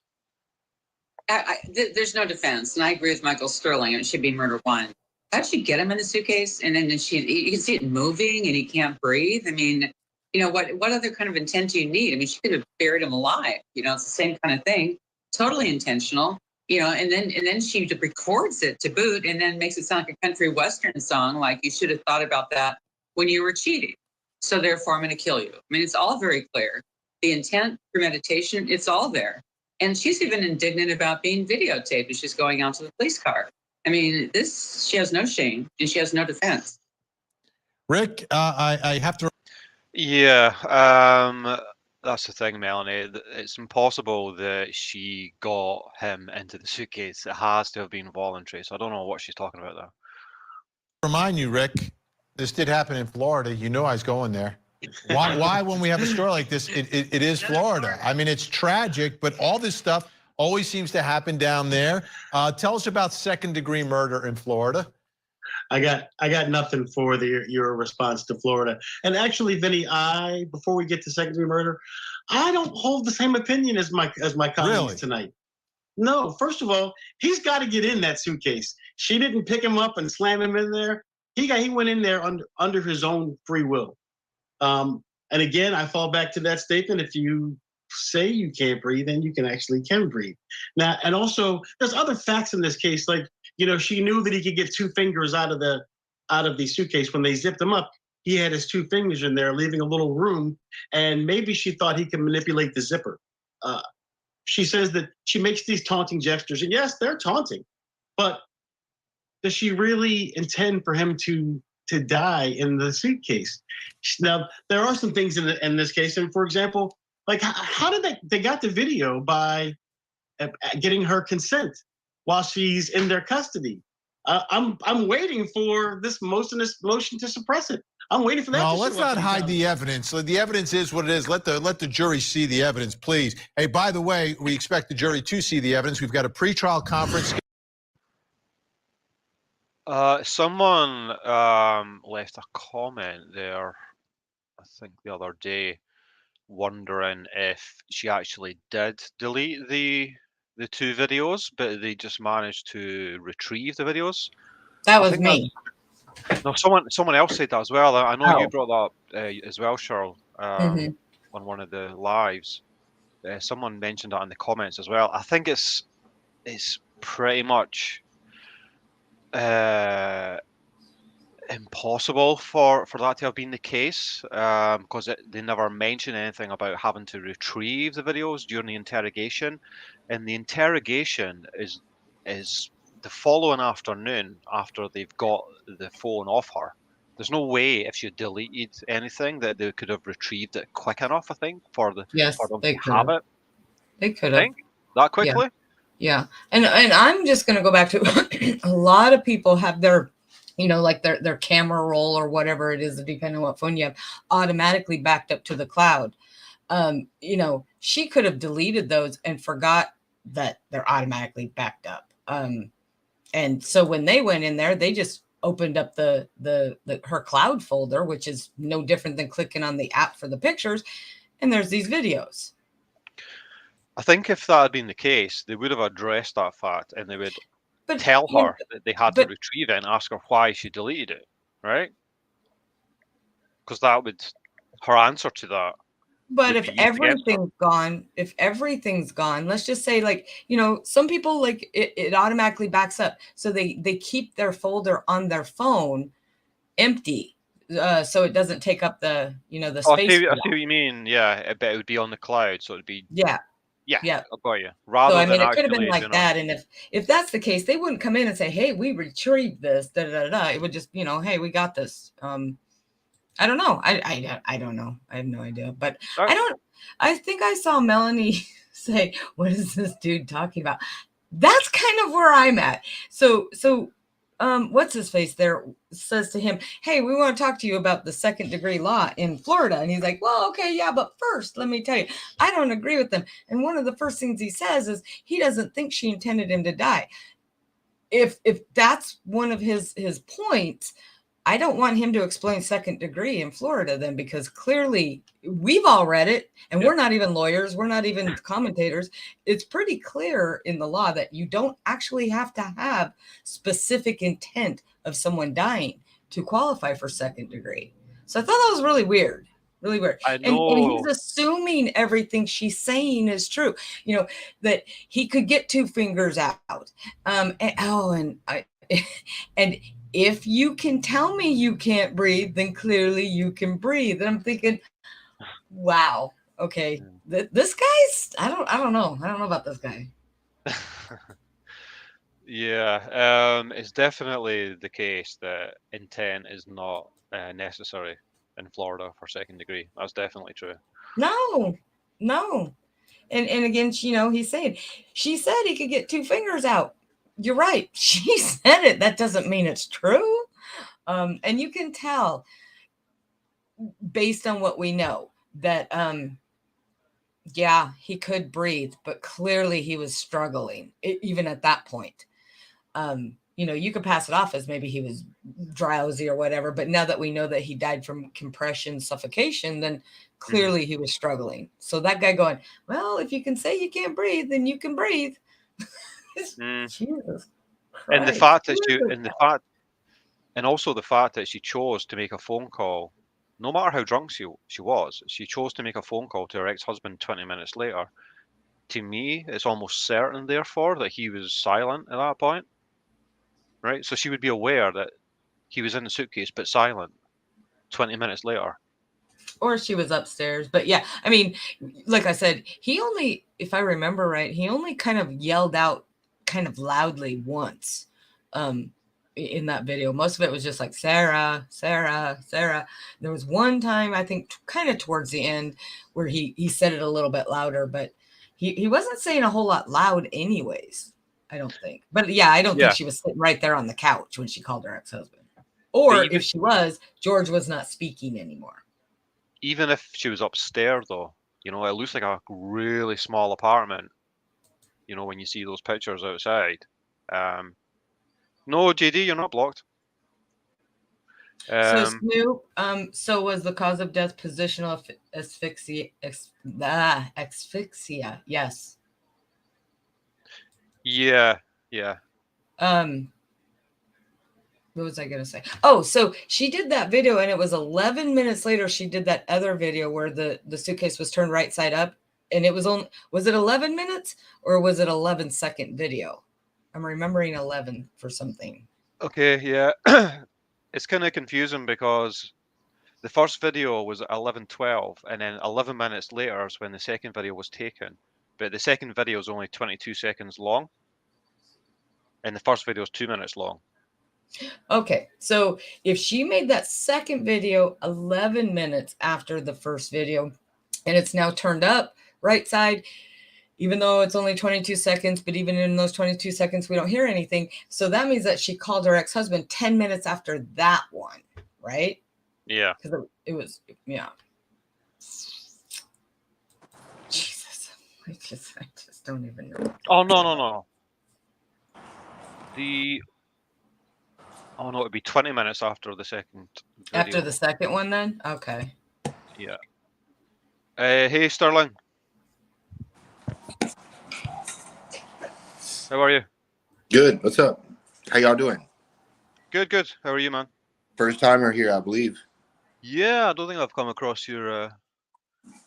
There's no defense, and I agree with Michael Sterling. It should be murder one. How'd she get him in the suitcase? And then you can see it moving, and he can't breathe. I mean, what other kind of intent do you need? I mean, she could have buried him alive. It's the same kind of thing. Totally intentional. And then she records it to boot, and then makes it sound like a country western song, like you should have thought about that when you were cheating. So therefore, I'm going to kill you. I mean, it's all very clear. The intent, premeditation, it's all there. And she's even indignant about being videotaped as she's going out to the police car. I mean, she has no shame and she has no defense. Rick, I have to. Yeah, that's the thing, Melanie. It's impossible that she got him into the suitcase. It has to have been voluntary. So I don't know what she's talking about there. Remind you, Rick, this did happen in Florida. You know I was going there. Why when we have a story like this, it is Florida. I mean, it's tragic, but all this stuff always seems to happen down there. Tell us about second-degree murder in Florida. I got nothing for your response to Florida. And actually, Vinny, before we get to second-degree murder, I don't hold the same opinion as my colleagues tonight. No, first of all, he's got to get in that suitcase. She didn't pick him up and slam him in there. He went in there under his own free will. And again, I fall back to that statement. If you say you can't breathe, then you can breathe. Now, and also, there's other facts in this case. Like, she knew that he could get two fingers out of the suitcase when they zipped him up. He had his two fingers in there, leaving a little room, and maybe she thought he could manipulate the zipper. She says that she makes these taunting gestures, and yes, they're taunting, but does she really intend for him to die in the suitcase? Now, there are some things in this case, and for example, like how did they got the video by getting her consent while she's in their custody? I'm waiting for this motion to suppress it. I'm waiting for that. No, let's not hide the evidence. The evidence is what it is. Let the jury see the evidence, please. Hey, by the way, we expect the jury to see the evidence. We've got a pretrial conference. Someone left a comment there, I think the other day, wondering if she actually did delete the two videos, but they just managed to retrieve the videos. That was me. No, someone else said that as well. I know you brought that up as well, Shirl, on one of the lives. someone mentioned that in the comments as well. I think it's pretty much impossible for that to have been the case, because they never mention anything about having to retrieve the videos during the interrogation. And the interrogation is the following afternoon after they've got the phone off her. There's no way if she deleted anything that they could have retrieved it quick enough, I think, for them they to could have have. it. They could have. Think that quickly? Yeah. And I'm just going to go back to a lot of people have their, like their camera roll or whatever it is, depending on what phone you have, automatically backed up to the cloud. She could have deleted those and forgot that they're automatically backed up. And so when they went in there, they just opened up the her cloud folder, which is no different than clicking on the app for the pictures. And there's these videos. I think if that had been the case, they would have addressed that fact and they would tell her that they had to retrieve it and ask her why she deleted it, right? Because that would, her answer to that. But if everything's gone, let's just say, some people, like, it automatically backs up. So they keep their folder on their phone empty. So it doesn't take up the space. I see what you mean. Yeah, but it would be on the cloud, so it'd be Yeah. I got you. So I mean, it could have been like that, and if that's the case, they wouldn't come in and say, "Hey, we retrieved this." Da da da. It would just, "Hey, we got this." I don't know. I don't know. I have no idea. But I think I saw Melanie say, "What is this dude talking about?" That's kind of where I'm at. So what's his face there says to him, "Hey, we want to talk to you about the second-degree law in Florida." And he's like, "Well, okay, yeah, but first, let me tell you, I don't agree with them." And one of the first things he says is he doesn't think she intended him to die. If that's one of his points, I don't want him to explain second degree in Florida then, because clearly we've all read it, and we're not even lawyers. We're not even commentators. It's pretty clear in the law that you don't actually have to have specific intent of someone dying to qualify for second degree. So I thought that was really weird. Really weird. I know. And he's assuming everything she's saying is true. That he could get 2 fingers out. And if you can tell me you can't breathe, then clearly you can breathe. And I'm thinking, wow, okay, this guy's, I don't know about this guy. Yeah, it's definitely the case that intent is not necessary in Florida for second degree. That's definitely true. No. And again, he's saying, she said he could get 2 fingers out. You're right. She said it. That doesn't mean it's true. And you can tell based on what we know that, he could breathe, but clearly he was struggling even at that point. You could pass it off as maybe he was drowsy or whatever, but now that we know that he died from compression suffocation, then clearly he was struggling. So that guy going, well, if you can say you can't breathe, then you can breathe. Jesus Christ. And the fact that also the fact that she chose to make a phone call, no matter how drunk she was, she chose to make a phone call to her ex-husband 20 minutes later. To me, it's almost certain, therefore, that he was silent at that point. Right? So she would be aware that he was in the suitcase, but silent 20 minutes later. Or she was upstairs. But yeah, I mean, like I said, he only, if I remember right, he only kind of yelled out kind of loudly once in that video. Most of it was just like, Sarah, Sarah, Sarah. There was one time, I think, kind of towards the end where he said it a little bit louder, but he wasn't saying a whole lot loud anyways, I don't think. But yeah, I don't think she was sitting right there on the couch when she called her ex-husband. Or if she was, George was not speaking anymore. Even if she was upstairs, though, it looks like a really small apartment, when you see those pictures outside. No, JD, you're not blocked. So Snoop, so was the cause of death positional asphyxia? Asphyxia, yes. Yeah. What was I gonna say? Oh, so she did that video, and it was 11 minutes later she did that other video where the suitcase was turned right side up, and it was it 11 minutes or was it 11-second video? I'm remembering 11 for something. Okay, yeah. It's kind of confusing because the first video was at 11:12, and then 11 minutes later is when the second video was taken. But the second video is only 22 seconds long, and the first video is 2 minutes long. Okay, so if she made that second video 11 minutes after the first video, and it's now turned up right side, even though it's only 22 seconds, but even in those 22 seconds, we don't hear anything. So that means that she called her ex-husband 10 minutes after that one, right? Yeah. Because it was, yeah. Jesus, I just don't even know. Oh, no. Oh, no, it'd be 20 minutes after the second video. After the second one, then? Okay. Yeah. Hey, Sterling. How are you? Good. What's up? How y'all doing? Good. How are you, man? First timer here, I believe. Yeah, I don't think I've come across your...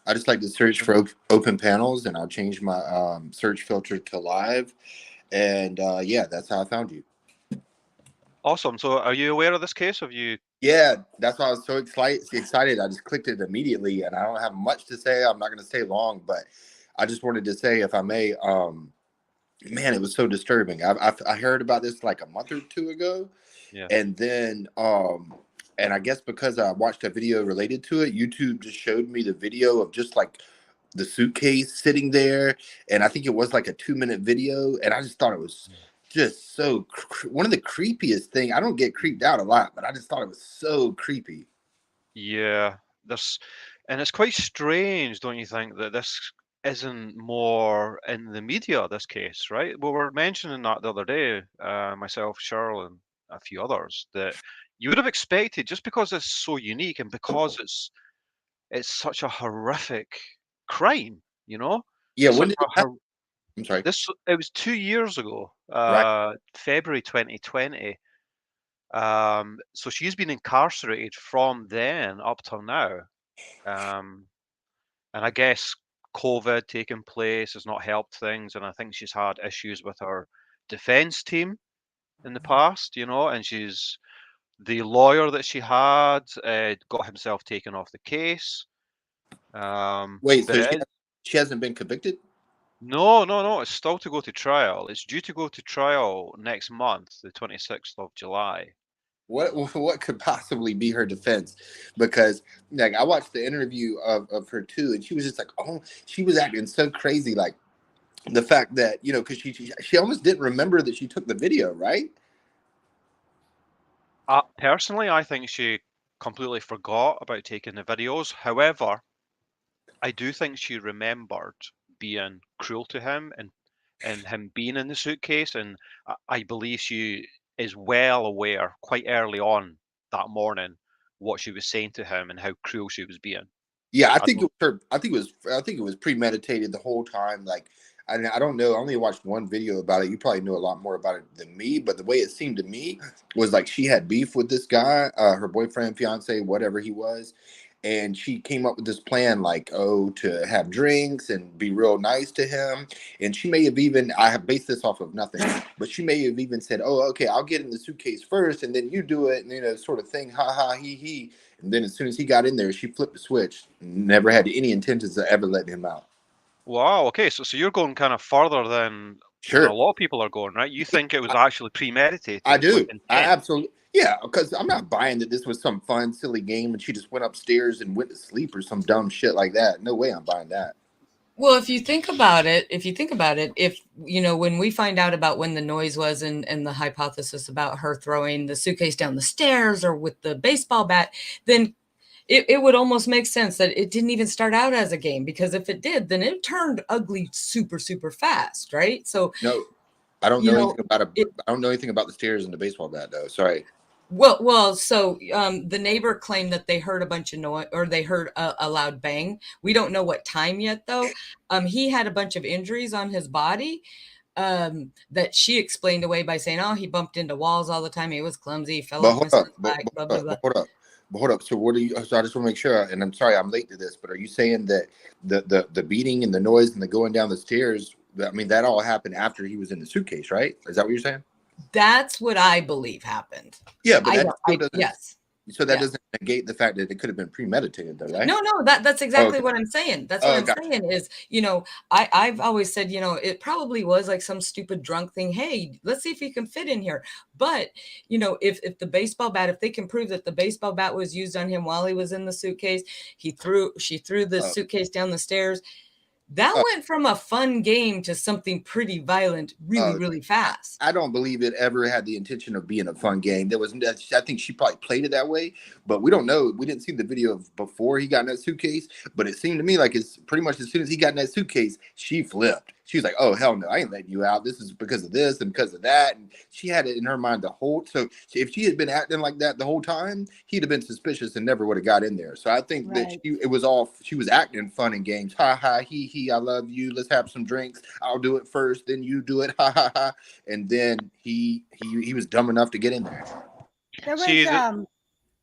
I just like to search for open panels, and I'll change my search filter to live. And yeah, that's how I found you. Awesome. So are you aware of this case? Have you... Yeah, that's why I was so excited. I just clicked it immediately, and I don't have much to say. I'm not going to stay long, but I just wanted to say, if I may, man, it was so disturbing. I heard about this like a month or two ago. Yeah. And then and I guess because I watched a video related to it, YouTube just showed me the video of just like the suitcase sitting there, and I think it was like a 2-minute video, and I just thought it was just so one of the creepiest thing. I don't get creeped out a lot, but I just thought it was so creepy. Yeah, and it's quite strange, don't you think, that this isn't more in the media, this case, right? We were mentioning that the other day, myself, Shirl, and a few others, that you would have expected, just because it's so unique and because it's such a horrific crime, you know? Yeah, It's when such did it happen? I'm sorry. it was 2 years ago, Right. February 2020. So she's been incarcerated from then up till now. And I guess COVID taking place has not helped things, and I think she's had issues with her defense team in the past, you know, and the lawyer that she had got himself taken off the case. Wait, But so she hasn't been convicted? No, it's still to go to trial. It's due to go to trial next month, the 26th of July. What could possibly be her defense? Because like I watched the interview of her too, and she was just like, oh, she was acting so crazy, like the fact that, you know, because she almost didn't remember that she took the video, right? Personally, I think she completely forgot about taking the videos. However, I do think she remembered being cruel to him and him being in the suitcase, and I believe she is well aware quite early on that morning what she was saying to him and how cruel she was being. Yeah, I think it was her. I think it was premeditated the whole time. Like, I don't know. I only watched one video about it. You probably know a lot more about it than me. But the way it seemed to me was like she had beef with this guy, her boyfriend, fiance, whatever he was, and she came up with this plan, like, oh, to have drinks and be real nice to him. And she may have even, I have based this off of nothing, but she may have even said, oh, okay, I'll get in the suitcase first, and then you do it, and you know, sort of thing, ha ha, he. And then as soon as he got in there, she flipped the switch. Never had any intentions of ever letting him out. Wow. Okay. So you're going kind of further than Sure. a lot of people are going, right? You think it was actually premeditated? I do. with I intent. absolutely. Yeah, because I'm not buying that this was some fun, silly game and she just went upstairs and went to sleep or some dumb shit like that. No way I'm buying that. Well, if you think about it, if, you know, when we find out about when the noise was and the hypothesis about her throwing the suitcase down the stairs or with the baseball bat, then it would almost make sense that it didn't even start out as a game, because if it did, then it turned ugly super, super fast, right? So no, I don't know anything about I don't know anything about the stairs and the baseball bat though. Sorry. Well, so the neighbor claimed that they heard a bunch of noise, or they heard a loud bang. We don't know what time yet, though. He had a bunch of injuries on his body that she explained away by saying, "Oh, he bumped into walls all the time. He was clumsy. Fell off his bike." Blah blah blah. Hold up. Hold up. So what are you? So I just want to make sure. And I'm sorry, I'm late to this, but are you saying that the beating and the noise and the going down the stairs? I mean, that all happened after he was in the suitcase, right? Is that what you're saying? That's what I believe happened. Yeah, but that still doesn't. Yes. So that Yeah. doesn't negate the fact that it could have been premeditated, though, right? No, that's exactly Okay. what I'm saying. That's what I'm Gotcha. saying is, I've always said, it probably was like some stupid drunk thing. Hey, let's see if you can fit in here. But, if the baseball bat, if they can prove that the baseball bat was used on him while he was in the suitcase, she threw the suitcase down the stairs. That went from a fun game to something pretty violent really, really fast. I don't believe it ever had the intention of being a fun game. I think she probably played it that way, but we don't know. We didn't see the video of before he got in that suitcase, but it seemed to me like it's pretty much as soon as he got in that suitcase, she flipped. She was like, "Oh hell no, I ain't letting you out. This is because of this and because of that." And she had it in her mind the whole. So if she had been acting like that the whole time, he'd have been suspicious and never would have got in there. So I think that she was acting fun and games. Ha ha, he, I love you. Let's have some drinks. I'll do it first, then you do it. Ha ha ha. And then he was dumb enough to get in there. There was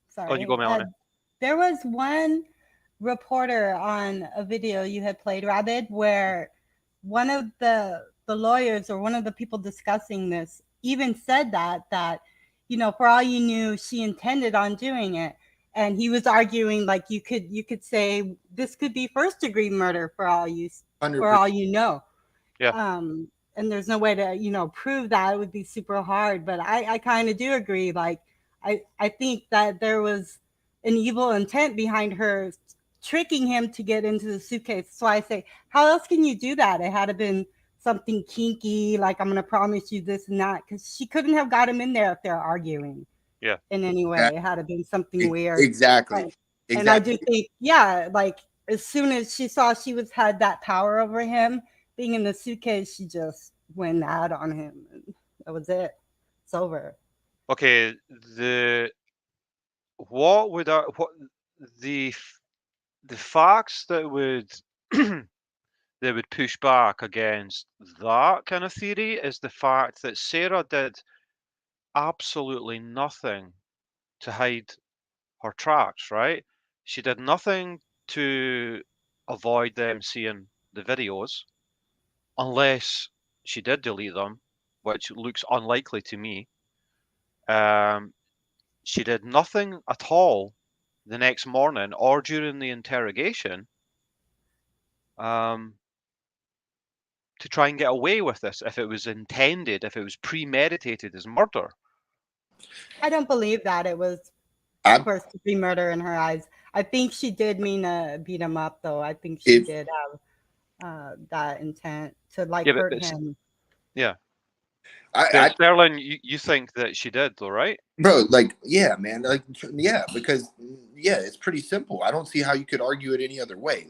sorry. Oh, you go, Melanie. There was one reporter on a video you had played, Rabid, where one of the lawyers or one of the people discussing this even said that for all you knew, she intended on doing it. And he was arguing like you could say this could be first degree murder for all you 100%. Yeah. And there's no way to prove that. It would be super hard. But I kind of do agree. Like I think that there was an evil intent behind her tricking him to get into the suitcase. So I say, how else can you do that? It had to been something kinky, like I'm going to promise you this and that, because she couldn't have got him in there if they're arguing. Yeah. In any way, it had to been something weird. Exactly. And I do think, like as soon as she saw she had that power over him, being in the suitcase, she just went out on him, and that was it. It's over. Okay, the facts that would that would push back against that kind of theory is the fact that Sarah did absolutely nothing to hide her tracks, right? She did nothing to avoid them seeing the videos, unless she did delete them, which looks unlikely to me. She did nothing at all the next morning or during the interrogation to try and get away with this if it was intended, if it was premeditated as murder. I don't believe that it was first degree murder in her eyes. I think she did mean to beat him up, though. I think she did have that intent to hurt him. Yeah. Sterling, you think that she did, though, right? Bro, yeah, man, because it's pretty simple. I don't see how you could argue it any other way.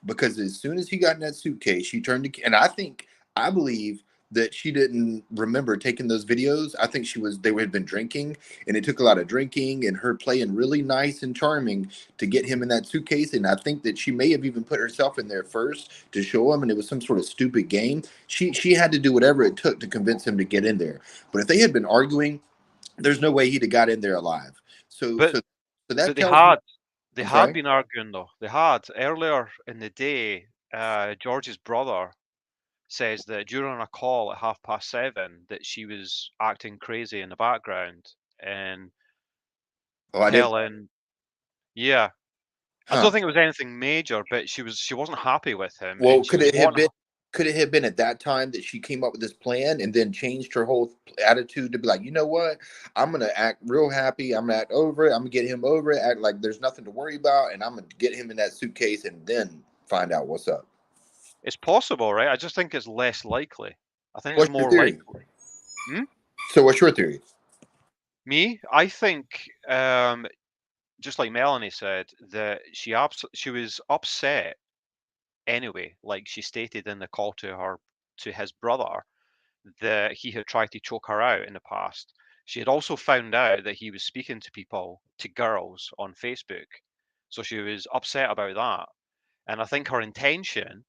Because as soon as he got in that suitcase, she turned to, and I believe that she didn't remember taking those videos. I think they had been drinking, and it took a lot of drinking and her playing really nice and charming to get him in that suitcase. And I think that she may have even put herself in there first to show him, and it was some sort of stupid game. She had to do whatever it took to convince him to get in there. But if they had been arguing, there's no way he'd have got in there alive. But they had been arguing, though. They had earlier in the day. George's brother says that during a call at 7:30 that she was acting crazy in the background and telling. Yeah, I don't think it was anything major, but she wasn't happy with him. Well, could it have been at that time that she came up with this plan and then changed her whole attitude to be like, you know what, I'm gonna act real happy, I'm gonna act over it, I'm gonna get him over it, act like there's nothing to worry about, and I'm gonna get him in that suitcase and then find out what's up. It's possible, right? I just think it's less likely. I think it's more likely. So what's your theory? Me, I think, just like Melanie said, that she was upset anyway, like she stated in the call to his brother, that he had tried to choke her out in the past. She had also found out that he was speaking to girls on Facebook. So she was upset about that. And I think her intention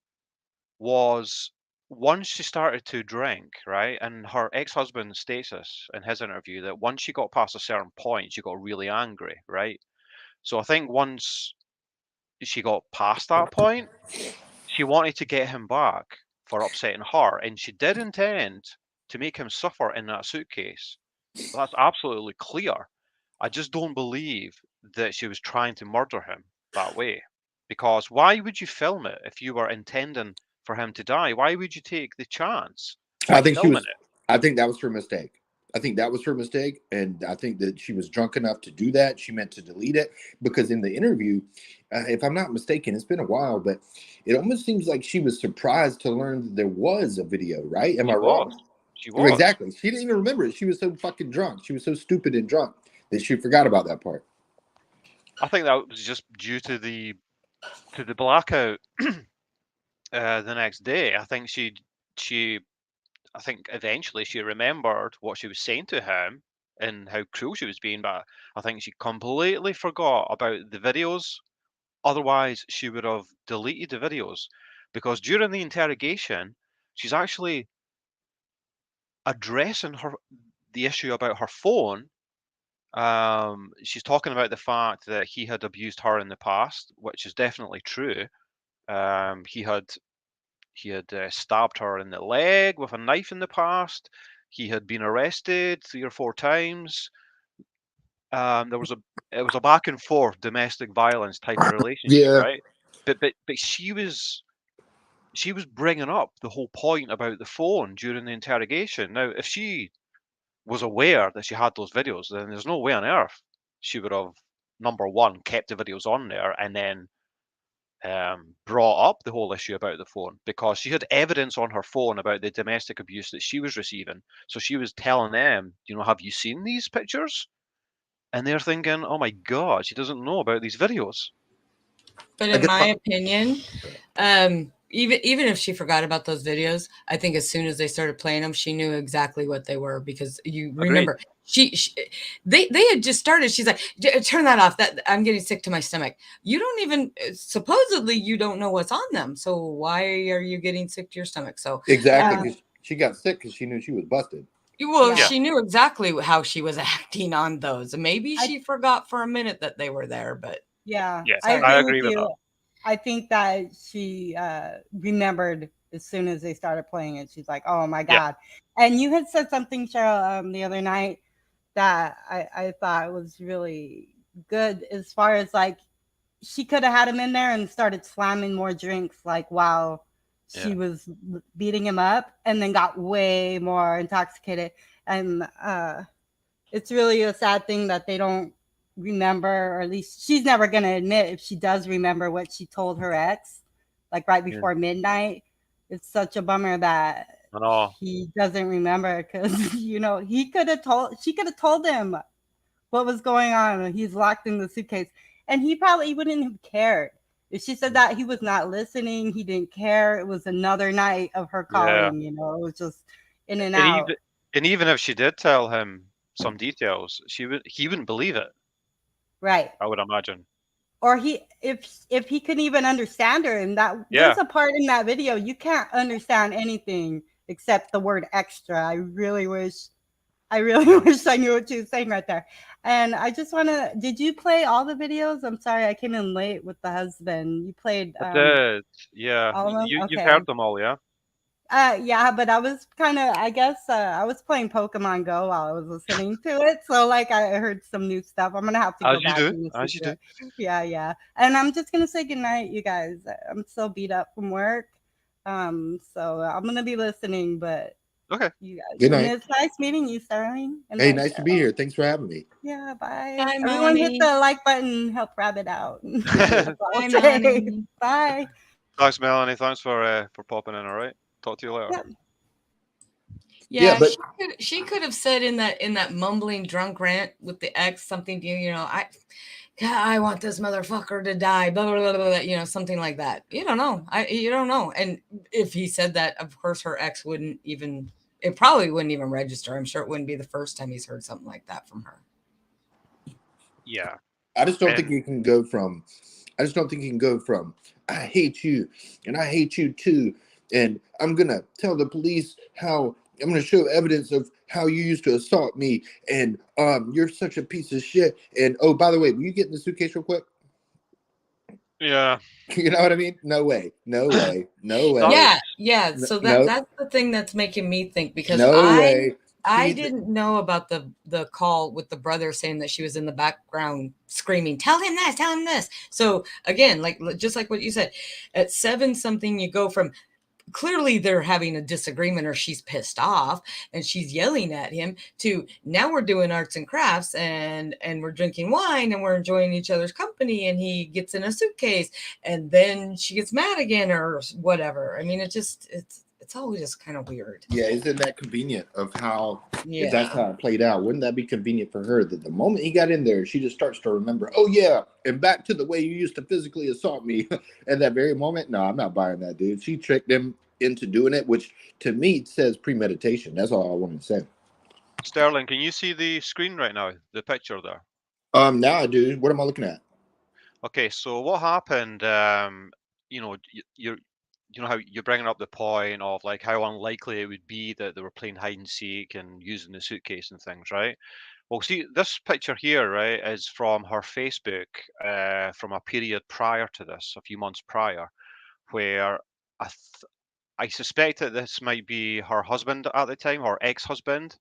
was, once she started to drink, right, and her ex-husband states this in his interview, that once she got past a certain point, she got really angry, right? So I think once she got past that point, she wanted to get him back for upsetting her, and she did intend to make him suffer in that suitcase. That's absolutely clear. I just don't believe that she was trying to murder him that way. Because why would you film it if you were intending for him to die? Why would you take the chance by I think she filming was. it? I think that was her mistake. I think that was her mistake, and I think that she was drunk enough to do that. She meant to delete it because in the interview, if I'm not mistaken, it's been a while, but it almost seems like she was surprised to learn that there was a video. Right? Am I She was. wrong? She was. Exactly. She didn't even remember it. She was so fucking drunk. She was so stupid and drunk that she forgot about that part. I think that was just due to the blackout the next day. I think I think eventually she remembered what she was saying to him and how cruel she was being, but I think she completely forgot about the videos. Otherwise, she would have deleted the videos because during the interrogation, she's actually addressing the issue about her phone. She's talking about the fact that he had abused her in the past, which is definitely true. He had stabbed her in the leg with a knife in the past. He had been arrested 3 or 4 times. It was a back and forth domestic violence type of relationship, Yeah. right? But she was bringing up the whole point about the phone during the interrogation. Now, if she was aware that she had those videos, then there's no way on earth she would have, number one, kept the videos on there and then brought up the whole issue about the phone, because she had evidence on her phone about the domestic abuse that she was receiving. So she was telling them, have you seen these pictures? And they're thinking, oh my God, she doesn't know about these videos. But in my opinion, even if she forgot about those videos, I think as soon as they started playing them, she knew exactly what they were, because you remember they had just started. She's like, turn that off. That I'm getting sick to my stomach. You don't even supposedly you don't know what's on them. So why are you getting sick to your stomach? So Exactly. 'Cause she got sick because she knew she was busted. well, she knew exactly how she was acting on those. Maybe she forgot for a minute that they were there, but yeah, yes, I agree with you. that. I think that she remembered as soon as they started playing it. She's like, "Oh my God!" And you had said something, Cheryl, the other night that I thought was really good, as far as like she could have had him in there and started slamming more drinks, like while she was beating him up, and then got way more intoxicated. And it's really a sad thing that they don't remember, or at least she's never going to admit if she does remember what she told her ex, like right before midnight. It's such a bummer that he doesn't remember, because she could have told him what was going on. He's locked in the suitcase, and he probably wouldn't have cared if she said that he was not listening. He didn't care. It was another night of her calling. It was just in and out. And even if she did tell him some details, he wouldn't believe it. Right. I would imagine. Or if he couldn't even understand her, and there's a part in that video you can't understand anything except the word extra. I really wish I knew what you were saying right there. And I just want to, did you play all the videos? I'm sorry, I came in late with the husband. You played I did, yeah. all of them? You've heard them all, yeah? Yeah, but I was kind of, I guess, I was playing Pokemon Go while I was listening to it. So, like, I heard some new stuff. I'm going to have to go back and listen to it. Yeah. And I'm just going to say goodnight, you guys. I'm so beat up from work. So I'm going to be listening, but okay. You guys. Good night. And it's nice meeting you, Sterling. And hey, nice to be here. Thanks for having me. Yeah, bye. Bye, Everyone hit Melanie. the like button. Help Rabid out. Bye, Melanie. Bye. Thanks, Melanie. Thanks for popping in. All right. Talk to you later. Yeah, but she could have said in that mumbling drunk rant with the ex something to you, I want this motherfucker to die, blah, blah, blah, blah, something like that. You don't know. You don't know. And if he said that, of course, her ex it probably wouldn't even register. I'm sure it wouldn't be the first time he's heard something like that from her. Yeah. I just don't think you can go from, I hate you and I hate you too. And I'm going to tell the police how I'm going to show evidence of how you used to assault me, and you're such a piece of shit. And oh, by the way, will you get in the suitcase real quick? Yeah. You know what I mean? No way. No way. No way. Yeah. So No. that's the thing that's making me think, because No way. I didn't know about the call with the brother saying that she was in the background screaming, tell him this. So again, like just like what you said, at 7 something you go from clearly they're having a disagreement or she's pissed off and she's yelling at him, to now we're doing arts and crafts and we're drinking wine and we're enjoying each other's company, and he gets in a suitcase and then she gets mad again or whatever. I mean, it's always just kind of weird. Yeah, isn't that convenient of how, if that's Yeah. how it played out, wouldn't that be convenient for her that the moment he got in there, she just starts to remember, oh yeah, and back to the way you used to physically assault me at that very moment? No, I'm not buying that, dude. She tricked him into doing it, which to me says premeditation. That's all I wanted to say. Sterling, can you see the screen right now? The picture there? Now I do. What am I looking at? Okay, so what happened, you know, you know how you're bringing up the point of like how unlikely it would be that they were playing hide and seek and using the suitcase and things, right? Well, see, this picture here, right, is from her Facebook, from a period prior to this, a few months prior, where I suspect that this might be her husband at the time, or ex-husband.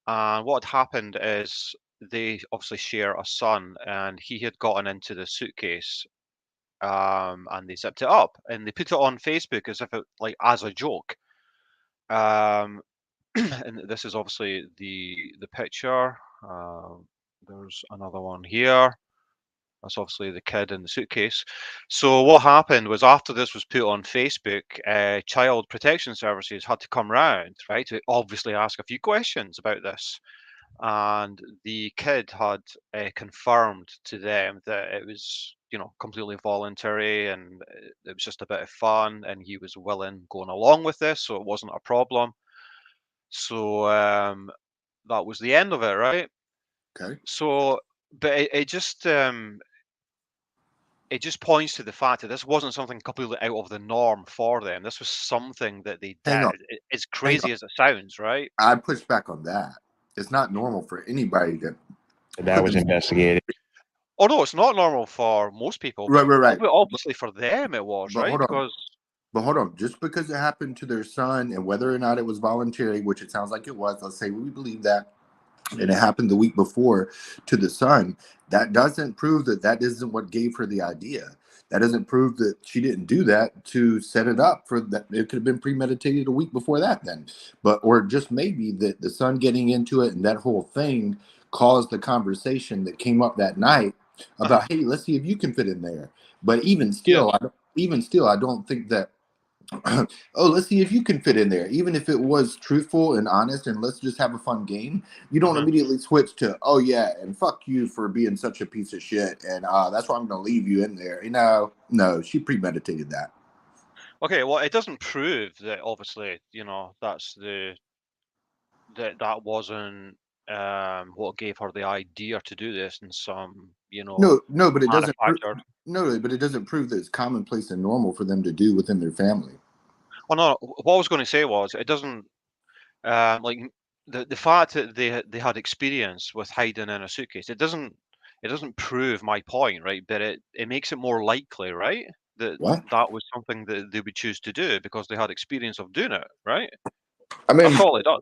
And what had happened is they obviously share a son, and he had gotten into the suitcase, and they zipped it up and they put it on Facebook as if it like as a joke. And this is obviously the picture. There's another one here. That's obviously the kid in the suitcase. So what happened was, after this was put on Facebook, Child Protection Services had to come round, right, to obviously ask a few questions about this. And the kid had confirmed to them that it was, you know, completely voluntary and it was just a bit of fun, and he was willing going along with this, so it wasn't a problem. So that was the end of it, right? Okay. So, but it just points to the fact that this wasn't something completely out of the norm for them. This was something that they Hang on. did. As crazy as it sounds, right? I push back on that. It's not normal for anybody that was investigated. Oh no, it's not normal for most people. But Right. Obviously for them it was, right? But hold on, just because it happened to their son, and whether or not it was voluntary, which it sounds like it was, let's say we believe that, and it happened the week before to the son, that doesn't prove that isn't what gave her the idea. That doesn't prove that she didn't do that to set it up for that. It could have been premeditated a week before that then. Or just maybe that the son getting into it and that whole thing caused the conversation that came up that night about, hey, let's see if you can fit in there. But even still, I don't think that oh, let's see if you can fit in there. Even if it was truthful and honest and let's just have a fun game, you don't immediately switch to, oh yeah, and fuck you for being such a piece of shit, and that's why I'm going to leave you in there. No, she premeditated that. Okay, well, it doesn't prove that, obviously, you know, that wasn't what gave her the idea to do this in some, you know, no, but it doesn't. manufactured. But it doesn't prove that it's commonplace and normal for them to do within their family. Oh no, what I was going to say was, it doesn't like the fact that they had experience with hiding in a suitcase. It doesn't prove my point, right? But it makes it more likely, right, that that was something that they would choose to do because they had experience of doing it, right? I mean, that's all it does.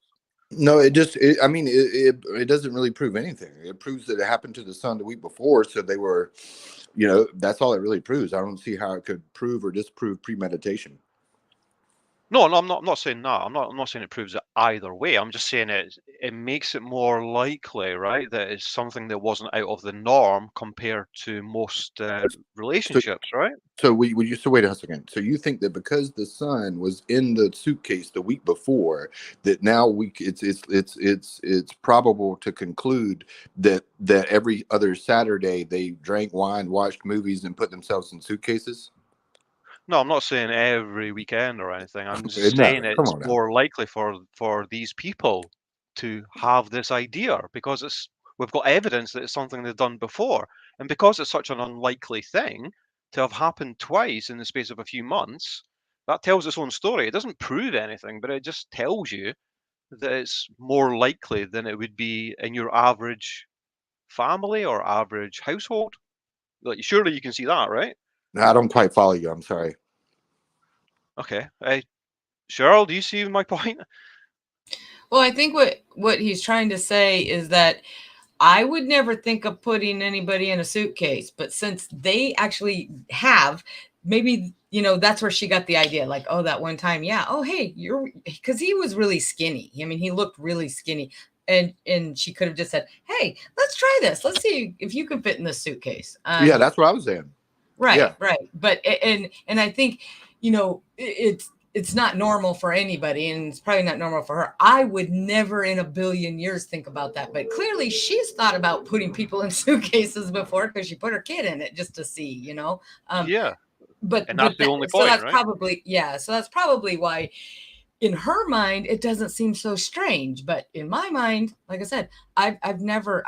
No, it doesn't really prove anything. It proves that it happened to the son the week before, so they were, you know, that's all it really proves. I don't see how it could prove or disprove premeditation. No, I'm not saying that. I'm not saying it proves it either way. I'm just saying it makes it more likely, right, that it's something that wasn't out of the norm compared to most relationships, right? So wait a second. So you think that because the son was in the suitcase the week before, that now it's probable to conclude that every other Saturday they drank wine, watched movies, and put themselves in suitcases? No, I'm not saying every weekend or anything. I'm just saying it's more likely for these people to have this idea because we've got evidence that it's something they've done before, and because it's such an unlikely thing to have happened twice in the space of a few months, that tells its own story. It doesn't prove anything, but it just tells you that it's more likely than it would be in your average family or average household? Like, surely you can see that, right? No, I don't quite follow you. I'm sorry. Okay. Shirl, do you see my point? Well, I think what he's trying to say is that I would never think of putting anybody in a suitcase, but since they actually have, maybe, you know, that's where she got the idea. Like, oh, that one time, yeah. Oh, hey, because he was really skinny. I mean, he looked really skinny. And she could have just said, hey, let's try this. Let's see if you can fit in this suitcase. Yeah, that's what I was saying. Right, Yeah. right. But and I think, you know, it's not normal for anybody, and it's probably not normal for her. I would never in a billion years think about that. But clearly she's thought about putting people in suitcases before because she put her kid in it just to see, you know. Yeah. But And that's the only so point, that's right? probably, yeah. So that's probably why in her mind it doesn't seem so strange, but in my mind, like I said, I've never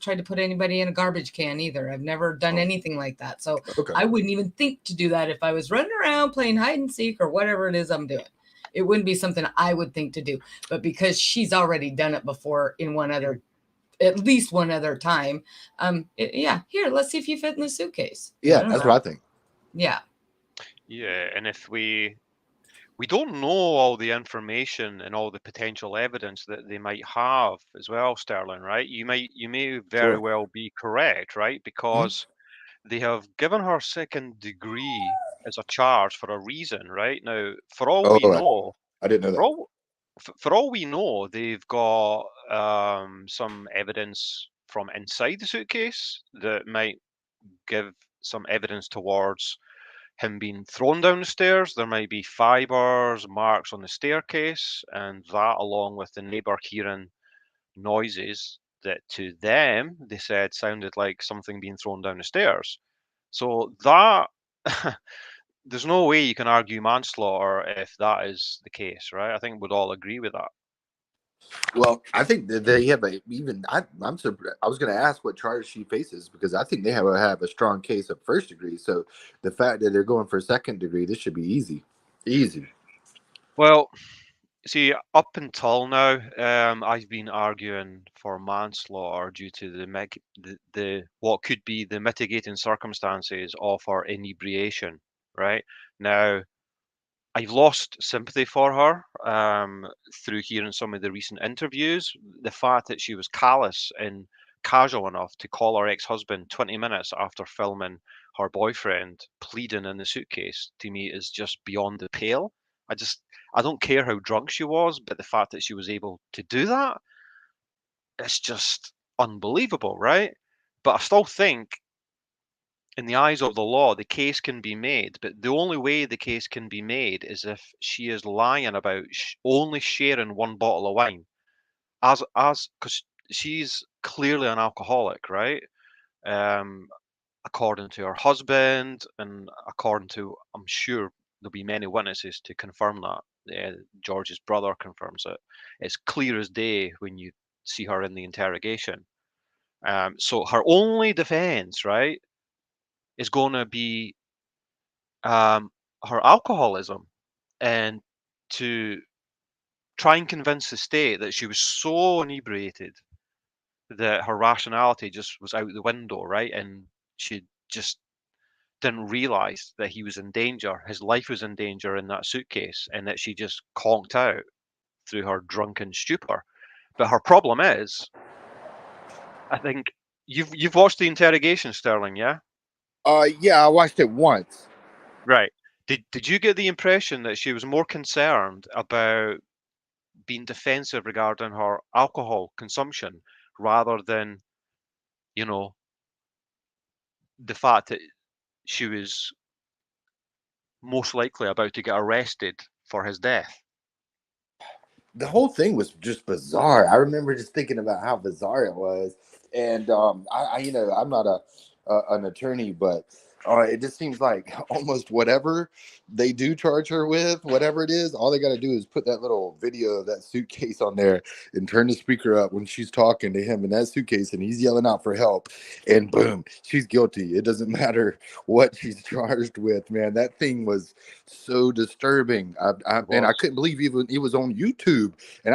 tried to put anybody in a garbage can either. I've never done anything like that. So Okay. I wouldn't even think to do that if I was running around playing hide and seek or whatever it is I'm doing. It wouldn't be something I would think to do. But because she's already done it before in at least one other time, yeah, here, let's see if you fit in the suitcase. Yeah, that's what I think. Yeah. Yeah, and if we don't know all the information and all the potential evidence that they might have as well, Sterling, right? You may very Sure. well be correct, right? Because they have given her second degree as a charge for a reason, right? Now, for all we know, I didn't know that. for all we know, they've got some evidence from inside the suitcase that might give some evidence towards him being thrown down the stairs. There might be fibers, marks on the staircase, and that, along with the neighbour hearing noises that to them they said sounded like something being thrown down the stairs. So that there's no way you can argue manslaughter if that is the case, right? I think we'd all agree with that. Well, I think that they have I'm surprised. I was going to ask what charge she faces because I think they have a strong case of first degree. So the fact that they're going for second degree, this should be easy. Well, see, up until now, I've been arguing for manslaughter due to the what could be the mitigating circumstances of her inebriation. Right now, I've lost sympathy for her through hearing some of the recent interviews. The fact that she was callous and casual enough to call her ex-husband 20 minutes after filming her boyfriend pleading in the suitcase, to me is just beyond the pale. I don't care how drunk she was, but the fact that she was able to do that, it's just unbelievable, right? But I still think in the eyes of the law, the case can be made, but the only way the case can be made is if she is lying about only sharing one bottle of wine, because she's clearly an alcoholic, right? Um, According to her husband, and according to, I'm sure there'll be many witnesses to confirm that. George's brother confirms it. It's clear as day when you see her in the interrogation. So her only defense, right, is going to be her alcoholism, and to try and convince the state that she was so inebriated that her rationality just was out the window, right? And she just didn't realize that he was in danger, his life was in danger in that suitcase, and that she just conked out through her drunken stupor. But her problem is, I think you've watched the interrogation, Sterling, yeah? Yeah, I watched it once. Right. Did you get the impression that she was more concerned about being defensive regarding her alcohol consumption rather than, you know, the fact that she was most likely about to get arrested for his death? The whole thing was just bizarre. I remember just thinking about how bizarre it was, and I'm not an attorney, but It just seems like almost whatever they do charge her with, whatever it is, all they got to do is put that little video of that suitcase on there and turn the speaker up when she's talking to him in that suitcase and he's yelling out for help, and boom, she's guilty. It doesn't matter what she's charged with, man. That thing was so disturbing. And I couldn't believe even it was on YouTube. And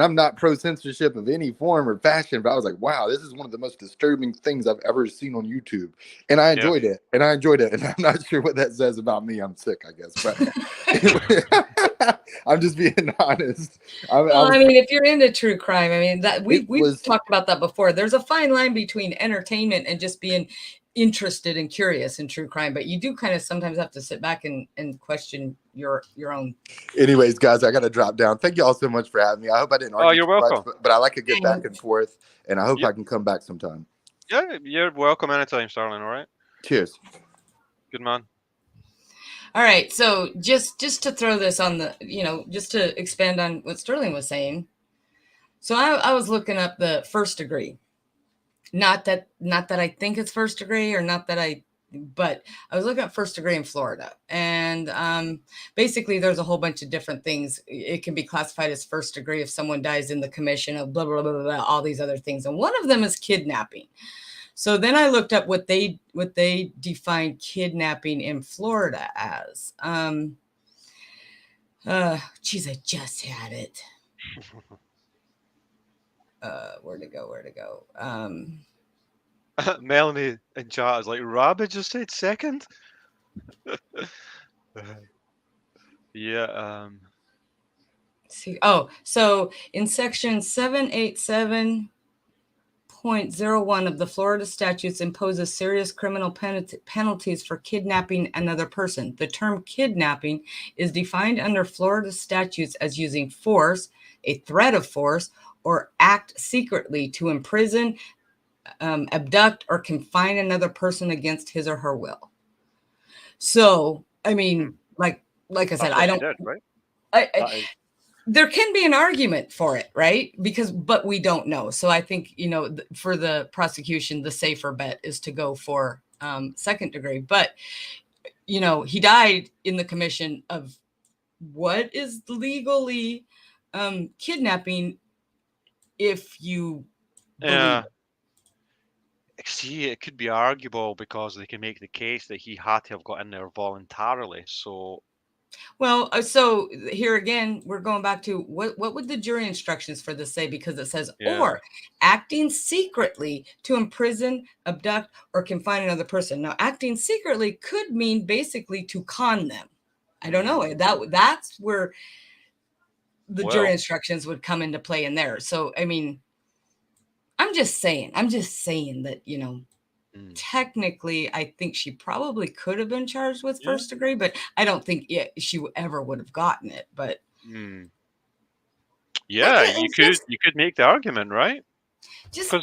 I'm not pro censorship of any form or fashion, but I was like, wow, this is one of the most disturbing things I've ever seen on YouTube. And I enjoyed it. And I'm not sure what that says about me. I'm sick, I guess. But I'm just being honest. I mean, if you're into true crime, I mean, that we've talked about that before. There's a fine line between entertainment and just being interested and curious in true crime, but you do kind of sometimes have to sit back and question your own. Anyways, guys, I got to drop down. Thank you all so much for having me. I hope I didn't argue you're welcome. much, but I like to get back and forth, and I hope I can come back sometime. Yeah, you're welcome anytime, Sterling. All right. Cheers. Good man. All right, so just to throw this on the, just to expand on what Sterling was saying. So I was looking up the first degree. Not that I think it's first degree, or but I was looking at first degree in Florida, and basically there's a whole bunch of different things. It can be classified as first degree if someone dies in the commission of blah, blah, blah, blah, blah, all these other things. And one of them is kidnapping. So then I looked up what they define kidnapping in Florida as. Geez, I just had it. Where'd it go? Melanie in chat is like, Rabid just said second. Yeah. See. Oh, so in section 787.01 of the Florida statutes imposes serious criminal penalties for kidnapping another person. The term kidnapping is defined under Florida statutes as using force, a threat of force, or act secretly to imprison, abduct, or confine another person against his or her will. So, I mean, like I said, I don't. Did, right? There can be an argument for it, right? But we don't know. So I think, for the prosecution, the safer bet is to go for second degree. But, he died in the commission of what is legally kidnapping, if you believe it. See, it could be arguable because they can make the case that he had to have got in there voluntarily. So. Well, so here again, we're going back to what would the jury instructions for this say? Because it says, or acting secretly to imprison, abduct, or confine another person. Now, acting secretly could mean basically to con them. I don't know. That's where the jury instructions would come into play in there. So, I mean, I'm just saying that, technically, I think she probably could have been charged with first degree, but I don't think she ever would have gotten it. But yeah, you could make the argument, right? Just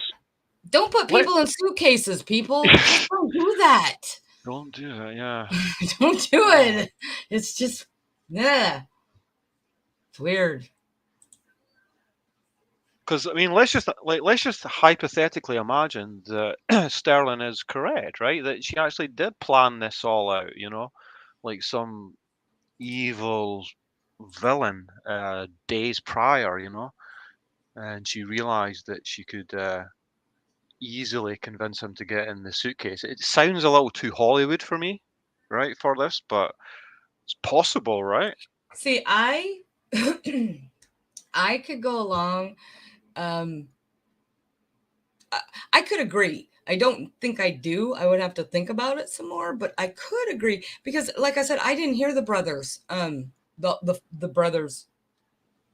don't put people in suitcases, people. Just don't do that. Don't do it, yeah. Don't do it. It's just, it's weird. Because I mean, let's just hypothetically imagine that Sterling is correct, right? That she actually did plan this all out, like some evil villain days prior, and she realized that she could easily convince him to get in the suitcase. It sounds a little too Hollywood for me, right, for this, but it's possible, right? See, I could go along. I could agree. I don't think I do. I would have to think about it some more, but I could agree because, like I said, I didn't hear the brothers, the brothers'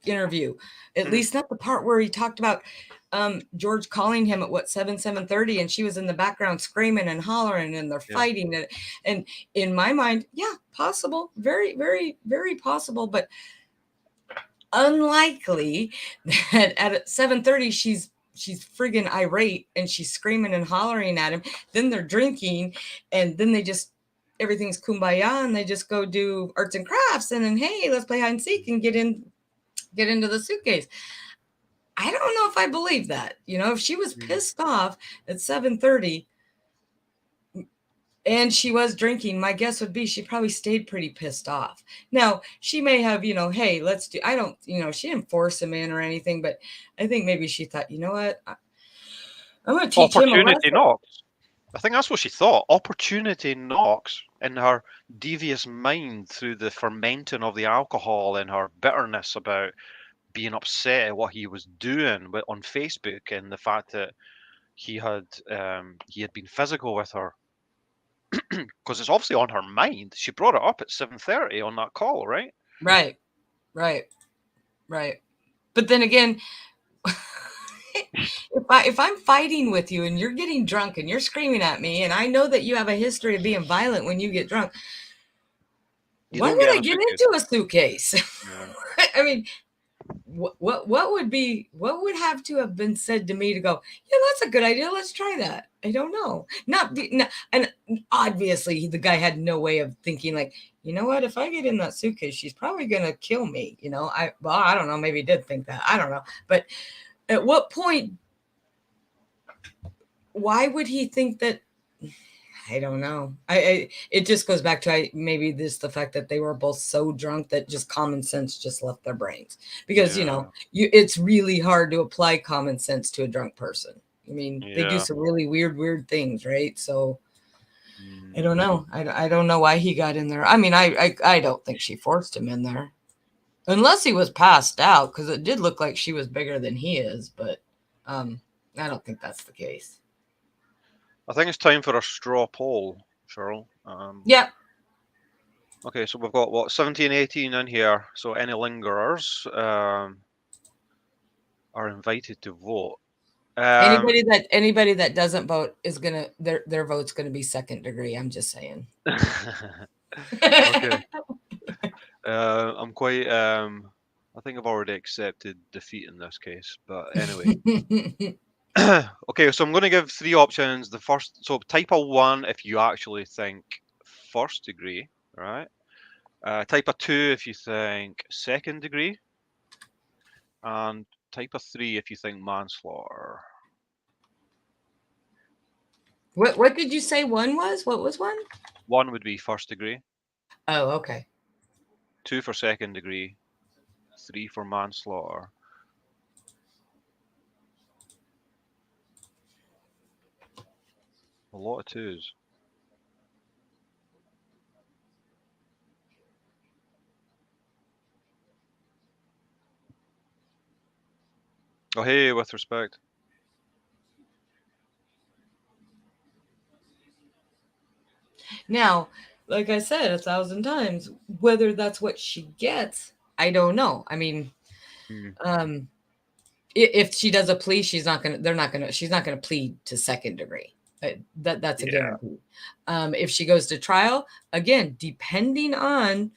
interview. At least not the part where he talked about George calling him at 7:30, and she was in the background screaming and hollering, and they're fighting. And in my mind, possible, very, very, very possible, but unlikely that at 7:30 she's friggin' irate and she's screaming and hollering at him. Then they're drinking, and then everything's kumbaya, and they just go do arts and crafts, and then, hey, let's play hide and seek and get into the suitcase. I don't know if I believe that. If she was pissed off at 7:30, and she was drinking. My guess would be she probably stayed pretty pissed off. Now, she may have, hey, let's do, I don't, she didn't force him in or anything, but I think maybe she thought, you know what? I'm going to teach him a Opportunity lesson. knocks. I think that's what she thought. Opportunity knocks in her devious mind through the fermenting of the alcohol and her bitterness about being upset at what he was doing on Facebook and the fact that he had been physical with her. Because it's obviously on her mind. She brought it up at 7:30 on that call, right? Right. But then again, if I'm fighting with you and you're getting drunk and you're screaming at me, and I know that you have a history of being violent when you get drunk, why would I get into a suitcase? Yeah. I mean, what would have to have been said to me to go, yeah, that's a good idea, let's try that? I don't know. And obviously the guy had no way of thinking like, you know what, if I get in that suitcase, she's probably gonna kill me. I don't know, maybe he did think that, I don't know. But at what point, why would he think that? I don't know. It just goes back to maybe the fact that they were both so drunk that just common sense just left their brains, because it's really hard to apply common sense to a drunk person. I mean, they do some really weird things, right? So I don't know. I don't know why he got in there. I mean, I don't think she forced him in there, unless he was passed out, because it did look like she was bigger than he is. But I don't think that's the case. I think it's time for a straw poll, Shirl. Yep. Okay, so we've got 17, 18 in here. So any lingerers are invited to vote. Anybody that doesn't vote is gonna their vote's gonna be second degree. I'm just saying. Okay. I'm quite. I think I've already accepted defeat in this case, but anyway. Okay, so I'm going to give three options. The first, so type of 1 if you actually think first degree, right? Type of 2 if you think second degree, and type of 3 if you think manslaughter. What did you say 1 was? What was 1? 1 would be first degree. Oh, okay. 2 for second degree. 3 for manslaughter. A lot of 2s. Oh, hey, with respect. Now, like I said 1,000 times, whether that's what she gets, I don't know. I mean, if she does a plea, she's not gonna plead to second degree. That's a guarantee. If she goes to trial, again, depending on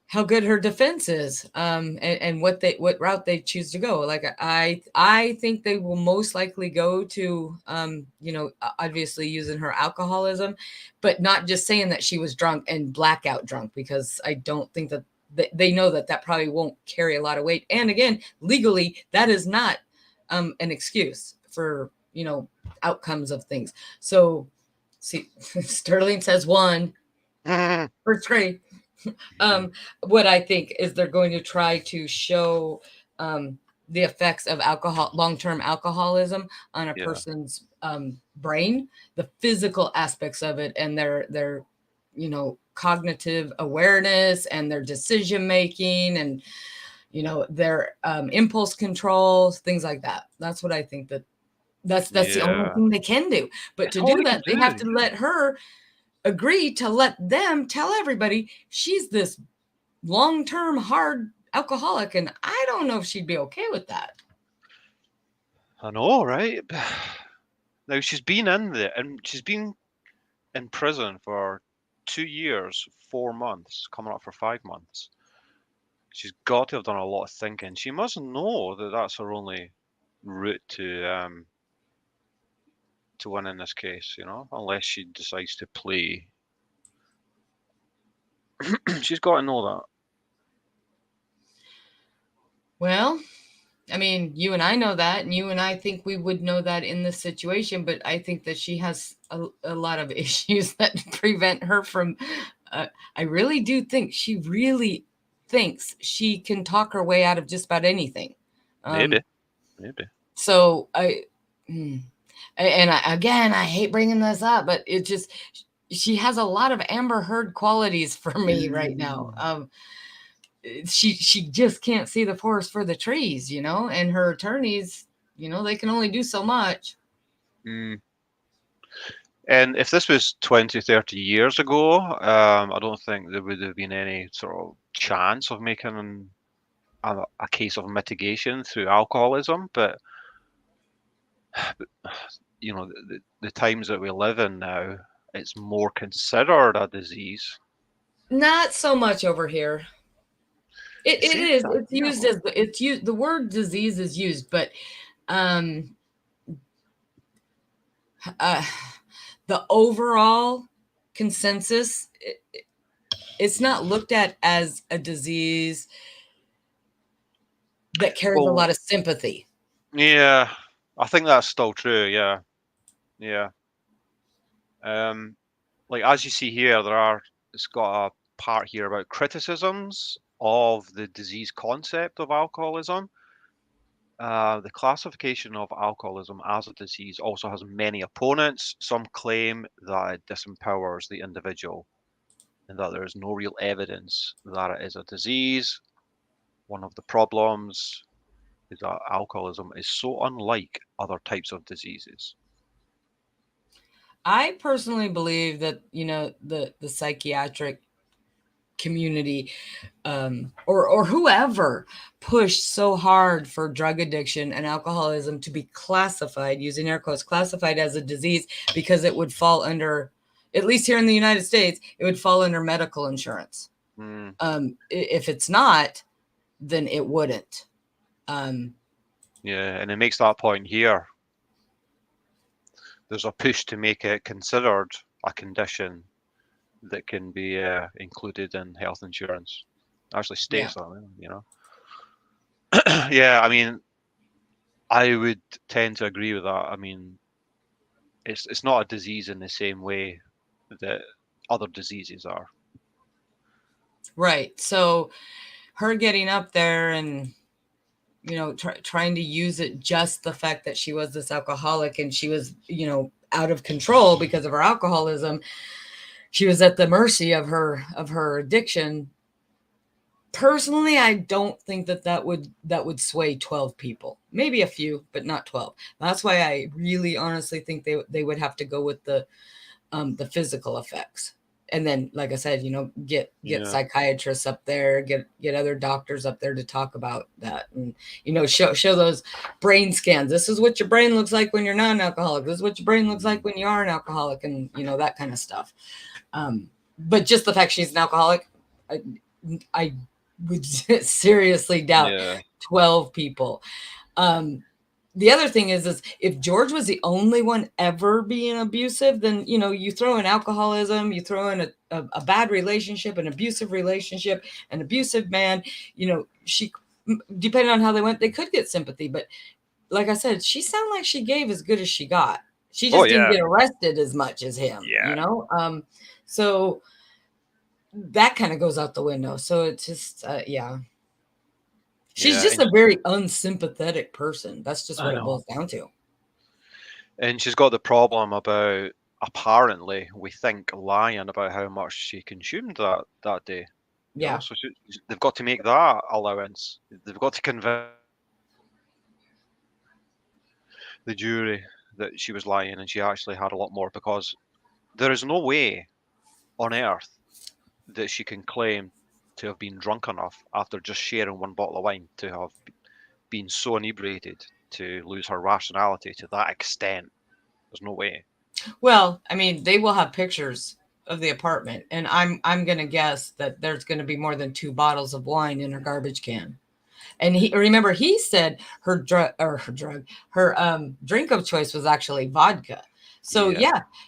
how good her defense is, and what route they choose to go. Like I think they will most likely go to, obviously using her alcoholism, but not just saying that she was drunk and blackout drunk, because I don't think that they know that probably won't carry a lot of weight. And again, legally, that is not an excuse for outcomes of things. So, see, Sterling says 1 first grade. What I think is they're going to try to show the effects of long-term alcoholism on a person's brain, the physical aspects of it, and their cognitive awareness and their decision making, and their impulse control, things like that. That's what I think that's the only thing they can do. But to do that, they have to let her agree to let them tell everybody she's this long-term hard alcoholic, and I don't know if she'd be okay with that. I know, right? Now she's been in there, and she's been in prison for 2 years, 4 months, coming up for 5 months. She's got to have done a lot of thinking. She must know that that's her only route to win in this case, unless she decides to play. She's got to know that. Well, I mean, you and I know that, and you and I think we would know that in this situation, but I think that she has a lot of issues that prevent her from, I really do think she really thinks she can talk her way out of just about anything. Maybe. So again, I hate bringing this up, but it just, she has a lot of Amber Heard qualities for me right now. She just can't see the forest for the trees, you know, and her attorneys, you know, they can only do so much. Mm. And if this was 20, 30 years ago, I don't think there would have been any sort of chance of making a case of mitigation through alcoholism. But you know, the times that we live in now, it's more considered a disease. Not so much over here. It is. That, It's used as it's used. The word disease is used, but the overall consensus, it's not looked at as a disease that carries a lot of sympathy. Yeah, I think that's still true. Yeah. Like as you see here, it's got a part here about criticisms of the disease concept of alcoholism. The classification of alcoholism as a disease also has many opponents. Some claim that it disempowers the individual and that there is no real evidence that it is a disease. One of the problems is that alcoholism is so unlike other types of diseases. I personally believe that, you know, the psychiatric community or whoever pushed so hard for drug addiction and alcoholism to be classified, using air quotes, classified as a disease, because it would fall under, at least here in the United States, it would fall under medical insurance. If it's not, then it wouldn't. Yeah, and it makes that point here. There's a push to make it considered a condition that can be included in health insurance. It actually states that, you know. Yeah, I mean, I would tend to agree with that. I mean, it's not a disease in the same way that other diseases are. Right. So her getting up there and, you know, trying to use it, just the fact that she was this alcoholic and she was, you know, out of control because of her alcoholism. She was at the mercy of her addiction. Personally, I don't think that would sway 12 people. Maybe a few, but not 12. That's why I really honestly think they would have to go with the physical effects. And then, like I said, you know, get psychiatrists up there, get other doctors up there to talk about that, and, you know, show those brain scans. This is what your brain looks like when you're not an alcoholic. This is what your brain looks like when you are an alcoholic, and, you know, that kind of stuff. But just the fact she's an alcoholic, I would seriously doubt 12 people. The other thing is if George was the only one ever being abusive, then, you know, you throw in alcoholism, you throw in a bad relationship, an abusive relationship, an abusive man, you know, she, depending on how they went, they could get sympathy. But like I said, she sounded like she gave as good as she got. She just didn't get arrested as much as him, you know? So that kind of goes out the window. So it's just, She's just a very unsympathetic person. That's just what it boils down to. And she's got the problem about, apparently, we think, lying about how much she consumed that day. Yeah. You know? So they've got to make that allowance. They've got to convince the jury that she was lying and she actually had a lot more, because there is no way on earth that she can claim to have been drunk enough after just sharing one bottle of wine to have been so inebriated to lose her rationality to that extent. There's no way. Well, I mean, they will have pictures of the apartment, and I'm going to guess that there's going to be more than 2 bottles of wine in her garbage can. And he said her drink of choice was actually vodka. So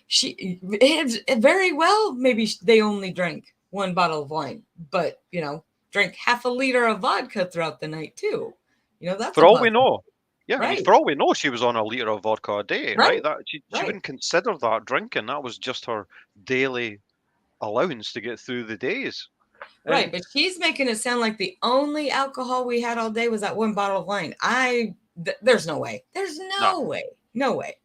she very well, maybe they only drank 1 bottle of wine, but, you know, drank half a liter of vodka throughout the night too. You know, that's For a all we positive. know. Yeah, I mean, Right. for all we know, she was on a liter of vodka a day, right? Right. That she wouldn't consider that drinking. That was just her daily allowance to get through the days. Right, And but she's making it sound like the only alcohol we had all day was that one bottle of wine. There's no way. There's no way. No way.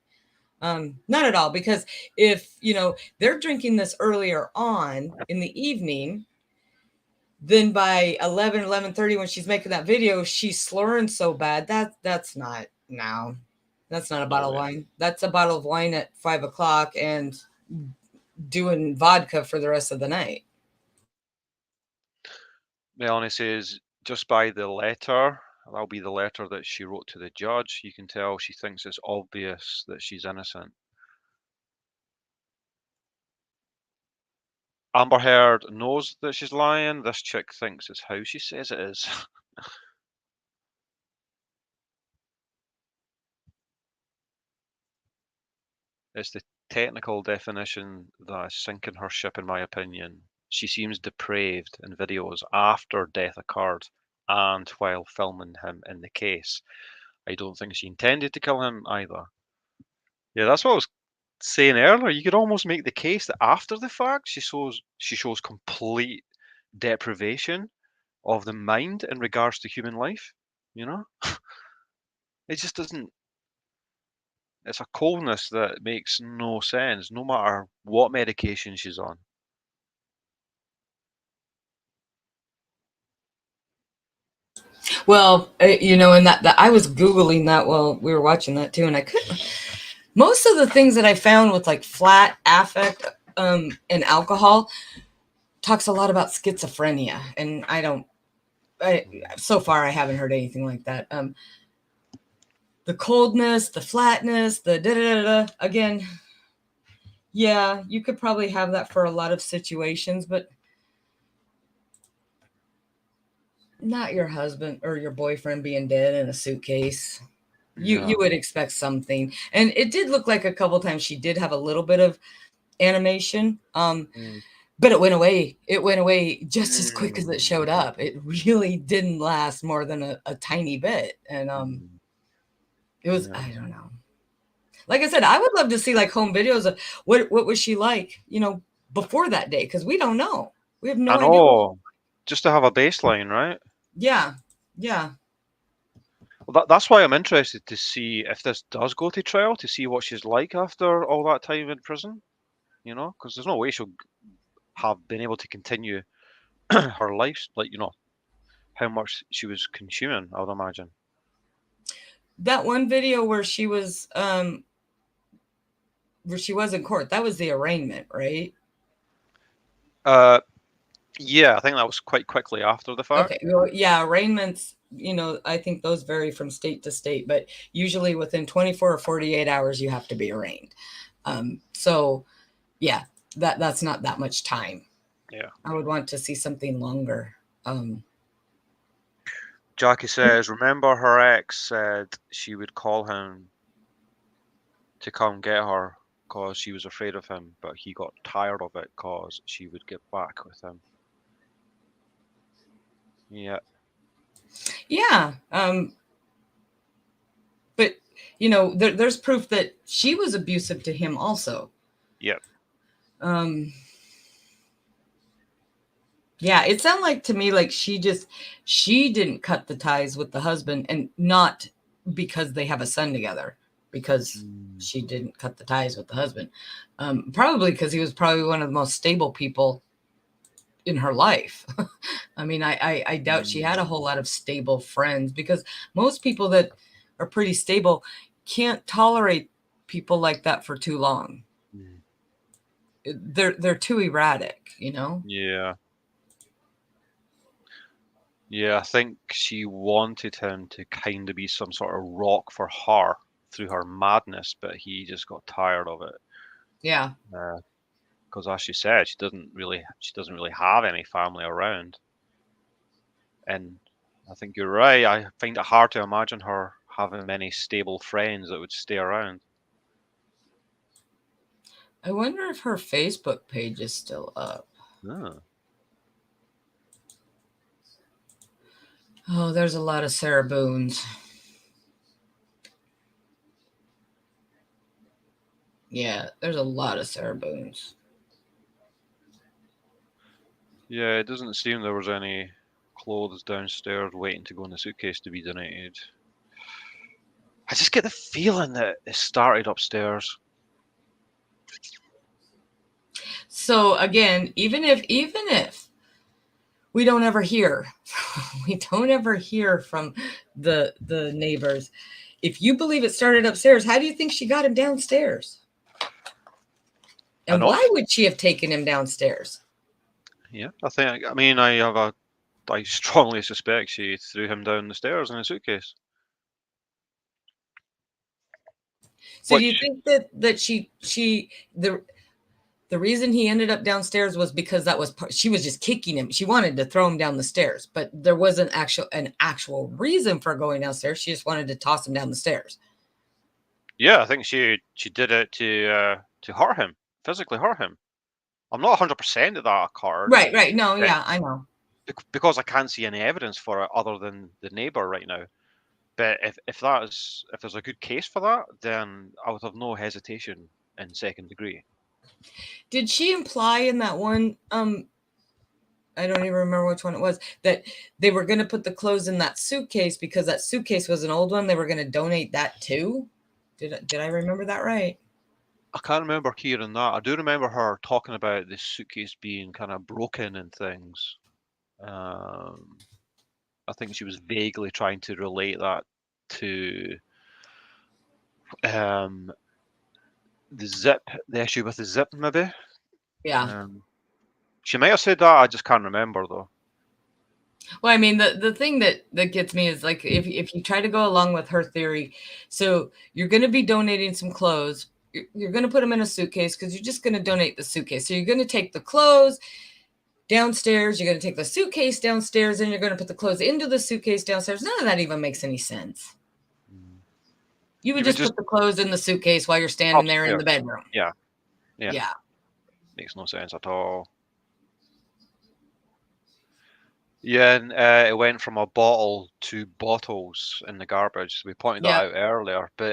Not at all. Because if, you know, they're drinking this earlier on in the evening, then by 11:30 when she's making that video, she's slurring so bad. That's not that's not a bottle of wine. That's a bottle of wine at 5:00 and doing vodka for the rest of the night. Melanie says, just by the letter, that'll be the letter that she wrote to the judge, you can tell she thinks it's obvious that she's innocent. Amber Heard knows that she's lying. This chick thinks it's how she says it is. It's the technical definition that is sinking her ship, in my opinion. She seems depraved in videos after death occurred and while filming him in the case. I don't think she intended to kill him either. Yeah, that's what I was saying earlier. You could almost make the case that after the fact, she shows complete deprivation of the mind in regards to human life. You know, it just doesn't. It's a coldness that makes no sense, no matter what medication she's on. Well, you know, and that I was Googling that while we were watching that too, and I couldn't. Most of the things that I found with like flat affect and alcohol talks a lot about schizophrenia, and so far I haven't heard anything like that. The coldness, the flatness, the da-da-da-da. Again, yeah, you could probably have that for a lot of situations, but not your husband or your boyfriend being dead in a suitcase. You would expect something. And it did look like a couple times she did have a little bit of animation. But it went away. It went away just as quick as it showed up. It really didn't last more than a tiny bit. And it was, I don't know. Like I said, I would love to see like home videos of what was she like, you know, before that day, because we don't know. We have no I idea. know, just to have a baseline, right? Yeah. Yeah. Well, that's why I'm interested to see if this does go to trial, to see what she's like after all that time in prison. You know, because there's no way she'll have been able to continue her life, like, you know, how much she was consuming, I would imagine. That one video where she was in court, that was the arraignment, right? Yeah, I think that was quite quickly after the fact. Okay, well, yeah, arraignments, you know, I think those vary from state to state, but usually within 24 or 48 hours you have to be arraigned. So yeah, that's not that much time. Yeah. I would want to see something longer. Jackie says, remember her ex said she would call him to come get her because she was afraid of him, but he got tired of it because she would get back with him. Yeah. Yeah. But, you know, there's proof that she was abusive to him also. Yep. Yeah, it sounded like to me like she didn't cut the ties with the husband, and not because they have a son together, because she didn't cut the ties with the husband. Probably because he was probably one of the most stable people in her life. I mean, I doubt she had a whole lot of stable friends, because most people that are pretty stable can't tolerate people like that for too long. They're too erratic, you know? Yeah. Yeah, I think she wanted him to kind of be some sort of rock for her through her madness, but he just got tired of it. Yeah. Because as she said, she doesn't really have any family around. And I think you're right. I find it hard to imagine her having many stable friends that would stay around. I wonder if her Facebook page is still up. Oh, there's a lot of Sarah Boones. Yeah, there's a lot of Sarah Boones. Yeah, it doesn't seem there was any clothes downstairs waiting to go in the suitcase to be donated. I just get the feeling that it started upstairs. So again, even if we don't ever hear, we don't ever hear from the neighbors. If you believe it started upstairs, how do you think she got him downstairs? And why would she have taken him downstairs? Yeah, I strongly suspect she threw him down the stairs in a suitcase. So do you think that the reason he ended up downstairs was because she was just kicking him. She wanted to throw him down the stairs, but there wasn't an actual reason for going downstairs. She just wanted to toss him down the stairs. Yeah, I think she did it to hurt him, physically hurt him. I'm not 100% that occurred. Right. No, yeah, I know. Because I can't see any evidence for it other than the neighbor right now. But if there's a good case for that, then I would have no hesitation in second degree. Did she imply in that one, I don't even remember which one it was, that they were going to put the clothes in that suitcase because that suitcase was an old one? They were going to donate that too? Did I remember that right? I can't remember hearing that. I do remember her talking about this suitcase being kind of broken and things. I think she was vaguely trying to relate that to the issue with the zip, maybe. Yeah. She might have said that. I just can't remember though. Well, I mean, the thing that gets me is like if you try to go along with her theory, so you're going to be donating some clothes. You're going to put them in a suitcase because you're just going to donate the suitcase. So you're going to take the clothes downstairs. You're going to take the suitcase downstairs, and you're going to put the clothes into the suitcase downstairs. None of that even makes any sense. You would just put the clothes in the suitcase while you're standing there in the bedroom. Yeah. Makes no sense at all. Yeah, and it went from a bottle to bottles in the garbage. We pointed that out earlier, but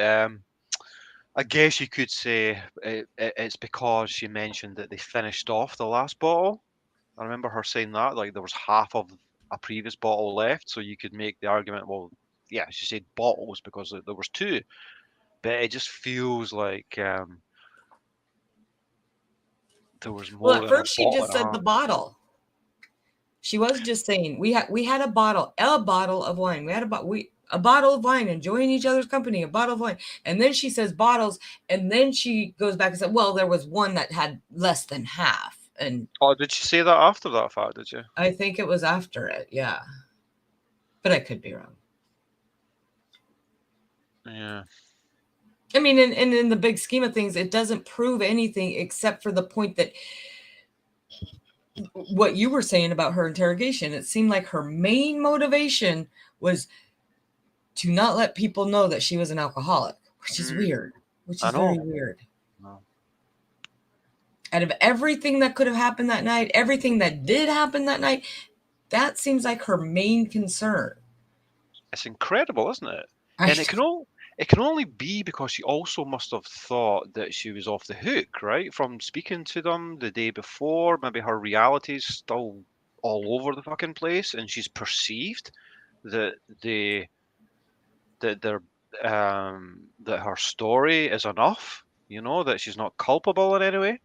I guess you could say it's because she mentioned that they finished off the last bottle. I remember her saying that, like there was half of a previous bottle left, so you could make the argument, well, yeah, she said bottles because there was two, but it just feels like there was more. Well, at first she just said the bottle. She was just saying we had a bottle of wine. We had a bottle of wine, enjoying each other's company, a bottle of wine. And then she says bottles, and then she goes back and said, well, there was one that had less than half. And did she say that after that fact, did you? I think it was after it, yeah. But I could be wrong. Yeah. I mean, in the big scheme of things, it doesn't prove anything except for the point that what you were saying about her interrogation. It seemed like her main motivation was to not let people know that she was an alcoholic, which is weird, which is very weird. No. Out of everything that could have happened that night, everything that did happen that night, that seems like her main concern. It's incredible, isn't it? And it can only be because she also must have thought that she was off the hook, right? From speaking to them the day before, maybe her reality's still all over the fucking place, and she's perceived that that her story is enough, that she's not culpable in any way.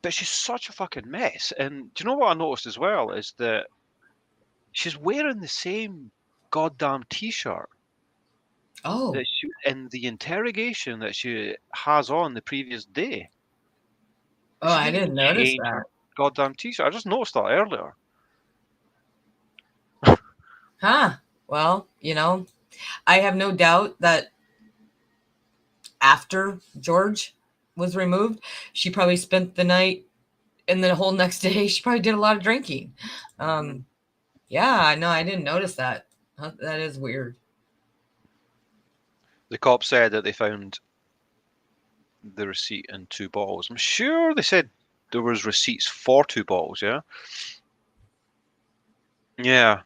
But she's such a fucking mess. And do you know what I noticed as well is that she's wearing the same goddamn t-shirt. Oh. That she, in the interrogation that she has on the previous day. Oh, I didn't notice that. Her goddamn t-shirt. I just noticed that earlier. Huh. Well, I have no doubt that after George was removed, she probably spent the night and the whole next day she probably did a lot of drinking. Yeah, no, I didn't notice that. That is weird. The cops said that they found the receipt in 2 bottles. I'm sure they said there was receipts for 2 bottles, yeah? Yeah.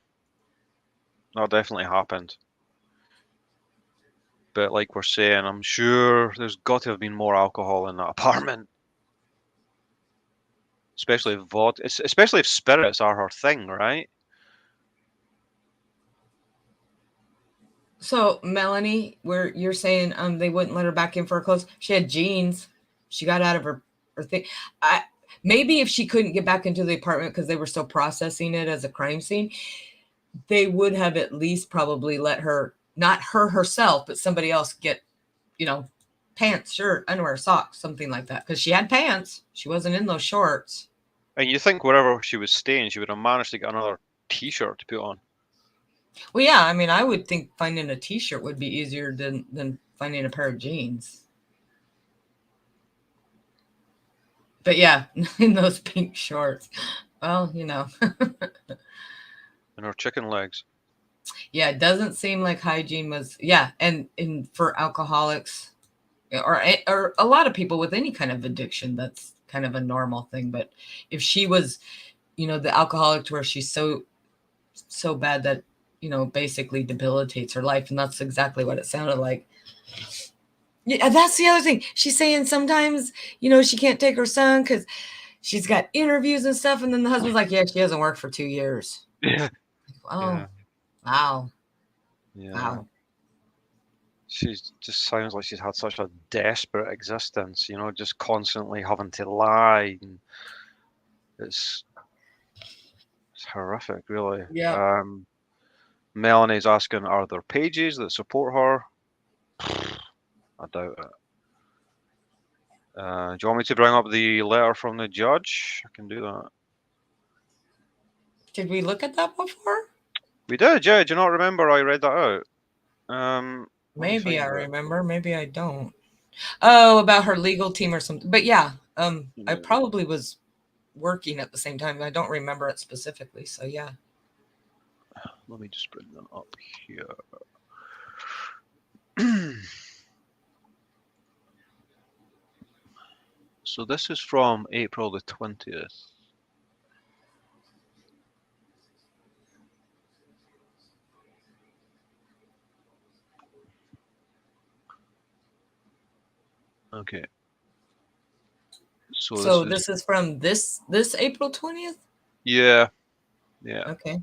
That definitely happened. But like we're saying, I'm sure there's got to have been more alcohol in that apartment. Especially if especially if spirits are her thing, right? So Melanie, where you're saying they wouldn't let her back in for her clothes, she had jeans. She got out of her thing. Maybe if she couldn't get back into the apartment because they were still processing it as a crime scene, they would have at least probably let her, not her herself, but somebody else get, pants, shirt, underwear, socks, something like that. Because she had pants. She wasn't in those shorts. And you think wherever she was staying, she would have managed to get another t-shirt to put on. Well, yeah, I mean, I would think finding a t-shirt would be easier than finding a pair of jeans. But yeah, in those pink shorts. Well, And her chicken legs. Yeah, it doesn't seem like hygiene was, and for alcoholics or a lot of people with any kind of addiction, that's kind of a normal thing. But if she was, the alcoholic to where she's so bad that, basically debilitates her life, and that's exactly what it sounded like. Yeah, that's the other thing. She's saying sometimes, she can't take her son because she's got interviews and stuff, and then the husband's like, yeah, she hasn't worked for 2 years. Yeah. Oh, Yeah. wow. Yeah. Wow. She just sounds like she's had such a desperate existence, just constantly having to lie. And it's horrific, really. Yeah. Melanie's asking, are there pages that support her? I doubt it. Do you want me to bring up the letter from the judge? I can do that. Did we look at that before? We did, yeah. Do you not remember I read that out? Maybe I remember, maybe I don't. Oh, about her legal team or something. But yeah, I probably was working at the same time. I don't remember it specifically, so yeah. Let me just bring them up here. So this is from April the 20th. Okay. So this is from this April 20th? Yeah. Yeah. Okay.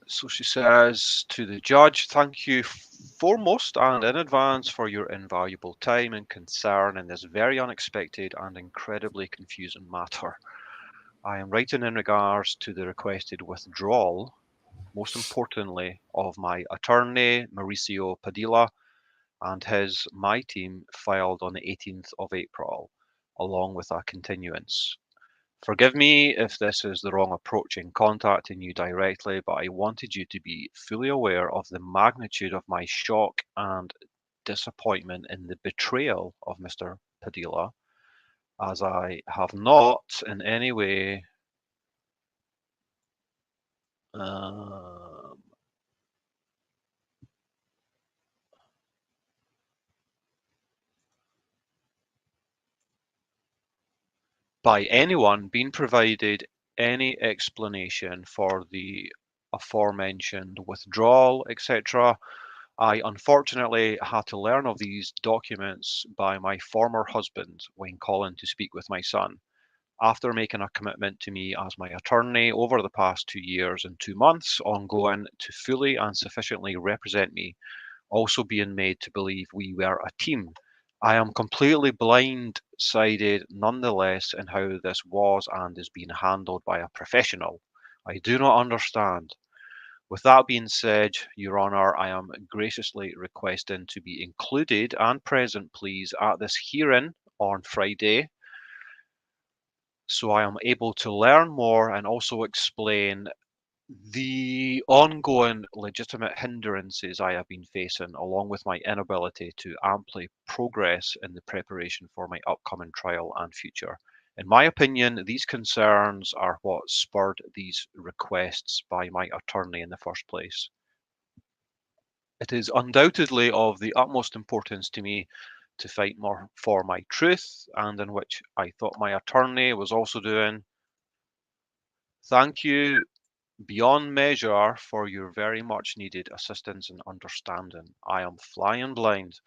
So she says to the judge, thank you foremost and in advance for your invaluable time and concern in this very unexpected and incredibly confusing matter. I am writing in regards to the requested withdrawal, most importantly, of my attorney, Mauricio Padilla, and my team filed on the 18th of April, along with a continuance. Forgive me if this is the wrong approach in contacting you directly, but I wanted you to be fully aware of the magnitude of my shock and disappointment in the betrayal of Mr. Padilla, as I have not in any way by anyone been provided any explanation for the aforementioned withdrawal, etc. I unfortunately had to learn of these documents by my former husband when calling to speak with my son. After making a commitment to me as my attorney over the past 2 years and 2 months ongoing to fully and sufficiently represent me, also being made to believe we were a team, I am completely blindsided nonetheless in how this was and is being handled by a professional. I do not understand. With that being said, Your Honour, I am graciously requesting to be included and present, please, at this hearing on Friday, so I am able to learn more and also explain the ongoing legitimate hindrances I have been facing, along with my inability to amply progress in the preparation for my upcoming trial and future. In my opinion, these concerns are what spurred these requests by my attorney in the first place. It is undoubtedly of the utmost importance to me to fight more for my truth, and in which I thought my attorney was also doing. Thank you beyond measure for your very much needed assistance and understanding. I am flying blind.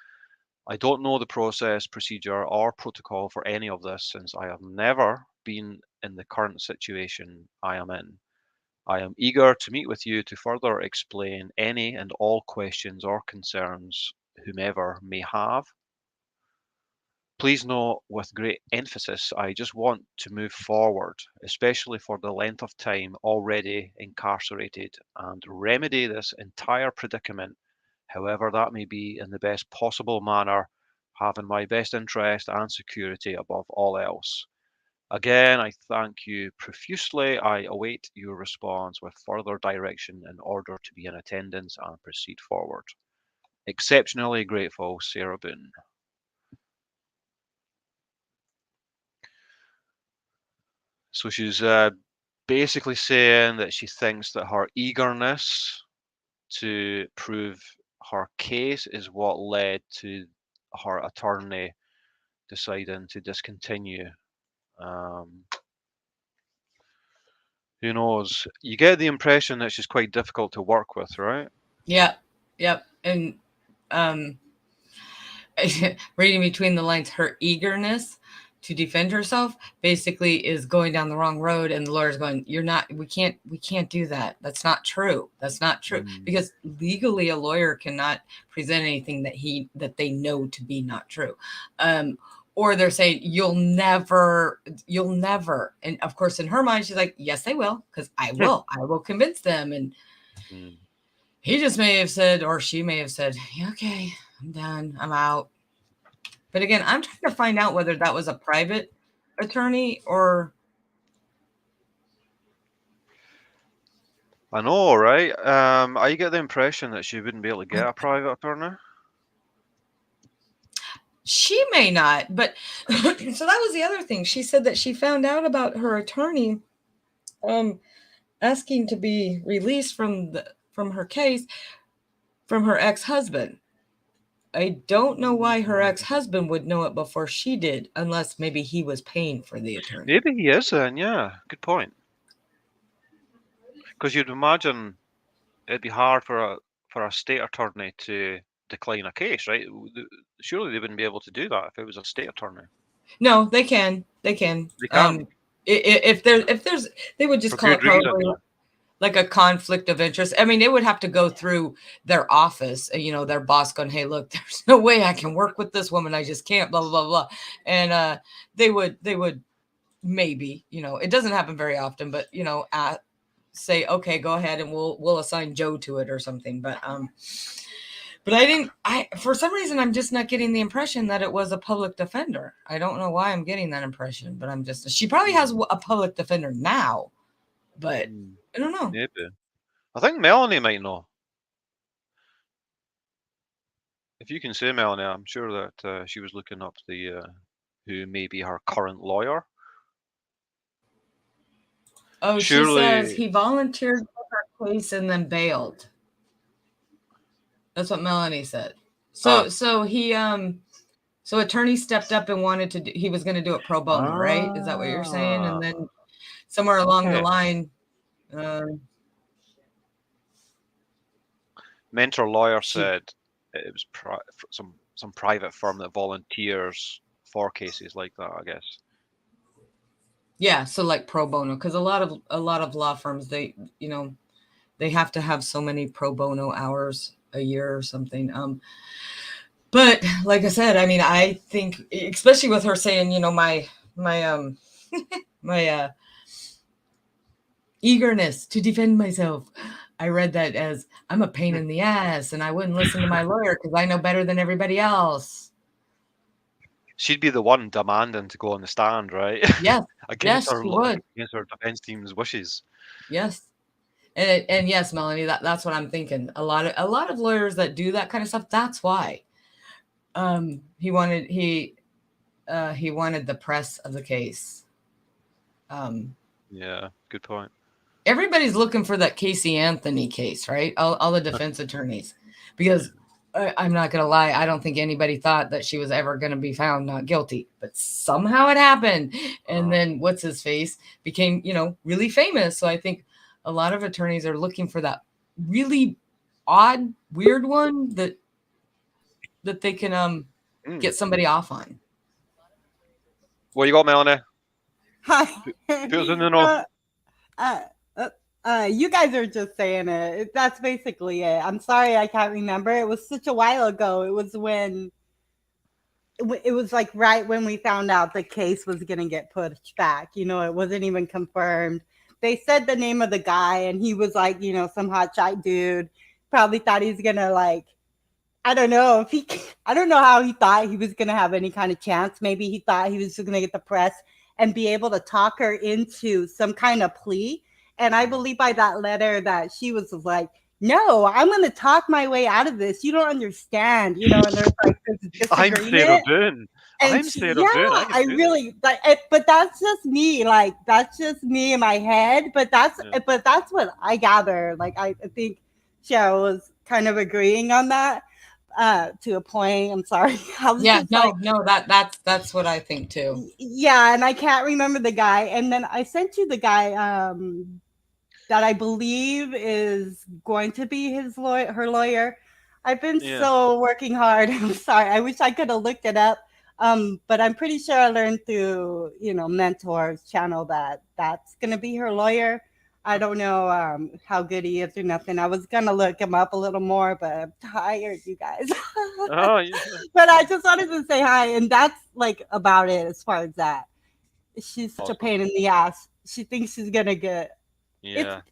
I don't know the process, procedure, or protocol for any of this since I have never been in the current situation I am in. I am eager to meet with you to further explain any and all questions or concerns whomever may have. Please note with great emphasis, I just want to move forward, especially for the length of time already incarcerated, and remedy this entire predicament, however that may be, in the best possible manner, having my best interest and security above all else. Again, I thank you profusely. I await your response with further direction in order to be in attendance and proceed forward. Exceptionally grateful, Sarah Boone. So she's basically saying that she thinks that her eagerness to prove her case is what led to her attorney deciding to discontinue. Who knows? You get the impression that she's quite difficult to work with, right? Yep. And reading between the lines, her eagerness to defend herself basically is going down the wrong road, and the lawyer's going, we can't do that. That's not true. Because legally a lawyer cannot present anything that they know to be not true. Or they're saying you'll never. And of course in her mind she's like, yes, they will, because I will convince them. And he just may have said, or she may have said, yeah, okay, I'm done, I'm out. But again, I'm trying to find out whether that was a private attorney or. I know, right? I get the impression that she wouldn't be able to get a private attorney. She may not, but so that was the other thing. She said that she found out about her attorney asking to be released from her case from her ex-husband. I don't know why her ex-husband would know it before she did, unless maybe he was paying for the attorney. Maybe he is, then. Yeah, good point. Because you'd imagine it'd be hard for a state attorney to decline a case, right? Surely they wouldn't be able to do that if it was a state attorney. No, they can. They can. If there's, they would just call it probably like a conflict of interest. I mean, it would have to go through their office, their boss going, hey, look, there's no way I can work with this woman. I just can't, blah, blah, blah, blah. And they would maybe, it doesn't happen very often, but, say, okay, go ahead and we'll assign Joe to it or something. But for some reason, I'm just not getting the impression that it was a public defender. I don't know why I'm getting that impression, but she probably has a public defender now, but I don't know. Maybe. I think Melanie might know. If you can say, Melanie, I'm sure that she was looking up who may be her current lawyer. Oh, surely, she says he volunteered for her case and then bailed. That's what Melanie said. So he so attorney stepped up and he was going to do it pro bono, right? Is that what you're saying? And then somewhere along the line, mentor lawyer said it was some private firm that volunteers for cases like that, I guess. Yeah, so like pro bono, because a lot of law firms, they have to have so many pro bono hours a year or something. But like I said, I mean, I think, especially with her saying, my eagerness to defend myself, I read that as I'm a pain in the ass and I wouldn't listen to my lawyer because I know better than everybody else. She'd be the one demanding to go on the stand, right? Yes. against she would. Against her defense team's wishes. Yes. And yes, Melanie, that's what I'm thinking. A lot of lawyers that do that kind of stuff, that's why. He wanted the press of the case. Yeah, good point. Everybody's looking for that Casey Anthony case, right? All the defense attorneys, because I'm not going to lie, I don't think anybody thought that she was ever going to be found not guilty, but somehow it happened. And then what's his face became, really famous. So I think, a lot of attorneys are looking for that really odd, weird one that they can get somebody off on. What you got, Melanie? Hi. Put us in the know. You guys are just saying it. That's basically it. I'm sorry I can't remember. It was such a while ago. It was when it was like right when we found out the case was going to get pushed back. You know, it wasn't even confirmed. They said the name of the guy, and he was like, you know, some hotshot dude. Probably thought he's going to like, I don't know if he, I don't know how he thought he was going to have any kind of chance. Maybe he thought he was going to get the press and be able to talk her into some kind of plea. And I believe by that letter that she was like, no, I'm going to talk my way out of this. You don't understand, you know, and there's like this disagreement. I'm Sarah Boone. And I really, like, but that's just me. Like, that's just me in my head. But that's what I gather. Like, I think Shirl was kind of agreeing on that to a point. I'm sorry. That's what I think too. Yeah, and I can't remember the guy. And then I sent you the guy that I believe is going to be her lawyer. I've been so working hard. I'm sorry. I wish I could have looked it up. But I'm pretty sure I learned through, you know, Mentor's channel that that's going to be her lawyer. I don't know how good he is or nothing. I was going to look him up a little more, but I'm tired, you guys. Oh, yeah. But I just wanted to say hi. And that's like about it as far as that. She's such a pain in the ass. She thinks she's going to get... Yeah.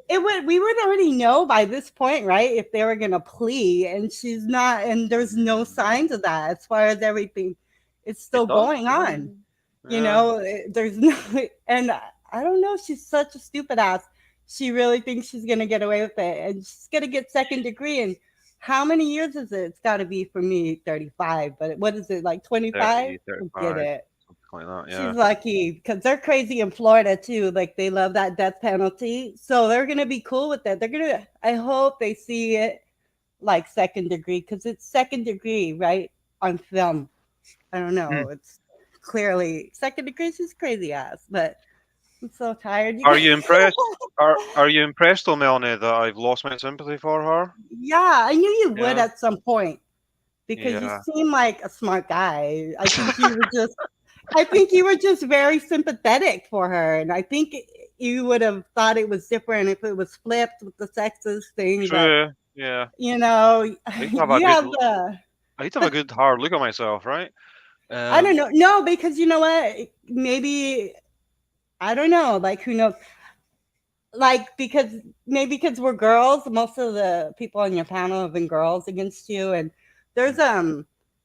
We would already know by this point, right? If they were going to plea, and she's not, and there's no signs of that as far as everything. It's still going on. You know, there's no, and I don't know. She's such a stupid ass. She really thinks she's going to get away with it, and she's going to get second degree. And how many years is it? It's got to be for me 35, but what is it, like 25? 35. Get it. Like that, yeah. She's lucky because they're crazy in Florida too. Like they love that death penalty, so they're gonna be cool with it. They're gonna. I hope they see it like second degree because it's second degree, right, on film. I don't know. It's clearly second degree. She's crazy ass, but I'm so tired. Are you impressed? Are you impressed, though, Melanie, that I've lost my sympathy for her? Yeah, I knew you would at some point because Yeah. you seem like a smart guy. I think you were just. I think you were just very sympathetic for her, and I think you would have thought it was different if it was flipped with the sexist thing. True. But, Yeah. you know, I need to have a good hard look at myself, right? I don't know. No, because you know what? Maybe I don't know. Like, who knows? Like, because we're girls. Most of the people on your panel have been girls against you, and there's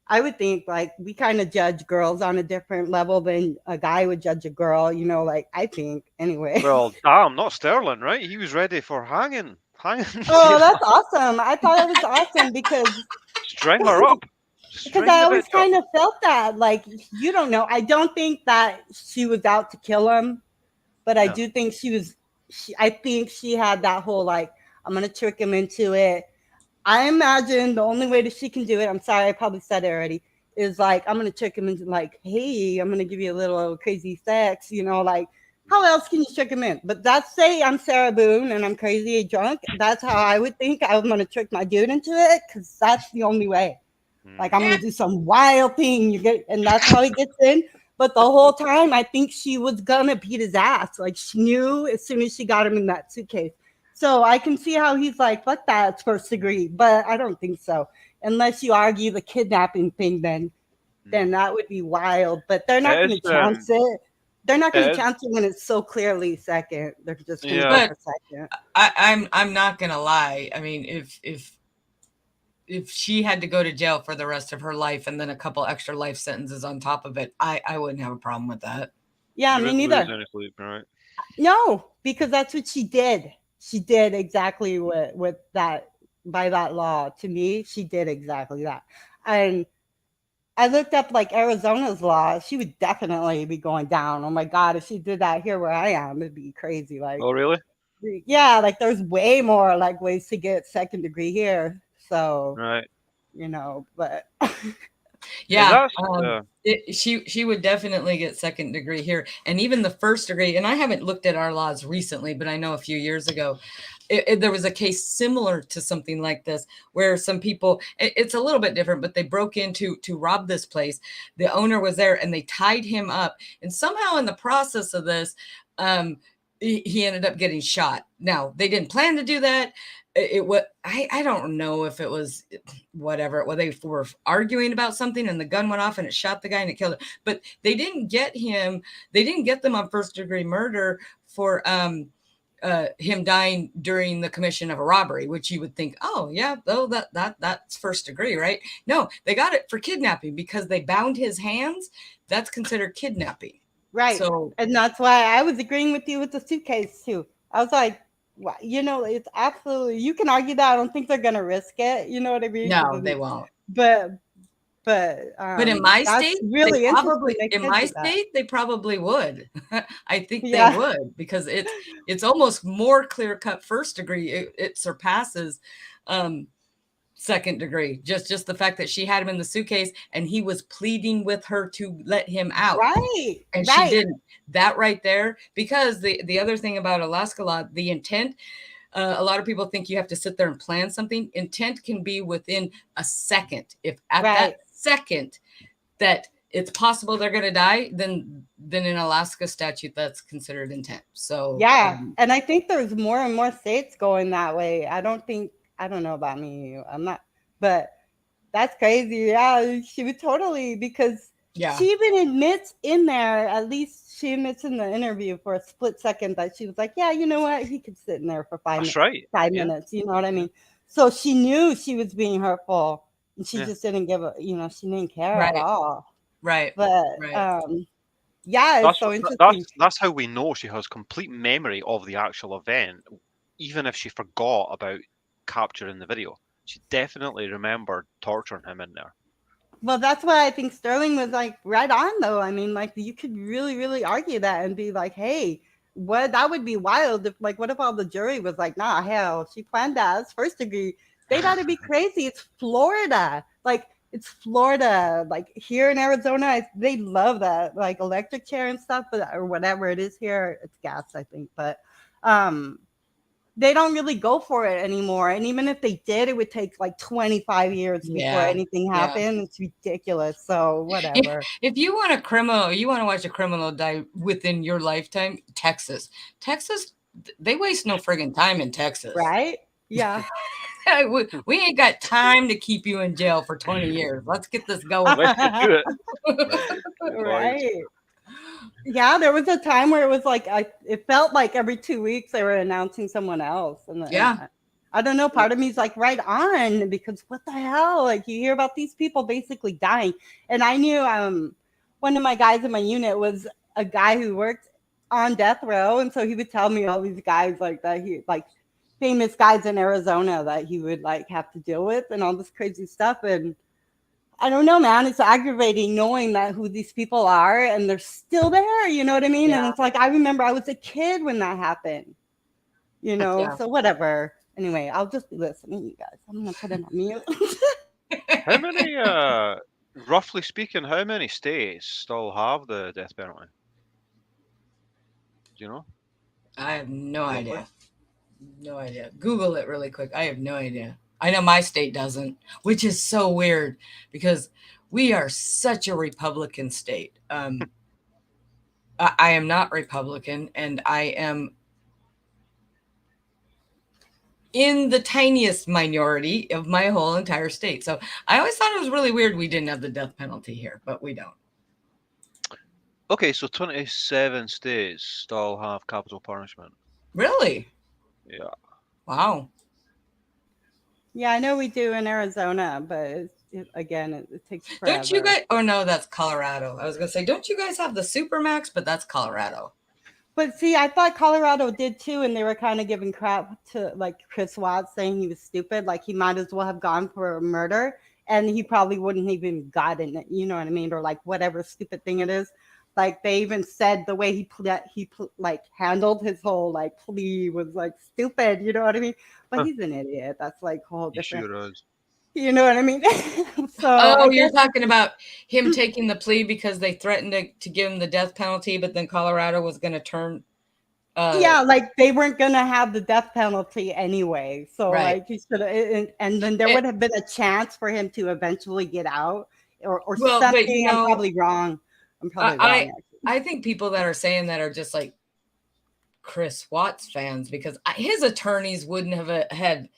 I would think like we kind of judge girls on a different level than a guy would judge a girl, you know, like I think anyway. Well, damn, not Sterling, right? He was ready for hanging. Oh, that's awesome. I thought it was awesome because string her up. Because I always kind of felt that, like, you don't know. I don't think that she was out to kill him, but I do think I think she had that whole like, I'm gonna trick him into it. I imagine the only way that she can do it, I'm sorry, I probably said it already, is like, I'm going to trick him into like, hey, I'm going to give you a little crazy sex, you know, like, how else can you trick him in? But that's say I'm Sarah Boone and I'm crazy drunk. That's how I would think I'm going to trick my dude into it because that's the only way. Like, I'm going to do some wild thing, and that's how he gets in. But the whole time, I think she was going to beat his ass. Like, she knew as soon as she got him in that suitcase. So I can see how he's like, fuck that, it's first degree. But I don't think so. Unless you argue the kidnapping thing, then that would be wild. But they're not going to chance it. They're not going to chance it when it's so clearly second. They're just going to go for second. I'm not going to lie. I mean, if she had to go to jail for the rest of her life and then a couple extra life sentences on top of it, I wouldn't have a problem with that. Yeah, me neither. Sleep, right? No, because that's what she did. She did exactly with that, by that law. To me, she did exactly that. And I looked up like Arizona's law. She would definitely be going down. Oh my God, if she did that here where I am, it'd be crazy. Like, oh really? Yeah, like there's way more like ways to get second degree here. So right, you know, but Yeah, that's, she would definitely get second degree here, and even the first degree. And I haven't looked at our laws recently, but I know a few years ago, there was a case similar to something like this, where some people, it's a little bit different, but they broke into to rob this place. The owner was there, and they tied him up, and somehow in the process of this, he ended up getting shot. Now they didn't plan to do that. It was I don't know if it was whatever. Well, they were arguing about something, and the gun went off, and it shot the guy, and it killed him. But they didn't get him. They didn't get them on first degree murder for him dying during the commission of a robbery, which you would think, oh yeah, though that's first degree, right? No, they got it for kidnapping because they bound his hands. That's considered kidnapping. Right. So, and that's why I was agreeing with you with the suitcase too. I was like, well, it's absolutely, you can argue that. I don't think they're going to risk it. You know what I mean? no, they won't. But in my state, really they probably, they probably would. I think they would, because it's almost more clear cut first degree. It surpasses second degree. Just the fact that she had him in the suitcase and he was pleading with her to let him out. Right. And she didn't. That right there, because the other thing about Alaska law, the intent, a lot of people think you have to sit there and plan something. Intent can be within a second. If at that second that it's possible they're going to die, then in Alaska statute, that's considered intent. So and I think there's more and more states going that way. I don't know about me. I'm not, but that's crazy. Yeah, she would totally, because she even admits in there, at least she admits in the interview for a split second, that she was like, yeah, you know what? He could sit in there for 5 minutes. You know what I mean? So she knew she was being hurtful, and she just didn't give a, she didn't care at all. Right. But it's so interesting. That's how we know she has complete memory of the actual event, even if she forgot about capturing the video. She definitely remembered torturing him in there. Well, that's why I think Sterling was like right on, though. I mean, like, you could really, really argue that and be like, hey, that would be wild if, like, what if all the jury was like, nah, hell, she planned that. It's first degree. They got to be crazy. It's Florida. Like, it's Florida. Like, here in Arizona, they love that, like, electric chair and stuff, or whatever it is here. It's gas, I think. But they don't really go for it anymore. And even if they did, it would take like 25 years before anything happened. It's ridiculous. So whatever. If you want a criminal, you want to watch a criminal die within your lifetime, Texas, they waste no friggin' time in Texas. Right? Yeah. We ain't got time to keep you in jail for 20 years. Let's get this going. Let's get to it. Right. Yeah, there was a time where it was like, it felt like every 2 weeks they were announcing someone else. And I don't know, part of me is like, right on, because what the hell? Like, you hear about these people basically dying. And I knew one of my guys in my unit was a guy who worked on death row. And so he would tell me all these guys like that, famous guys in Arizona that he would like have to deal with and all this crazy stuff. And I don't know, man. It's aggravating knowing that who these people are and they're still there. You know what I mean? And it's like, I remember I was a kid when that happened, so whatever. Anyway, I'll just be listening, you guys. I'm going to put it on mute. How many, roughly speaking, how many states still have the death penalty? Do you know? I have no idea. No idea. Google it really quick. I have no idea. I know my state doesn't, which is so weird because we are such a Republican state. I am not Republican, and I am in the tiniest minority of my whole entire state. So I always thought it was really weird we didn't have the death penalty here, but we don't. Okay, so 27 states still have capital punishment. Really? Yeah. Wow. Yeah, I know we do in Arizona, but it takes forever. Don't you guys? Oh no, that's Colorado. I was gonna say, don't you guys have the Supermax? But that's Colorado. But see, I thought Colorado did too, and they were kind of giving crap to like Chris Watts, saying he was stupid, like he might as well have gone for a murder, and he probably wouldn't even gotten it. You know what I mean? Or like whatever stupid thing it is. Like they even said the way he like handled his whole like plea was like stupid. You know what I mean? But he's an idiot. That's like a whole different. Sure is. You know what I mean? So Oh, I you're guess talking about him taking the plea because they threatened to give him the death penalty, but then Colorado was going to turn. Yeah, like they weren't gonna have the death penalty anyway. So Right. like he should have, and then there would have been a chance for him to eventually get out or Well, something. but you I'm know, probably wrong. I'm probably I wrong. I think people that are saying that are just like Chris Watts fans because his attorneys wouldn't have had.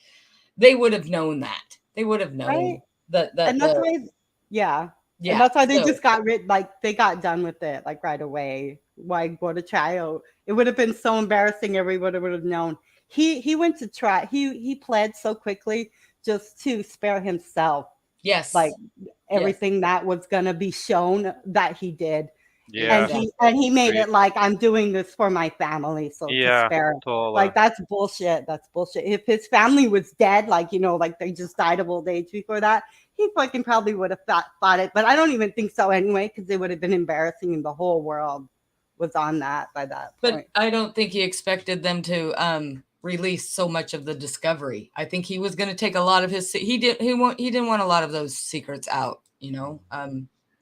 They would have known that. They would have known Right? that And that's why, yeah. And yeah. that's why they So just got rid, like they got done with it like right away. Why go to trial? It would have been so embarrassing. Everybody would have known. He went to try. He pled so quickly just to spare himself. yes, Like yes, everything that was gonna be shown that he did. Yeah. And he made Agreed. it like I'm doing this for my family, so to Yeah, spare. totally. Like that's bullshit. That's bullshit. If his family was dead, like like they just died of old age before that, he fucking probably would have fought it. But I don't even think so anyway, because it would have been embarrassing, and the whole world was on that by that point. But I don't think he expected them to release so much of the discovery. I think he was going to take a lot of his. He didn't want a lot of those secrets out.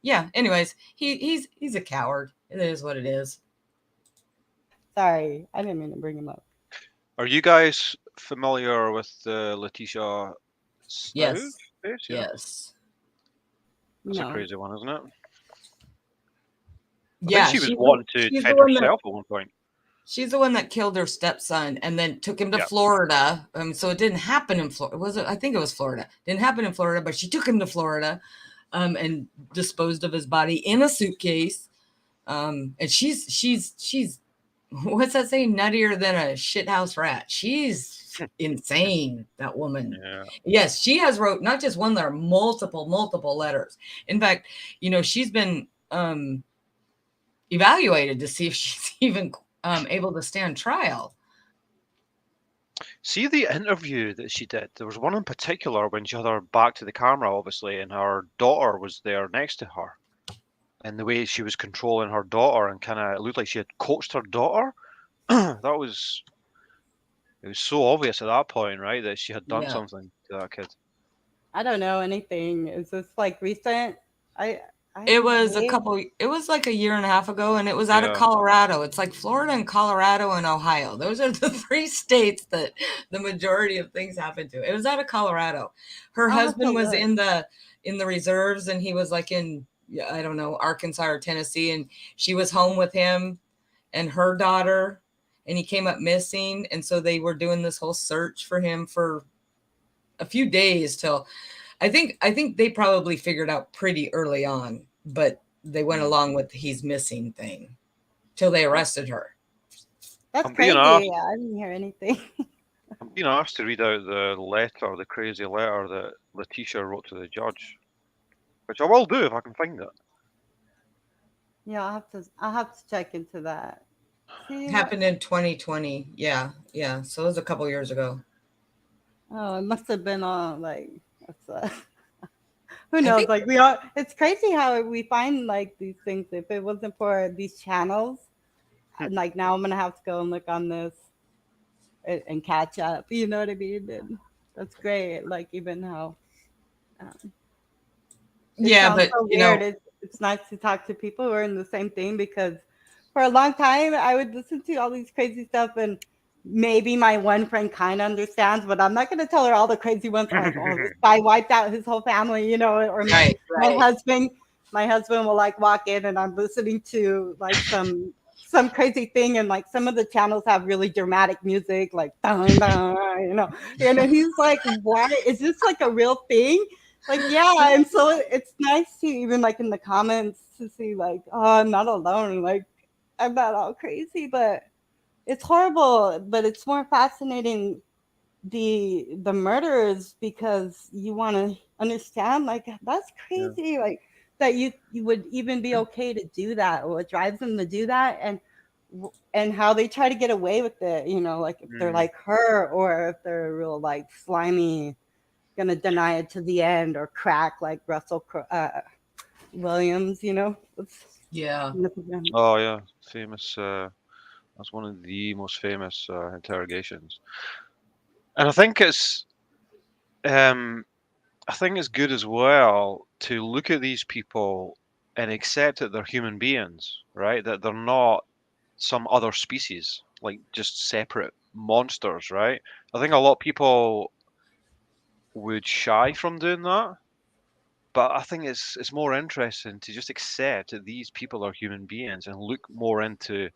Yeah. Anyways, he's a coward. It is what it is. Sorry, I didn't mean to bring him up. Are you guys familiar with the Letitia Snow Yes. case? Yeah. Yes. That's No. a crazy one, isn't it? I Yeah, think she was wanting to defend herself at one point. She's the one that killed her stepson and then took him to Yeah. Florida. So it didn't happen in Florida. I think it was Florida. Didn't happen in Florida, but she took him to Florida, and disposed of his body in a suitcase. And she's what's that saying? Nuttier than a shithouse rat. She's insane, that woman. Yeah. Yes, she has wrote not just one letter, multiple letters. In fact, she's been evaluated to see if she's even able to stand trial. See the interview that she did? There was one in particular when she had her back to the camera, obviously, and her daughter was there next to her. And the way she was controlling her daughter and kind of it looked like she had coached her daughter. It was so obvious at that point, right, that she had done something to that kid. I don't know anything. Is this like recent? It was like a year and a half ago, and it was out of Colorado. It's like Florida and Colorado and Ohio. Those are the three states that the majority of things happen to. It was out of Colorado. Her husband was in the reserves, and he was like in, I don't know, Arkansas or Tennessee, and she was home with him and her daughter, and he came up missing. And so they were doing this whole search for him for a few days till I think they probably figured out pretty early on, but they went along with he's missing thing till they arrested her. That's crazy. I didn't hear anything. I'm being asked to read out the crazy letter that Letitia wrote to the judge, which I will do if I can find it. Yeah, I'll have to check into that. It happened in 2020. Yeah. So it was a couple years ago. Oh, it must have been on who knows? Like it's crazy how we find like these things. If it wasn't for these channels, like now I'm gonna have to go and look on this and catch up. You know what I mean? And that's great. Like even how. But so weird. It's nice to talk to people who are in the same thing, because for a long time I would listen to all these crazy stuff, and maybe my one friend kind of understands, but I'm not going to tell her all the crazy ones. Like, oh, this guy wiped out his whole family, or my husband will like walk in and I'm listening to like some crazy thing, and like some of the channels have really dramatic music, like dun, dun, and then he's like, what is this, like a real thing? Like, yeah. And so it's nice to even like in the comments to see like, oh, I'm not alone, like I'm not all crazy, but it's horrible. But it's more fascinating the murders, because you want to understand, like, that's crazy, like that you would even be okay to do that, or what drives them to do that, and how they try to get away with it, like if they're like her, or if they're real like slimy, gonna deny it to the end, or crack like Russell Williams, Oh yeah, famous. That's one of the most famous interrogations, and I think it's I think it's good as well to look at these people and accept that they're human beings, right? That they're not some other species, like just separate monsters, right? I think a lot of people would shy from doing that, but I think it's more interesting to just accept that these people are human beings and look more into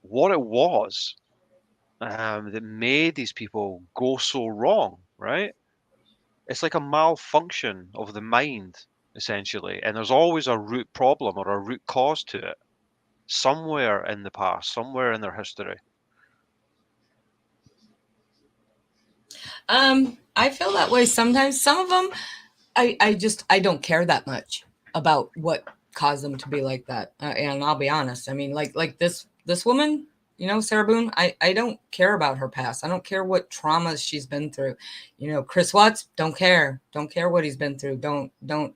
what it was that made these people go so wrong, right? It's like a malfunction of the mind, essentially, and there's always a root problem or a root cause to it somewhere in the past, somewhere in their history. I feel that way sometimes. Some of them, I don't care that much about what caused them to be like that. And I'll be honest. I mean, like this woman, you know, Sarah Boone. I don't care about her past. I don't care what traumas she's been through. You know, Chris Watts, don't care what he's been through. Don't.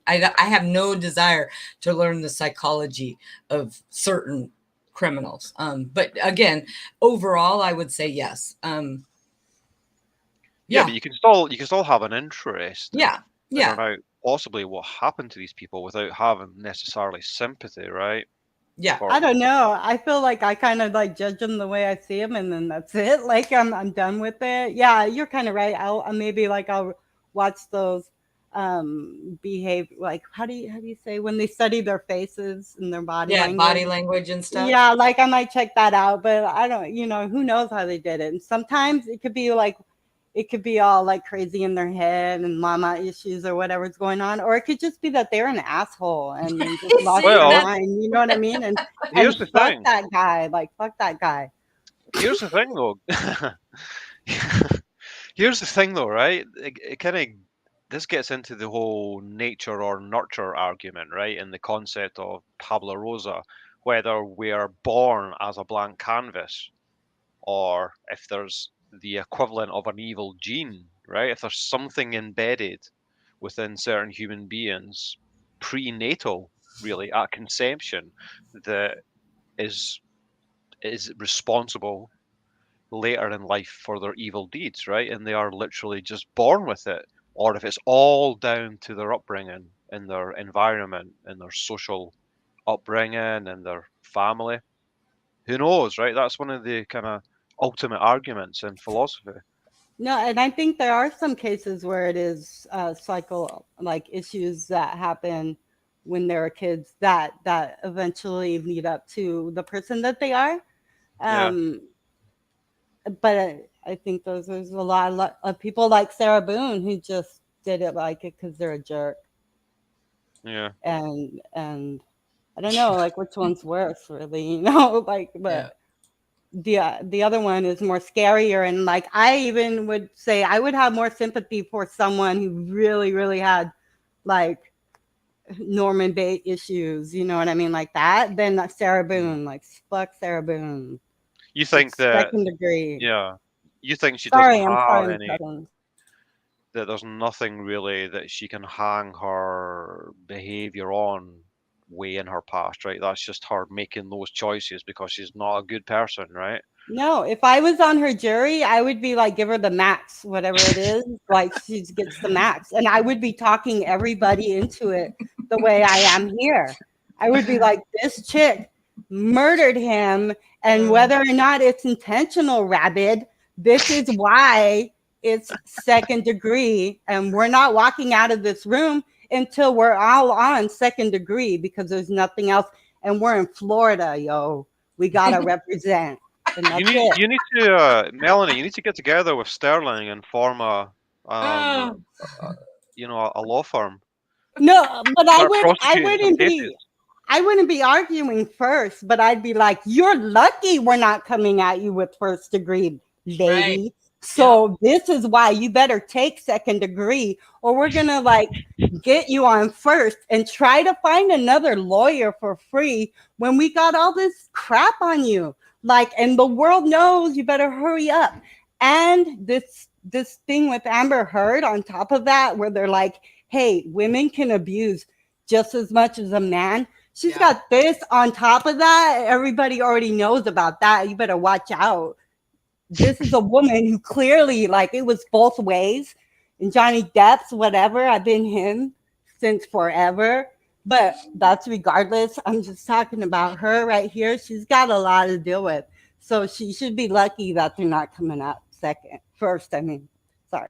I have no desire to learn the psychology of certain criminals. But again, overall, I would say yes. Yeah, but you can still have an interest in figuring out possibly what happened to these people without having necessarily sympathy, right? Yeah. I don't know. I feel like I kind of like judge them the way I see them, and then that's it. Like I'm done with it. Yeah, you're kind of right. I'll maybe like I'll watch those behave, like how do you say, when they study their faces and their body language. Body language and stuff. Yeah, like I might check that out, but I don't, who knows how they did it. And sometimes it could be like, it could be all like crazy in their head and mama issues or whatever's going on, or it could just be that they're an asshole and they just lost their mind. You know what I mean? And here's the fuck thing. that guy. Like fuck that guy. Here's the thing, though. Here's the thing, though, right? It kind of this gets into the whole nature or nurture argument, right? And the concept of Pablo Rosa, whether we are born as a blank canvas, or if there's the equivalent of an evil gene, right? If there's something embedded within certain human beings, prenatal, really, at conception, that is responsible later in life for their evil deeds, right? And they are literally just born with it. Or if it's all down to their upbringing and their environment and their social upbringing and their family. Who knows, right? That's one of the kind of ultimate arguments in philosophy. No, and I think there are some cases where it is like issues that happen when they're kids that eventually lead up to the person that they are. But I think there's a lot of people like Sarah Boone who just did it like it because they're a jerk. Yeah. And I don't know, like which one's worse, really, like, but the other one is more scarier. And like I even would say I would have more sympathy for someone who really, really had like Norman Bates issues, you know what I mean, like that, than Sarah Boone. Like fuck Sarah Boone. You think that second degree. Yeah. You think she Sorry, doesn't I'm have sorry, any cousin. that there's nothing really that she can hang her behavior on way in her past, right? That's just her making those choices because she's not a good person, right? No, if I was on her jury, I would be like, give her the max, whatever it is. Like she gets the max. And I would be talking everybody into it the way I am here. I would be like, this chick murdered him. And whether or not it's intentional, Rabid, this is why it's second degree. And we're not walking out of this room until we're all on second degree because there's nothing else. And we're in Florida, yo. We got to represent. You need to, Melanie. You need to get together with Sterling and form a law firm. No, but Start I prosecuting some wouldn't cases. be. I wouldn't be arguing first, but I'd be like, "You're lucky we're not coming at you with first degree, lady. Right. So this is why you better take second degree, or we're gonna like get you on first and try to find another lawyer for free when we got all this crap on you." Like, and the world knows you better hurry up. And this thing with Amber Heard on top of that, where they're like, hey, women can abuse just as much as a man. She's got this on top of that. Everybody already knows about that. You better watch out. This is a woman who clearly, like, it was both ways. And Johnny Depp's whatever, I've been him since forever. But that's regardless. I'm just talking about her right here. She's got a lot to deal with. So she should be lucky that they're not coming out first. I mean, sorry.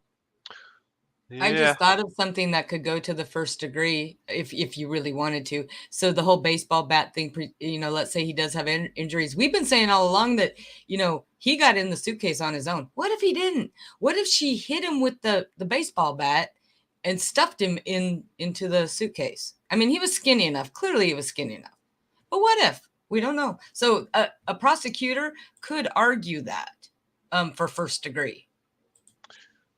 I Yeah. just thought of something that could go to the first degree if you really wanted to. So the whole baseball bat thing, let's say he does have injuries. We've been saying all along that, he got in the suitcase on his own. What if he didn't? What if she hit him with the baseball bat and stuffed him into the suitcase? I mean, he was skinny enough. Clearly he was skinny enough. But what if? We don't know. So a prosecutor could argue that for first degree.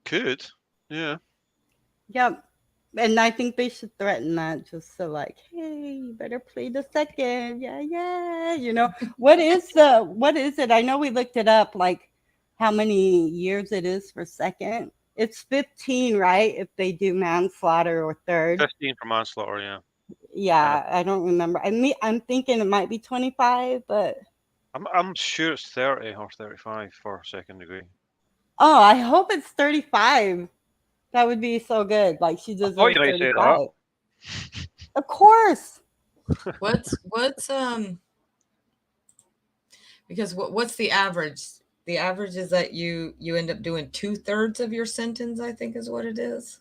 Could. Yeah. Yep. And I think they should threaten that just so like, hey, you better play the second. Yeah. What is it? I know we looked it up, like how many years it is for second. It's 15, right? If they do manslaughter or third. 15 for manslaughter, yeah. Yeah, I don't remember. I'm thinking it might be 25, but I'm sure it's 30 or 35 for second degree. oh, I hope it's 35. That would be so good. Like she deserves 35. Of course. What's because what's the average? The average is that you end up doing 2/3 of your sentence, I think is what it is.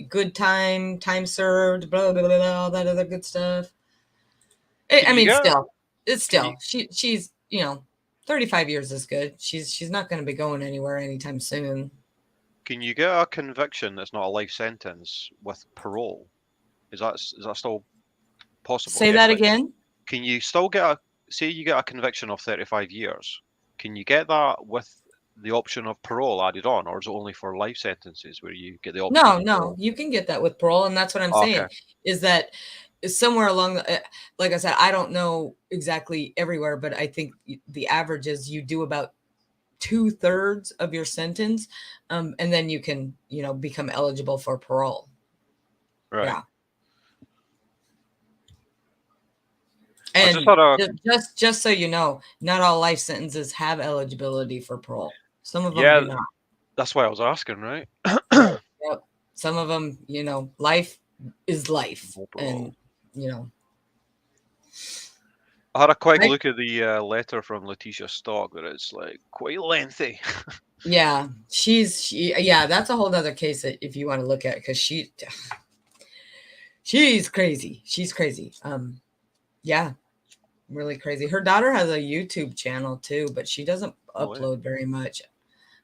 Good time served, blah, blah, blah, blah, all that other good stuff. She's 35 years is good. She's not going to be going anywhere anytime soon. Can you get a conviction that's not a life sentence with parole? Is that still possible? Say that again? Can you still get say you get a conviction of 35 years? Can you get that with the option of parole added on, or is it only for life sentences where you get the option? No, you can get that with parole, and that's what I'm saying. Is that somewhere along the, like I said, I don't know exactly everywhere, but I think the average is you do about 2/3 of your sentence, and then you can become eligible for parole. Right. Yeah. And just so you know, not all life sentences have eligibility for parole. Some of them do not. That's why I was asking, right? Yep. Some of them, life is life, and I had a quick look at the letter from Letitia Stock, but it's like quite lengthy. Yeah, that's a whole other case that if you want to look at, because she's crazy. She's crazy. Yeah, really crazy. Her daughter has a YouTube channel too, but she doesn't upload very much.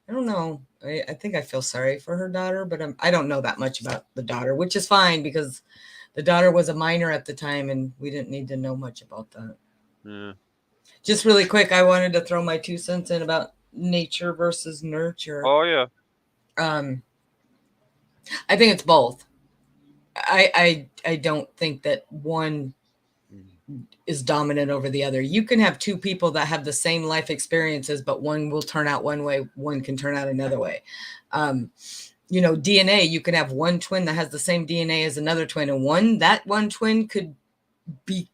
I don't know. I think I feel sorry for her daughter, but I don't know that much about the daughter, which is fine because the daughter was a minor at the time and we didn't need to know much about that. Yeah. Just really quick, I wanted to throw my 2 cents in about nature versus nurture. Oh yeah. I think it's both. I don't think that one is dominant over the other. You can have two people that have the same life experiences, but one will turn out one way, one can turn out another way. DNA, you can have one twin that has the same DNA as another twin, and that one twin could be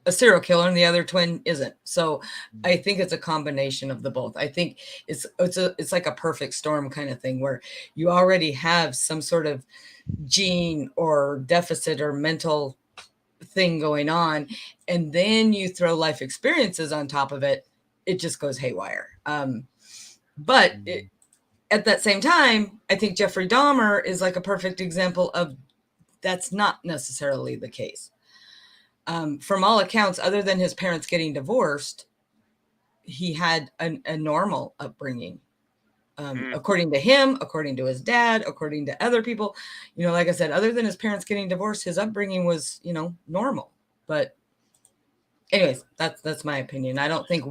a serial killer and the other twin isn't. So I think it's a combination of the both. I think it's like a perfect storm kind of thing where you already have some sort of gene or deficit or mental thing going on, and then you throw life experiences on top of it, it just goes haywire. But at that same time, I think Jeffrey Dahmer is like a perfect example of that's not necessarily the case. From all accounts, other than his parents getting divorced, he had a normal upbringing. According to him, according to his dad, according to other people, like I said, other than his parents getting divorced, his upbringing was, normal. But anyways, that's my opinion. I don't think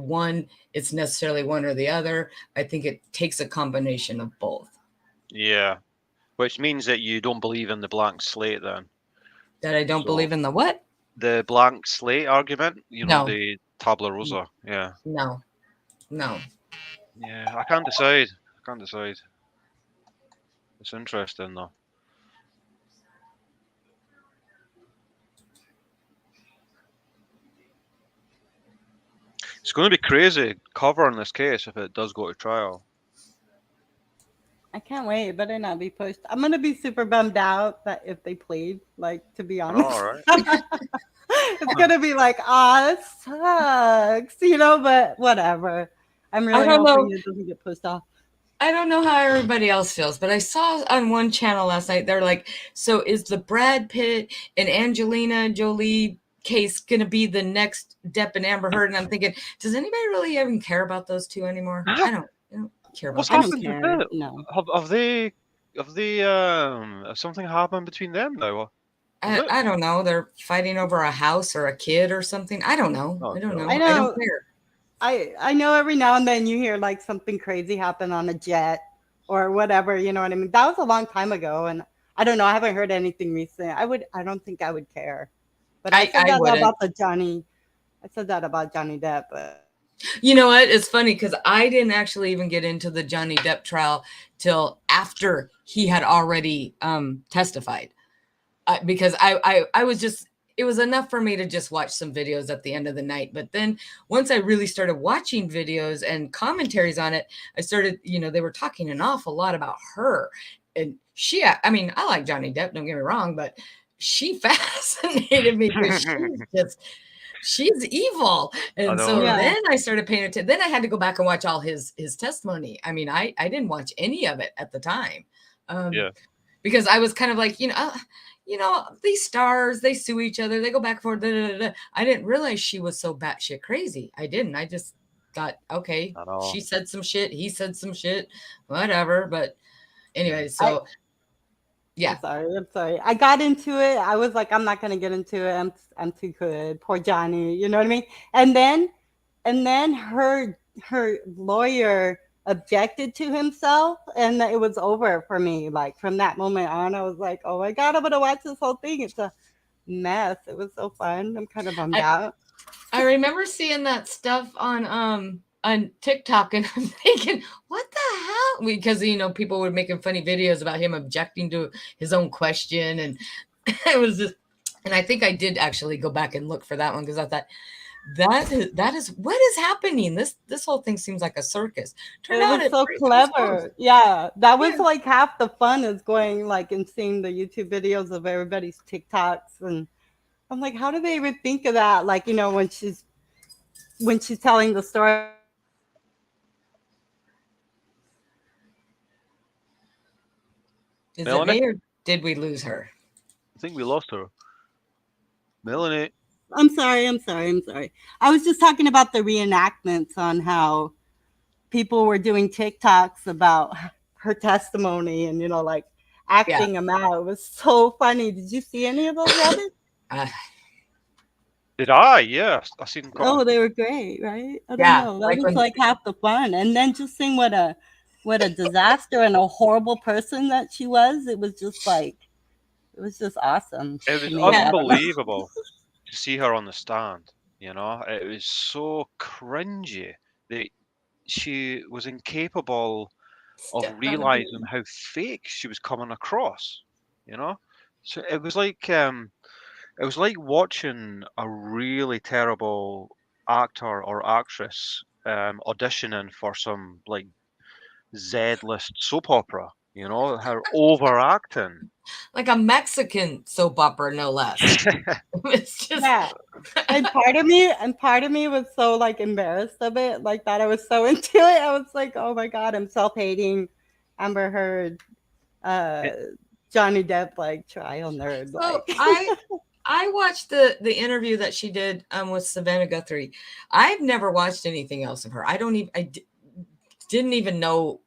it's necessarily one or the other. I think it takes a combination of both. Yeah. Which means that you don't believe in the blank slate then. That I don't believe in the what? The blank slate argument, No. The tabula rasa. Yeah. No. Yeah, I can't decide. It's interesting though. It's going to be crazy covering this case if it does go to trial. I can't wait. It better not be pushed. I'm gonna be super bummed out that if they plead, like, to be honest. All right. It's gonna be like, ah, it sucks, but whatever. I'm I really don't hoping know. it doesn't get pushed off. I don't know how everybody else feels, but I saw on one channel last night, they're like, so is the Brad Pitt and Angelina Jolie case going to be the next Depp and Amber Heard? And I'm thinking, does anybody really even care about those two anymore? I don't care about What's those. happened with care. them? No. Have they something happened between them now? I don't know. They're fighting over a house or a kid or something. I don't know. Oh, I don't know. I I know. don't care. I know every now and then you hear like something crazy happen on a jet or whatever, you know what I mean? That was a long time ago, and I don't know. I haven't heard anything recent. I don't think I would care. But I said that wouldn't. about I said that about Johnny Depp, but You know what? It's funny because I didn't actually even get into the Johnny Depp trial till after he had already testified. Because I was just, it was enough for me to just watch some videos at the end of the night. But then once I really started watching videos and commentaries on it, I started, they were talking an awful lot about her. And I mean, I like Johnny Depp, don't get me wrong, but she fascinated me because she's evil. And so then I started paying attention. Then I had to go back and watch all his testimony. I mean, I didn't watch any of it at the time. Because I was kind of like, these stars, they sue each other, they go back and forth. Da, da, da, da. I didn't realize she was so batshit crazy. I didn't. I just thought, okay, she said some shit, he said some shit, whatever. But anyway, so yeah. I'm sorry. I got into it. I was like, I'm not gonna get into it. I'm too good. Poor Johnny. You know what I mean? And then her lawyer objected to himself, and it was over for me. Like from that moment on, I was like, oh my God, I'm gonna watch this whole thing. It's a mess. It was so fun. I'm kind of bummed out. I remember seeing that stuff on TikTok, and I'm thinking, what the hell? Because people were making funny videos about him objecting to his own question, and it was just, and I think I did actually go back and look for that one because I thought that is what is happening. This whole thing seems like a circus. It was so clever. Yeah, that was like half the fun is going like and seeing the YouTube videos of everybody's TikToks, and I'm like, how do they even think of that? Like, when she's telling the story. Is Melanie? It me or did we lose her? I think we lost her. Melanie. I'm sorry. I was just talking about the reenactments on how people were doing TikToks about her testimony and, like acting them out. It was so funny. Did you see any of those, Rabid? Did I? Yeah, I seen them. Oh, they were great, right? I don't know. That was like half the fun. And then just seeing what a disaster and a horrible person that she was. It was just awesome. It was unbelievable to see her on the stand. It was so cringy that she was incapable of realizing how fake she was coming across. So it was like watching a really terrible actor or actress auditioning for some like Z-list soap opera. Her overacting. Like a Mexican soap opera, no less. It's just and part of me was so like embarrassed of it, like that I was so into it. I was like, oh my God, I'm self-hating Amber Heard, Johnny Depp, like trial nerd. So I watched the interview that she did with Savannah Guthrie. I've never watched anything else of her. I didn't even know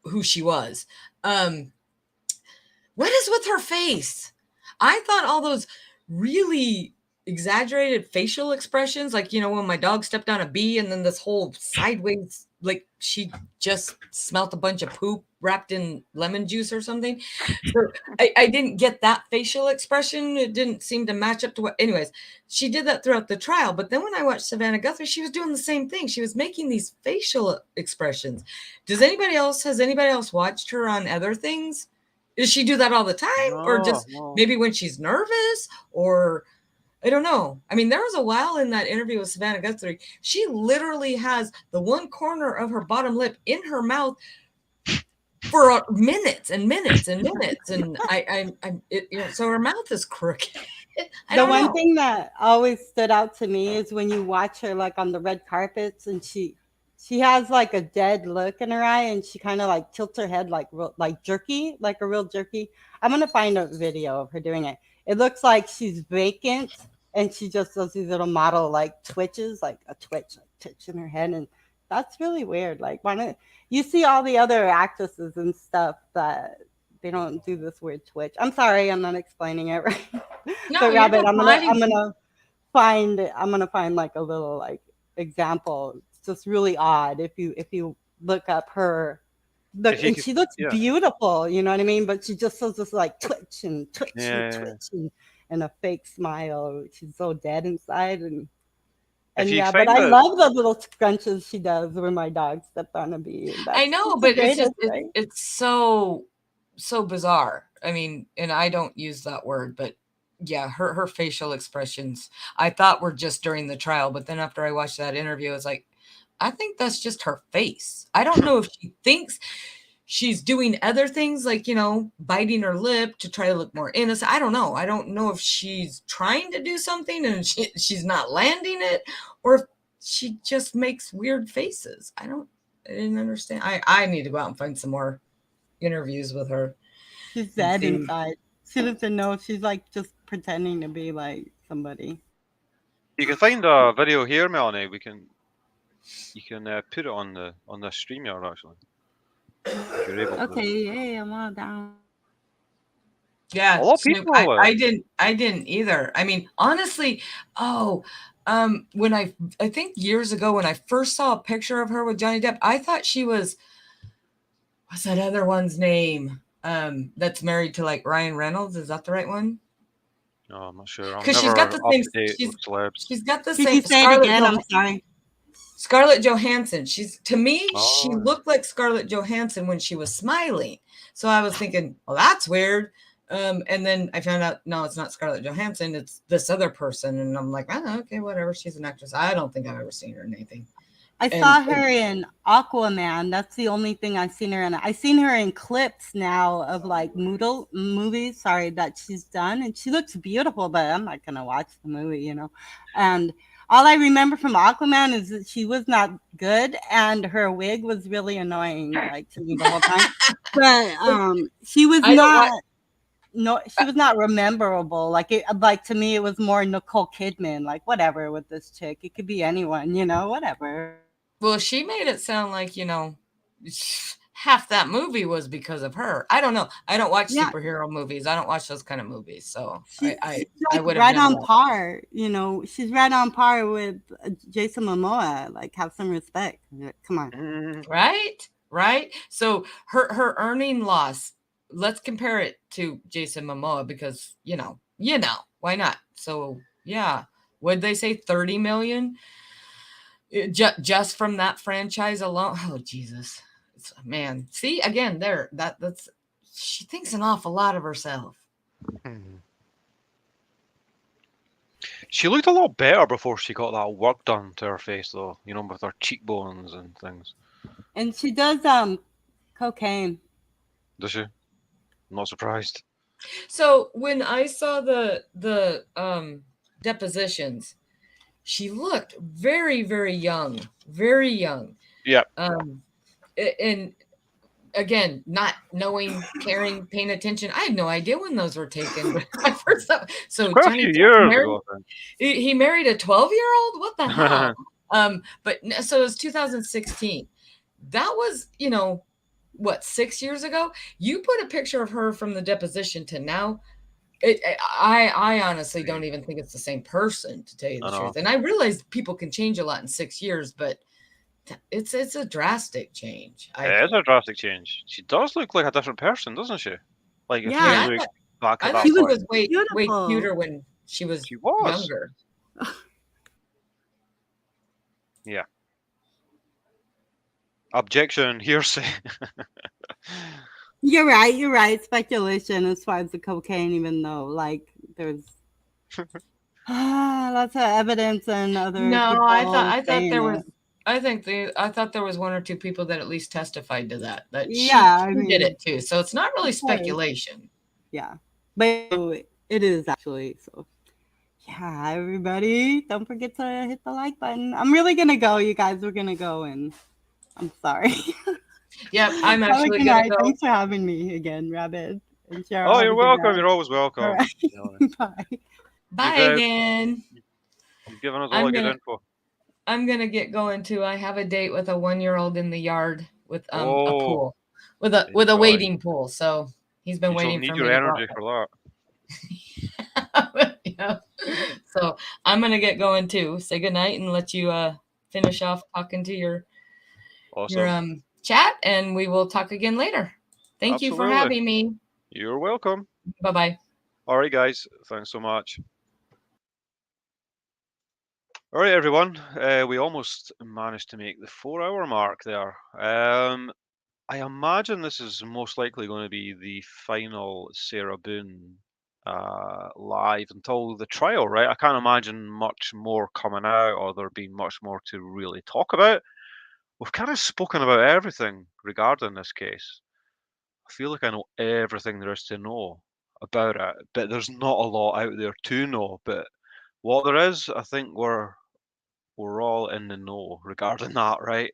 who she was. What is with her face? I thought all those really exaggerated facial expressions, like, when my dog stepped on a bee and then this whole sideways, like she just smelt a bunch of poop wrapped in lemon juice or something. So I didn't get that facial expression. It didn't seem to match up to what, anyways, she did that throughout the trial. But then when I watched Savannah Guthrie, she was doing the same thing. She was making these facial expressions. Has anybody else watched her on other things? Does she do that all the time? Or just maybe when she's nervous? Or I don't know. I mean, there was a while in that interview with Savannah Guthrie, she literally has the one corner of her bottom lip in her mouth for minutes and minutes and minutes, and so her mouth is crooked. I The don't one know. thing that always stood out to me is when you watch her like on the red carpets, and she has like a dead look in her eye, and she kind of like tilts her head like jerky, like a real jerky. I'm gonna find a video of her doing it. It looks like she's vacant, and she just does these little model like twitches, like a twitch in her head, and that's really weird. Like, why not? You see all the other actresses and stuff that they don't do this weird twitch. I'm sorry, I'm not explaining it right. No, But you're Rabbit, not fine. I'm gonna find like a little like example. It's just really odd if you look up her look, If you and could, she looks yeah, beautiful, you know what I mean? But she just does this like twitch and twitch and yeah. twitch and a fake smile. She's so dead inside, and If you yeah, but find I that, love the little scrunches she does when my dog stepped on a bee. And I that's know, the but it's just greatest, right? it's so bizarre. I mean, and I don't use that word, but yeah, her facial expressions I thought were just during the trial, but then after I watched that interview, it's like, I think that's just her face. I don't know if she thinks she's doing other things like, biting her lip to try to look more innocent. I don't know. I don't know if she's trying to do something and she's not landing it, or if she just makes weird faces. I didn't understand. I need to go out and find some more interviews with her. She's dead inside. She doesn't know. She's like just pretending to be like somebody. you can find a video here, Melanie. You can put it on the StreamYard actually. If you're able to. Okay, yay, I'm all down. Yeah, A lot of Snoop. people. I didn't either. I mean, honestly, when I think years ago when I first saw a picture of her with Johnny Depp, I thought she was, what's that other one's name? That's married to like Ryan Reynolds. Is that the right one? No, I'm not sure. I'm Because never she's got the up same. to date with celebs. She's got the Could you same. say it again? I'm sorry. Scarlett Johansson. To me, Oh, she yeah. looked like Scarlett Johansson when she was smiling. So I was thinking, well, that's weird. And then I found out, no, it's not Scarlett Johansson. It's this other person. And I'm like, oh, okay, whatever. She's an actress. I don't think I've ever seen her in anything. I saw her in Aquaman. That's the only thing I've seen her in. I've seen her in clips now of like movies, that she's done. And she looks beautiful, but I'm not going to watch the movie, And all I remember from Aquaman is that she was not good and her wig was really annoying, like to me the whole time. But she was she was not rememberable. Like to me, it was more Nicole Kidman. Like whatever with this chick, it could be anyone, whatever. Well, she made it sound like half that movie was because of her. I don't know. I don't watch superhero movies. I don't watch those kind of movies. So she's I like would right have on par. She's right on par with Jason Momoa. Like have some respect. Come on. Right. So her earning loss. Let's compare it to Jason Momoa because why not? So yeah, would they say 30 million just from that franchise alone? Oh Jesus, man! See again there. That's she thinks an awful lot of herself. She looked a lot better before she got that work done to her face, though. With her cheekbones and things. And she does cocaine. Does she? I'm not surprised. So when I saw the depositions, she looked very, very young, very young. Yeah. And again, not knowing, caring, paying attention. I had no idea when those were taken. But I first thought, so quite Johnny a few years ago. He married a 12-year-old. What the hell? But so it was 2016. That was, what, 6 years ago? You put a picture of her from the deposition to now. I honestly don't even think it's the same person, to tell you the truth. And I realize people can change a lot in 6 years, but it's a drastic change. It is a drastic change. She does look like a different person, doesn't she? Like if Yeah, you look back at I that thought she point. was way cuter when she was younger. Yeah. Objection, hearsay. You're right. Speculation as far as the cocaine, even though like there's lots of evidence and other. No, I thought there was. I thought there was one or two people that at least testified to that Yeah, she did it too. So it's not really speculation. Yeah, but it is actually. So yeah, everybody, don't forget to hit the like button. I'm really gonna go. You guys were gonna go, and I'm sorry. Yep, I'm Have a actually good gonna night. go. Thanks for having me again, Rabid and Cheryl. Oh, Have you're a good welcome. night. You're always welcome. All right. You know, Bye. Bye again. You've given us a lot of good info. I'm gonna get going too. I have a date with a 1-year-old in the yard with a Oh, pool, with a enjoy. waiting pool. So he's been You shall waiting need for your me to go energy out for there. Yeah. So I'm gonna get going too. Say goodnight and let you finish off talking to your Awesome. chat, and we will talk again later. Thank you for Absolutely. having me. You're welcome. Bye-bye. All right, guys. Thanks so much. All right, everyone. We almost managed to make the 4-hour mark there. I imagine this is most likely going to be the final Sarah Boone live until the trial, right? I can't imagine much more coming out or there being much more to really talk about. We've kind of spoken about everything regarding this case. I feel like I know everything there is to know about it, but there's not a lot out there to know. But what there is, I think we're all in the know regarding that, right?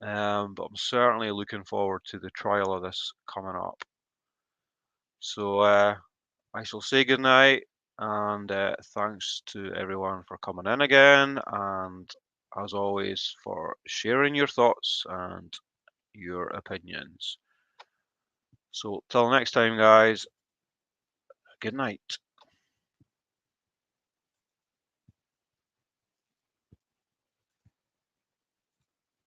But I'm certainly looking forward to the trial of this coming up. So I shall say goodnight and thanks to everyone for coming in again, and as always for sharing your thoughts and your opinions. So till next time, guys, good night.